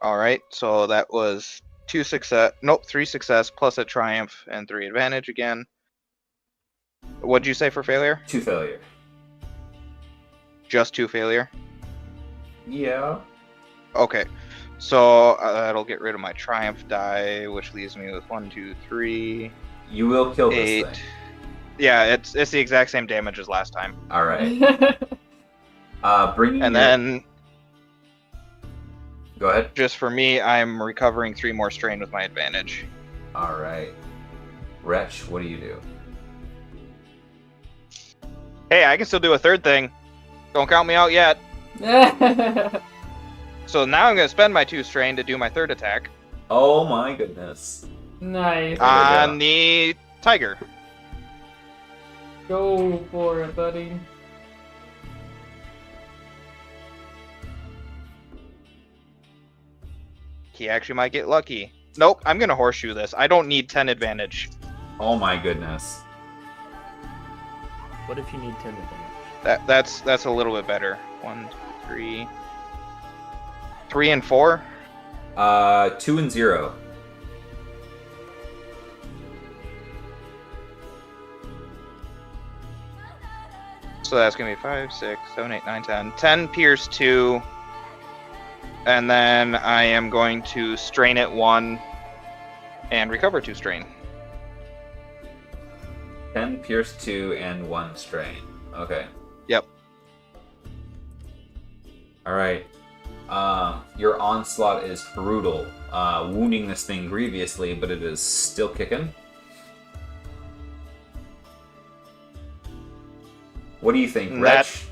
All right, so that was 2 success. Nope, 3 success plus a triumph and 3 advantage again. What'd you say for failure? 2 failure. Just 2 failure. Yeah. Okay, so that'll get rid of my triumph die, which leaves me with 1, 2, 3, You will kill 8. this thing. Yeah, it's the exact same damage as last time. All right. Bringing And your... then Go ahead. just for me, I'm recovering 3 more strain with my advantage. All right. Wretch, what do you do? Hey, I can still do a third thing. Don't count me out yet. So now I'm going to spend my 2 strain to do my third attack Oh my goodness. Nice. on the tiger. Go for it, buddy. He actually might get lucky. Nope, I'm going to horseshoe this. I don't need 10 advantage. Oh my goodness. What if you need 10 advantage? That's a little bit better. 1, 2, 3. 3 and 4? 2 and 0. So that's going to be 5, 6, 7, 8, 9, 10. 10 pierce 2. And then I am going to strain it 1 and recover 2 strain. 10 pierce 2 and 1 strain. Okay. Yep. All right. Your onslaught is brutal, wounding this thing grievously, but it is still kicking. What do you think, Wretch?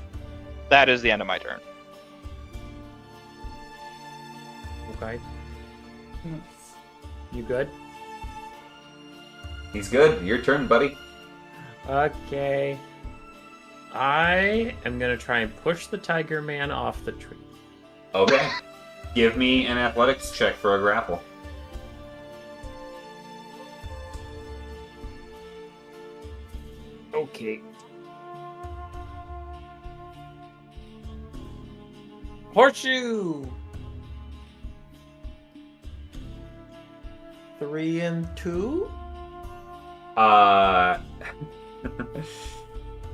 That is the end of my turn. Okay. You good? He's good. Your turn, buddy. Okay. I am gonna try and push the Tiger Man off the tree. Okay. Give me an athletics check for a grapple. Okay. Horseshoe! 3 and 2?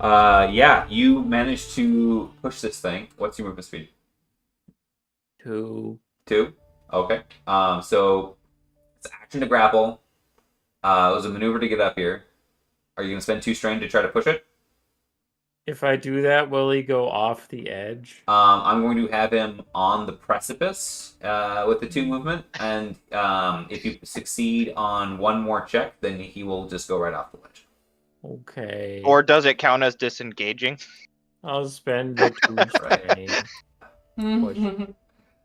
Yeah, you managed to push this thing. What's your movement speed? 2. 2? Okay. So it's action to grapple. It was a maneuver to get up here. Are you gonna spend 2 strain to try to push it? If I do that, will he go off the edge? I'm going to have him on the precipice with the 2 movement, and if you succeed on 1 more check, then he will just go right off the ledge. Okay. Or does it count as disengaging? I'll spend the 2 strain.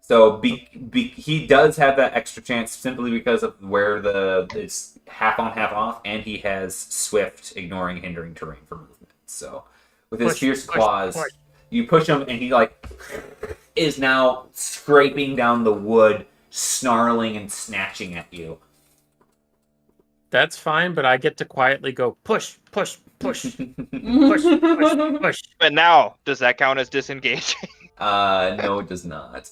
So he does have that extra chance simply because of where it's half on, half off, and he has swift, ignoring hindering terrain for movement. So with his fierce claws, you push him, and he is now scraping down the wood, snarling and snatching at you. That's fine, but I get to quietly go push, push, push, push, push, push. But now, does that count as disengaging? No, it does not.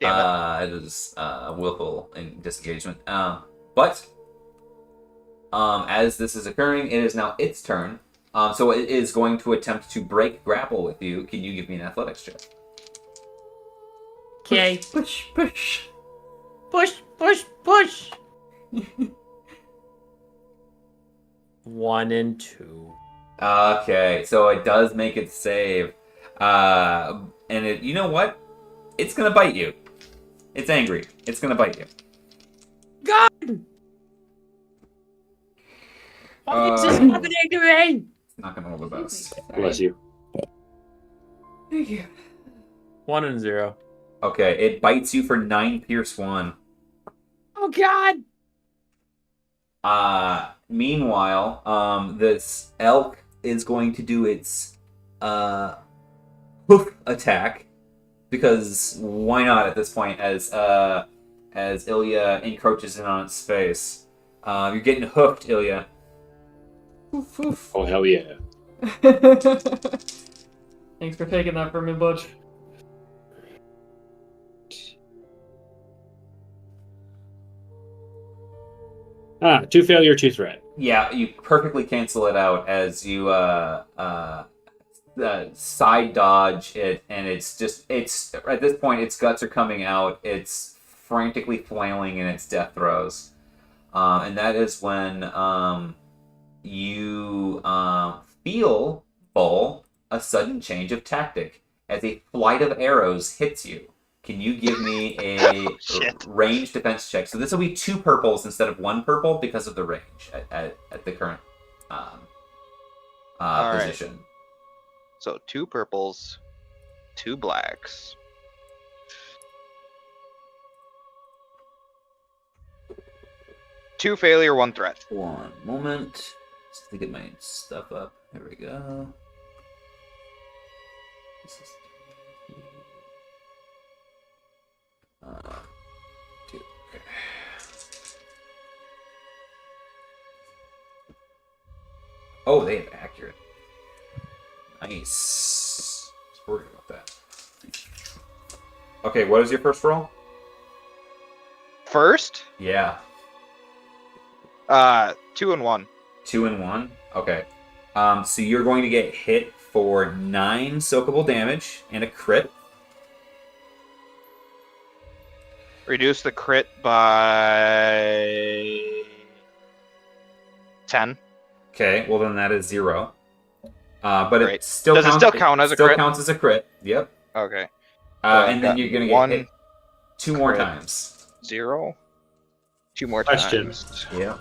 It is willful in disengagement. But as this is occurring, it is now its turn. So it is going to attempt to break grapple with you. Can you give me an athletics check? Okay. Push, push. Push, push, push. 1 and 2. Okay, so it does make its save. And it, you know what? It's gonna bite you. It's angry. It's gonna bite you. God! Why is this happening to me? It's not gonna roll the best. Bless you. Thank you. 1 and 0. Okay, it bites you for 9 pierce 1. Oh God! Meanwhile, this elk is going to do its hoof attack, because why not at this point? As Ilya encroaches in on its space, you're getting hooked, Ilya. Oof, oof. Oh, hell yeah. Thanks for taking that from me, Butch. Ah, 2 failure, 2 threat. Yeah, you perfectly cancel it out as you side dodge it, and it's at this point its guts are coming out. It's frantically flailing in its death throes, and that is when you feel, Bull, a sudden change of tactic as a flight of arrows hits you. Can you give me a range defense check? So this will be 2 purples instead of 1 purple because of the range at the current position. Right. So 2 purples, 2 blacks. Two failure, 1 threat. One moment. Just to get my stuff up. There we go. This is 2. Okay. Oh, they have accurate. Nice. I was worried about that. Okay, what is your first roll? First? Yeah. 2 and 1. 2 and 1? Okay. So you're going to get hit for 9 soakable damage and a crit. Reduce the crit by 10. Okay, well then that is 0. But Great. it still Does it counts, still count as a still crit? counts as a crit. Yep. Okay. And then you're gonna get 1 hit 2 more crit. times. 0. 2 more Question. times. Yeah.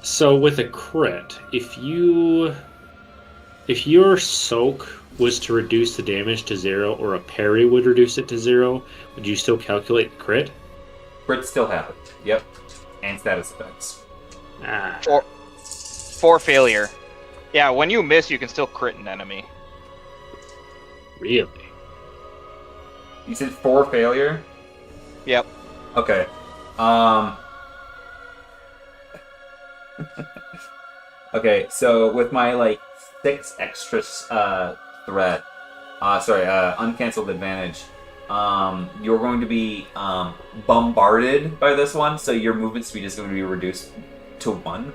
So with a crit, if your soak was to reduce the damage to 0, or a parry would reduce it to 0, would you still calculate the crit? Crit still happened. Yep. And status effects. Ah, 4 failure. Yeah, when you miss, you can still crit an enemy. really? You said 4 failure? Yep. Okay. Okay, so with my 6 extra threat, uncancelled advantage, you're going to be bombarded by this one, so your movement speed is going to be reduced to 1,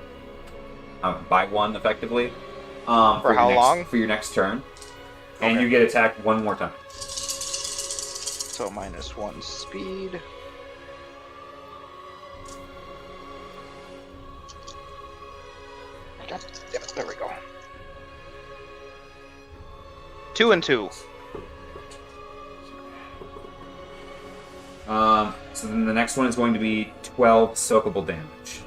by 1 effectively. For how long? For your next turn, and Okay. you get attacked 1 more time. So -1 speed. God damn it, there we go. 2 and 2. So then the next one is going to be 12 soakable damage.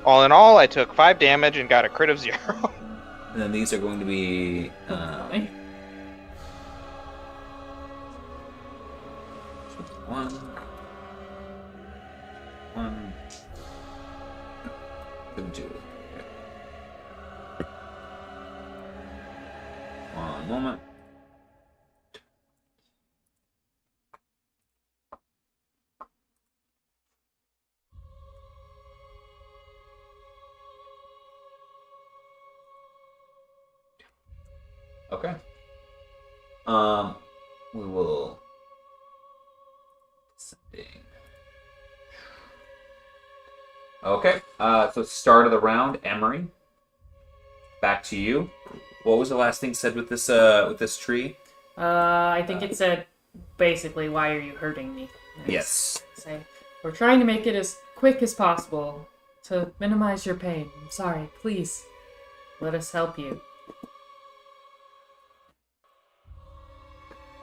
All in all, I took 5 damage and got a crit of 0. And then these are going to be One. Two. Okay. One moment. Okay. We will. Descending. Okay. So start of the round, Emery. Back to you. What was the last thing said with this tree? I think it said basically, "Why are you hurting me?" Yes. Say, we're trying to make it as quick as possible to minimize your pain. I'm sorry. Please, let us help you.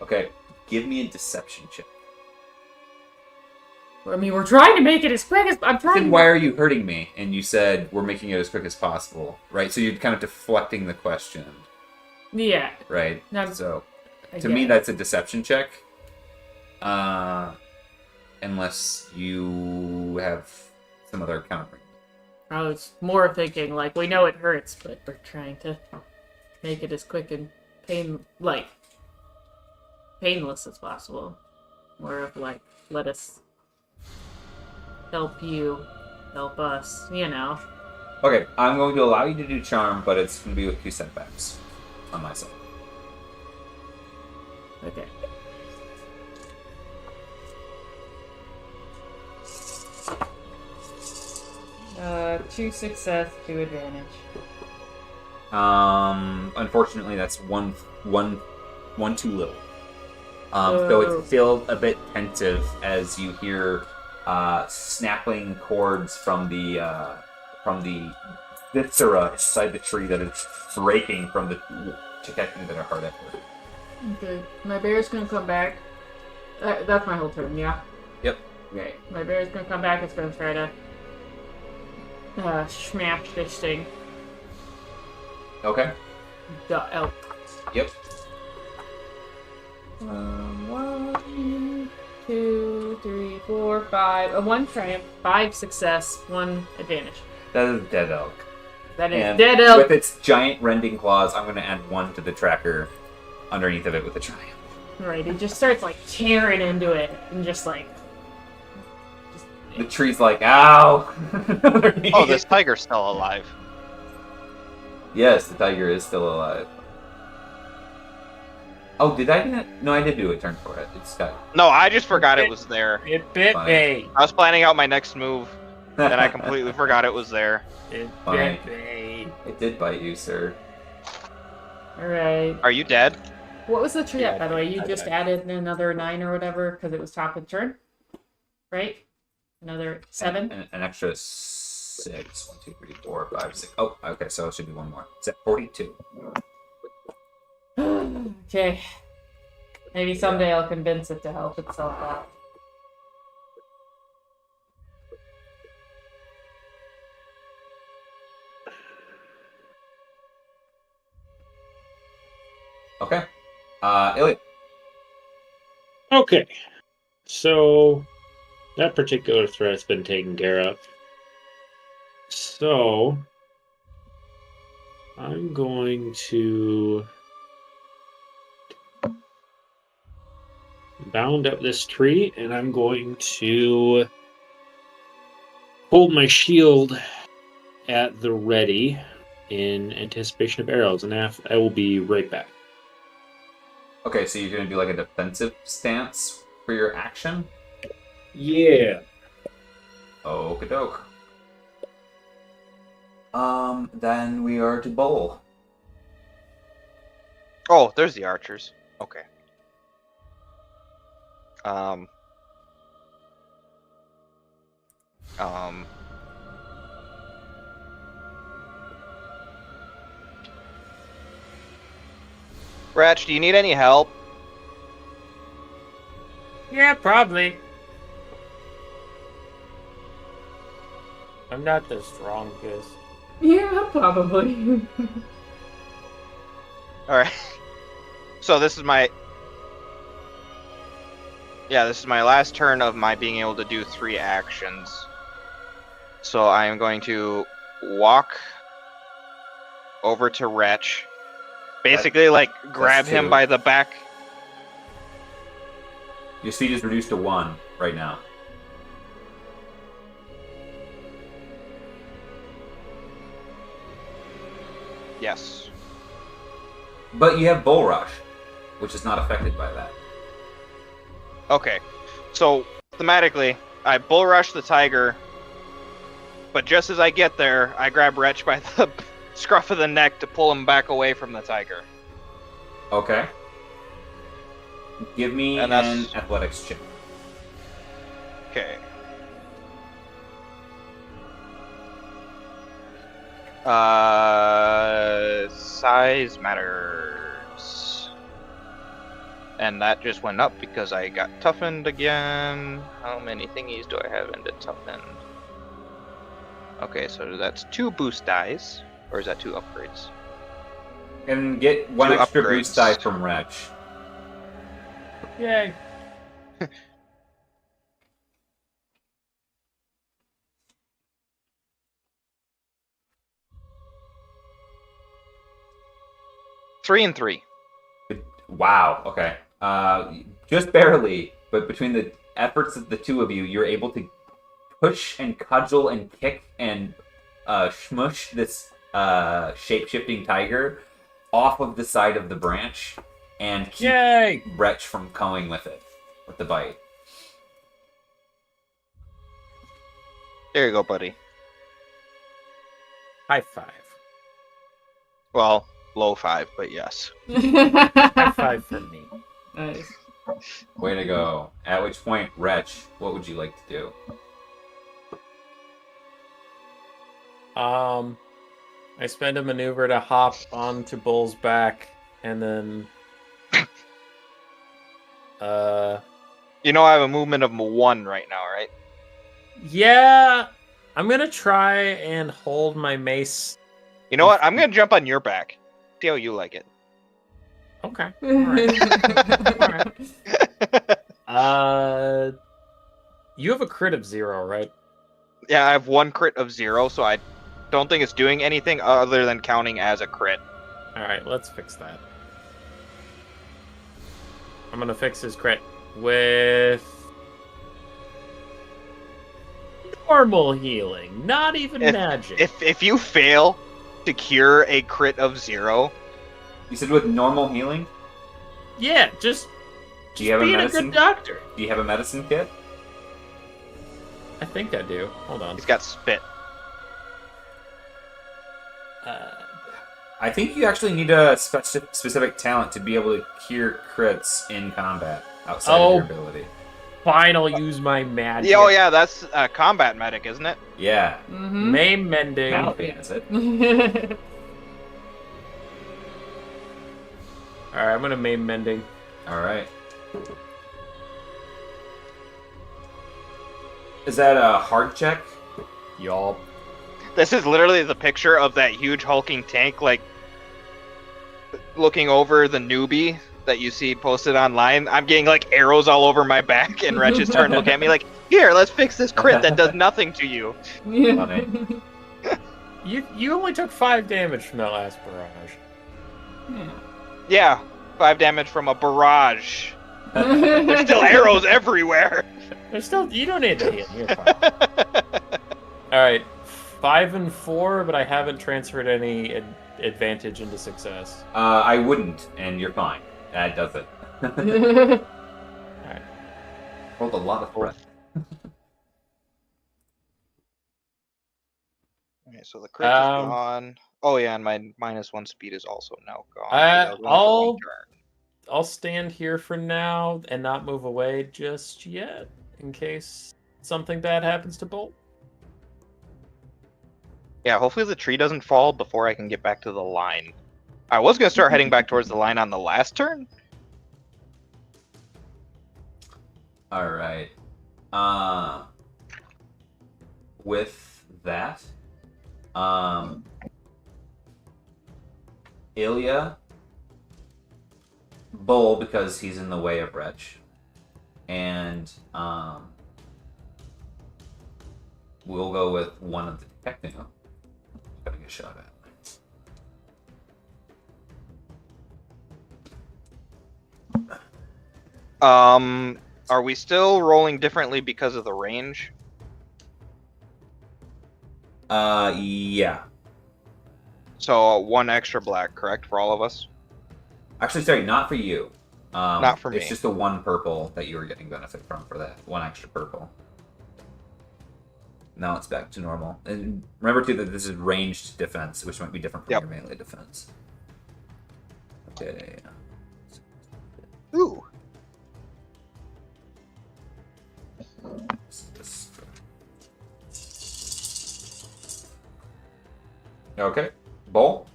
Okay. Give me a deception check. I mean, we're trying to make it as quick as I'm trying. Then why are you hurting me? And you said we're making it as quick as possible, right? So you're kind of deflecting the question, Yeah. right? No, So I to get me, it. that's a deception check. Unless you have some other counter. I was more thinking like we know it hurts, but we're trying to make it as quick and painless as possible. More of like, let us help you, help us, you know. Okay, I'm going to allow you to do charm, but it's going to be with 2 setbacks on my side. Okay. Two success, 2 advantage. Unfortunately, that's one too little. So it's still a bit pensive as you hear snapping chords from the viscera inside the tree that is breaking from the Chikekni that are hard at work. Okay, my bear's gonna come back. That's my whole turn, yeah? Yep. Okay, my bear's gonna come back. It's gonna try to smash this thing. Okay. The elk. Yep. 1, 2, 3, 4, 5. 1 triumph, 5 success, 1 advantage. That is dead elk. That is And dead elk. with its giant rending claws, I'm going to add 1 to the tracker underneath of it with a triumph. Right, it just starts like tearing into it and just like. The tree's like, ow! Oh, this tiger's still alive. Yes, the tiger is still alive. Oh, did I do that? No, I did do a turn for it. It's got. No, I just forgot it was there. It bit Fine. me. I was planning out my next move, and I completely forgot it was there. It Fine. bit me. It did bite you, sir. Alright. Are you dead? What was the tree Yeah, at, by the way? You I- just added another 9 or whatever because it was top of the turn? Right? Another 7? An extra 6. 1, 2, 3, 4, 5, 6. Oh, okay, so it should be 1 more. It's at 42. Okay. Maybe someday I'll convince it to help itself out. Okay. Ilya. Okay. So that particular threat's been taken care of. So I'm going to bound up this tree, and I'm going to hold my shield at the ready in anticipation of arrows, and I will be right back. Okay, so you're going to do like a defensive stance for your action? Yeah. Okie doke. Then we are to bowl. Oh, there's the archers. Okay. Um. Ratch, do you need any help? Yeah, probably. I'm not the strongest. Yeah, probably. All right. So this is my. Yeah, this is my last turn of my being able to do 3 actions. So I am going to walk over to Wretch. Basically, like, grab him 2. by the back. Your speed is reduced to 1 right now. Yes. But you have Bull Rush, which is not affected by that. Okay. So, thematically, I bull rush the tiger, but just as I get there, I grab Wretch by the scruff of the neck to pull him back away from the tiger. Okay. Give me And an that's- athletics check. Okay. Size matters. And that just went up because I got toughened again. How many thingies do I have into toughened? Okay, so that's 2 boost dice. Or is that 2 upgrades? And get 1 2 extra upgrades. boost die from Wretch. Yay. Three and 3. Wow, okay. Just barely, but between the efforts of the 2 of you, you're able to push and cudgel and kick and smush this shape-shifting tiger off of the side of the branch and keep Yay! Wretch from going with it, with the bite. There you go, buddy. High five. Well, low 5, but yes. High five for me. Nice. Way to go. At which point, Wretch, what would you like to do? I spend a maneuver to hop onto Bull's back, and then, You know I have a movement of 1 right now, right? yeah, I'm gonna try and hold my mace. You know what? I'm gonna jump on your back. See how you like it. Okay. Alright. You have a crit of 0, right? Yeah, I have 1 crit of 0, so I don't think it's doing anything other than counting as a crit. Alright, let's fix that. I'm gonna fix his crit with normal healing, not even magic. If you fail to cure a crit of 0, You said with normal healing? Yeah, just Do you have a being a medicine? good doctor. Do you have a medicine kit? I think I do. Hold on. he's got spit. I think you actually need a specific talent to be able to cure crits in combat outside of your ability. Fine, I'll use my magic. Yeah, oh yeah, that's combat medic, isn't it? Yeah. Mm-hmm. Maim mending. Penelope has it. Alright, I'm gonna maim mending. Alright. Is that a hard check? Y'all. This is literally the picture of that huge hulking tank, like, looking over the newbie that you see posted online. I'm getting, like, arrows all over my back, and Wretch is starting to look at me like, here, let's fix this crit that does nothing to you. Funny. You only took 5 damage from that last barrage. Yeah, 5 damage from a barrage. There's still arrows everywhere. There's still. You don't need to heal. You're fine. Alright, 5 and 4, but I haven't transferred any advantage into success. I wouldn't, and you're fine. That does it. Alright. Hold a lot of breath. Okay, so the crit is gone. Oh yeah, and my -1 speed is also now gone. 'cause I was going for I'll- one turn. I'll stand here for now and not move away just yet, in case something bad happens to Bolt. Yeah, hopefully the tree doesn't fall before I can get back to the line. I was gonna start heading back towards the line on the last turn. Alright. With that, Ilya, Bull, because he's in the way of Wretch, and we'll go with one of the techno. Having a shot at. Are we still rolling differently because of the range? Yeah. So one extra black, correct, for all of us? Actually, sorry, not for you. Not for me. It's just the one purple that you were getting benefit from for that. One extra purple. Now it's back to normal. And remember, too, that this is ranged defense, which might be different from Yep. your melee defense. Okay. Ooh. Okay. Bowl.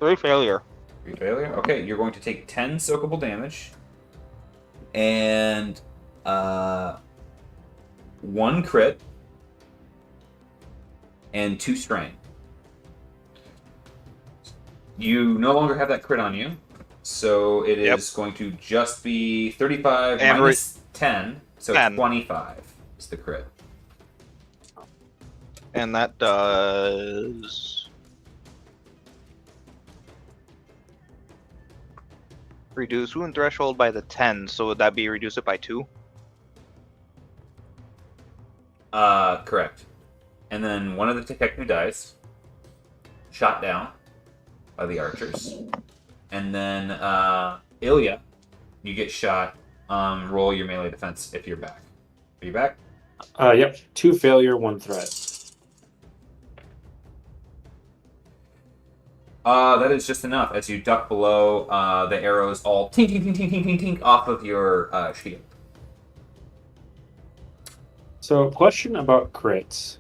3 failure. 3 failure. Okay, you're going to take 10 soakable damage. And 1 crit. And 2 strain. You no longer have that crit on you. So it is going to just be 35 And minus 10. So 10. 25 is the crit. And that does... reduce wound threshold by the 10, so would that be reduce it by 2? Correct. And then one of the Tekeknu dies. Shot down by the archers. And then, Ilya, you get shot. Roll your melee defense if you're back. Are you back? Yep. 2 failure, 1 threat. That is just enough as you duck below, the arrows all tink, tink, tink, tink, tink, tink, tink off of your, shield. So, question about crits.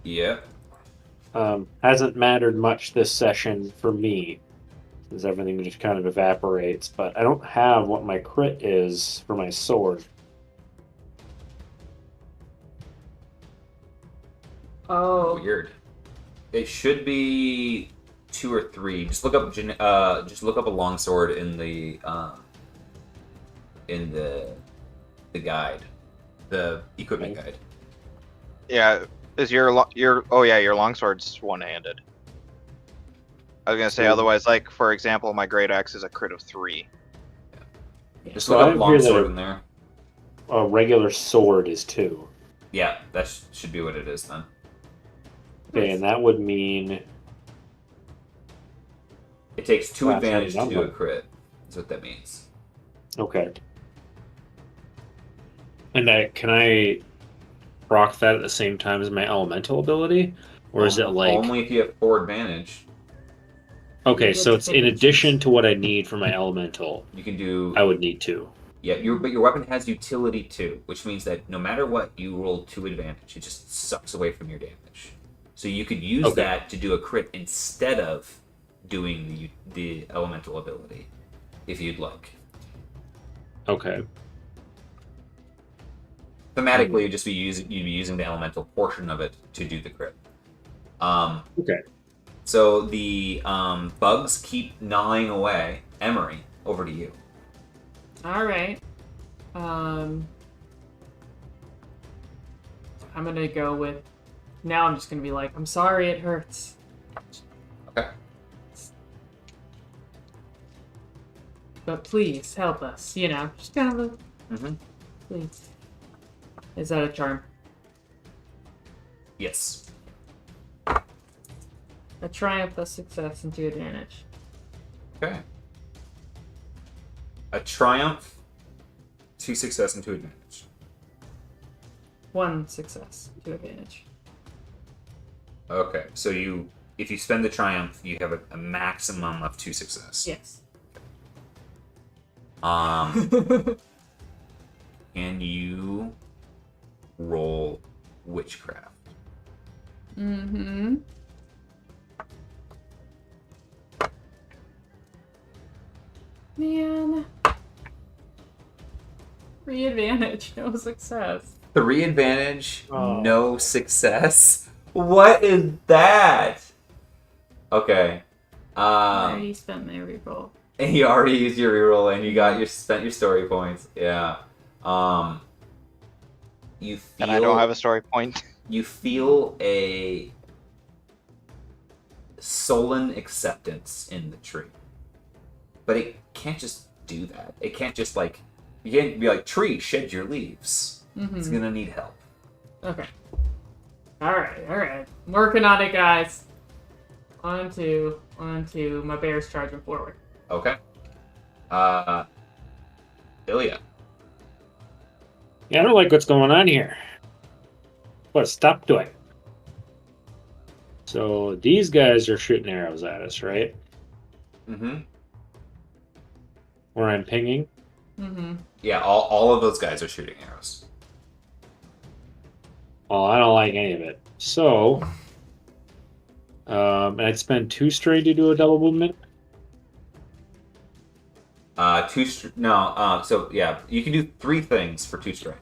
Yeah. Hasn't mattered much this session for me, as everything just kind of evaporates, but I don't have what my crit is for my sword. Oh, Weird. It should be 2 or 3. Just look up a longsword in the guide, the equipment guide. Yeah, is your longsword's one-handed. I was gonna say, otherwise, like, for example, my great axe is a crit of 3. Just So look I up hear longsword that- in there. A regular sword is 2. Yeah, that should be what it is then. Okay, and that would mean It takes 2 Wow, advantage sorry, to do a number. crit. That's what that means. okay. And can I proc that at the same time as my elemental ability, or is it like only if you have 4 advantage? okay? You So get it's to in take addition to what I need for my elemental. You can do I would need 2. yeah. But your weapon has utility 2, which means that no matter what, you roll 2 advantage. It just sucks away from your damage. So you could use Okay. that to do a crit instead of doing the elemental ability, if you'd like. Okay. Thematically, you'd be using the elemental portion of it to do the crit. Okay. So the bugs keep gnawing away. Emery, over to you. all right. I'm gonna go with. Now I'm just gonna be like, I'm sorry, it hurts. Okay. But please help us. You know, just kind of a Mm-hmm. please. Is that a charm? Yes. A triumph, a success, and 2 advantage. Okay. A triumph, 2 success, and 2 advantage. 1 success, 2 advantage. Okay, so if you spend the triumph, you have a maximum of 2 success. Yes. Can you roll witchcraft? Mm-hmm. Man. 3 advantage, no success. 3 advantage, Oh. no success. What is that? Okay. I already spent my reroll. And you already used your reroll, and you spent your story points. Yeah. You feel. And I don't have a story point. You feel a sullen acceptance in the tree, but it can't just do that. It can't just you can't be like, tree, shed your leaves. Mm-hmm. It's gonna need help. Okay. All right. I'm working on it, guys. On to. My bear's charging forward. Okay. Ilya. Yeah, I don't like what's going on here. What? Stop doing. So these guys are shooting arrows at us, right? Mm-hmm. Where I'm pinging. Mm-hmm. Yeah, all of those guys are shooting arrows. Well, I don't like any of it. So, I'd spend 2 straight to do a double movement. So yeah, you can do 3 things for 2 straight.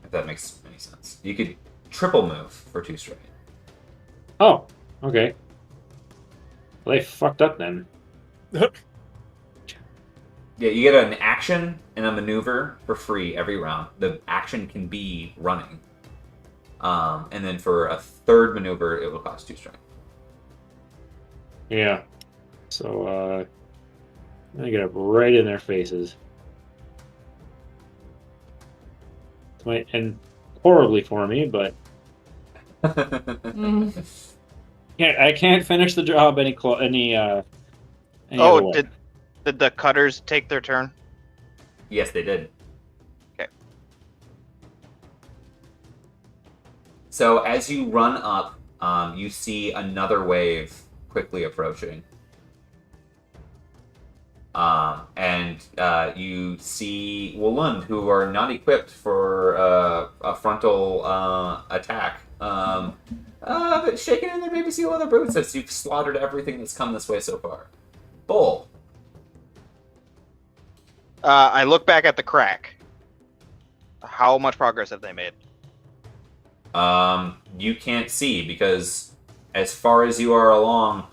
If that makes any sense. You could triple move for 2 straight. Oh, okay. Well, they fucked up then. Yeah, you get an action and a maneuver for free every round. The action can be running. And then for a 3rd maneuver, it will cost 2 strength. Yeah. So, I'm gonna get up right in their faces. And horribly for me, but I can't finish the job any other way. Did the cutters take their turn? Yes, they did. Okay. So as you run up, you see another wave quickly approaching. And you see Woolund, who are not equipped for a frontal attack. But shaking in their baby seal leather boots as you've slaughtered everything that's come this way so far. Bull. I look back at the crack. How much progress have they made? You can't see because as far as you are along,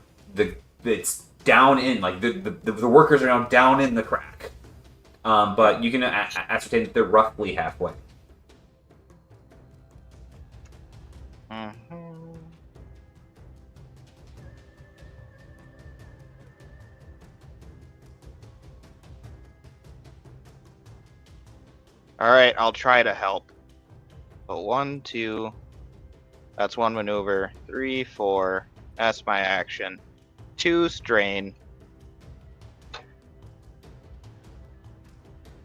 it's down in the workers are now down in the crack. But you can ascertain that they're roughly halfway. Mm-hmm. All right, I'll try to help. But 1, 2, that's 1 maneuver. 3, 4, that's my action. 2 strain.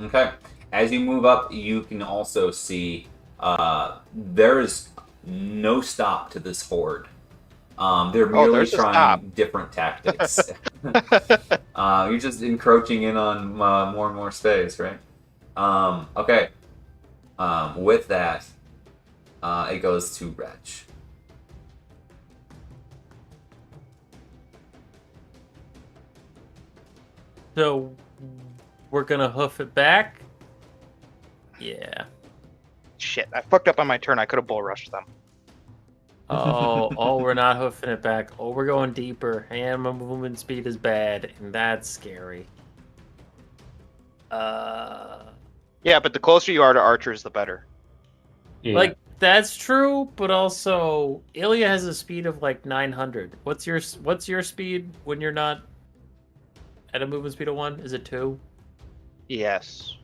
Okay. As you move up, you can also see there is no stop to this horde. They're merely trying different tactics. You're just encroaching in on more and more space, right? Okay. With that, it goes to Wretch. So, we're gonna hoof it back? Yeah. Shit, I fucked up on my turn. I could have bull rushed them. Oh, we're not hoofing it back. Oh, we're going deeper. And my movement speed is bad, and that's scary. Yeah, but the closer you are to archers, the better. Yeah. Like, that's true, but also, Ilya has a speed of like 900. What's your speed when you're not at a movement speed of 1? Is it 2? Yes.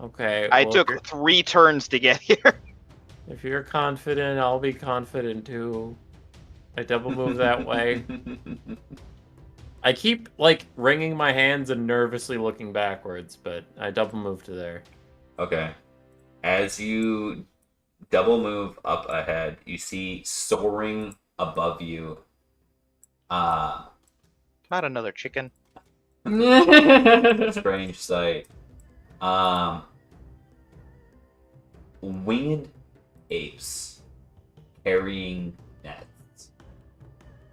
Okay. I well, took 3 turns to get here. If you're confident, I'll be confident too. I double move that way. I keep, like, wringing my hands and nervously looking backwards, but I double move to there. Okay. As you double move up ahead, you see soaring above you. Not another chicken. Strange sight. Winged apes carrying nets.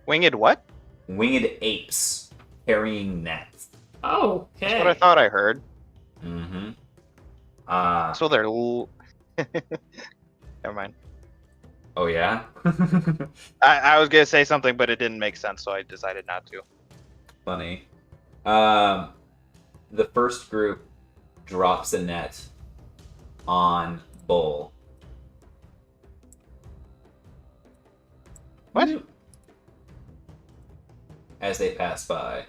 Winged what? Winged apes carrying nets. Okay. That's what I thought I heard. Mm-hmm. So they're... Never mind. Oh yeah? I was going to say something, but it didn't make sense, so I decided not to. Funny. The first group drops a net on Bull. What? As they pass by.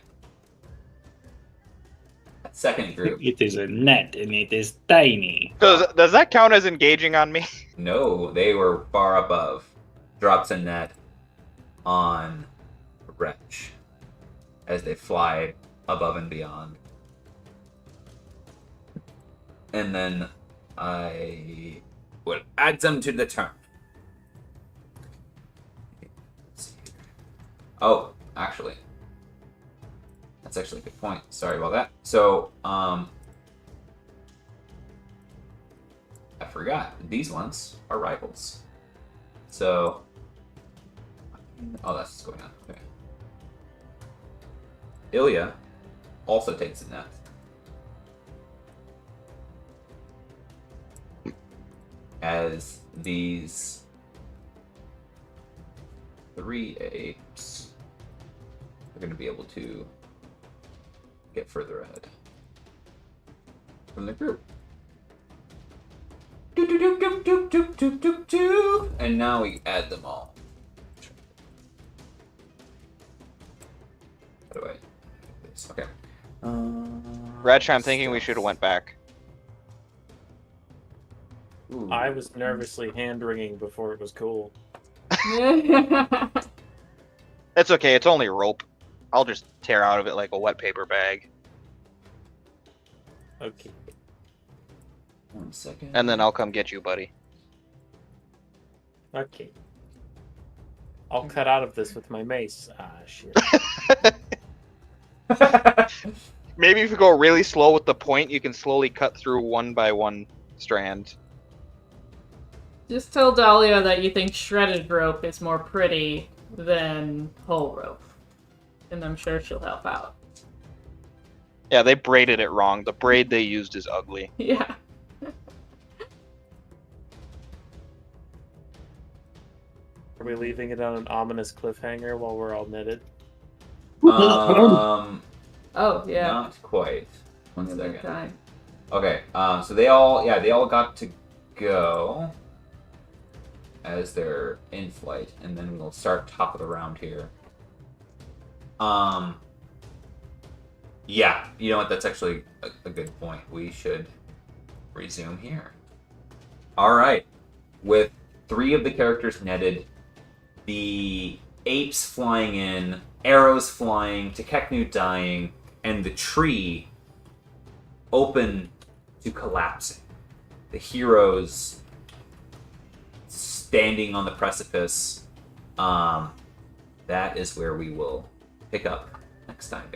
Second group. It is a net and it is tiny. Does that count as engaging on me? No, they were far above. Drops a net on Wretch as they fly above and beyond. And then I will add them to the turn. Oh, actually. That's actually a good point. Sorry about that. So, I forgot. These ones are rivals. So, oh, that's what's going on. Okay. Ilya also takes a net. As these 3 apes are going to be able to get further ahead from the group. And now we add them all. How do I do this? Okay. Ratch, I'm thinking we should have went back. Ooh. I was nervously hand-wringing before it was cool. It's okay, it's only rope. I'll just tear out of it like a wet paper bag. Okay. 1 second. And then I'll come get you, buddy. Okay. I'll cut out of this with my mace. Ah, shit. Maybe if you go really slow with the point, you can slowly cut through one by one strand. Just tell Dahlia that you think shredded rope is more pretty than whole rope. And I'm sure she'll help out. Yeah, they braided it wrong. The braid they used is ugly. Yeah. Are we leaving it on an ominous cliffhanger while we're all knitted? Oh, yeah. Not quite. 1 Another second. time. Okay, so they all got to go as they're in flight, and then we'll start top of the round here. Yeah, you know what? That's actually a good point. We should resume here. All right, with 3 of the characters netted, the apes flying in, arrows flying, Tekeknu dying, and the tree open to collapsing. The heroes standing on the precipice. That is where we will pick up next time, guys.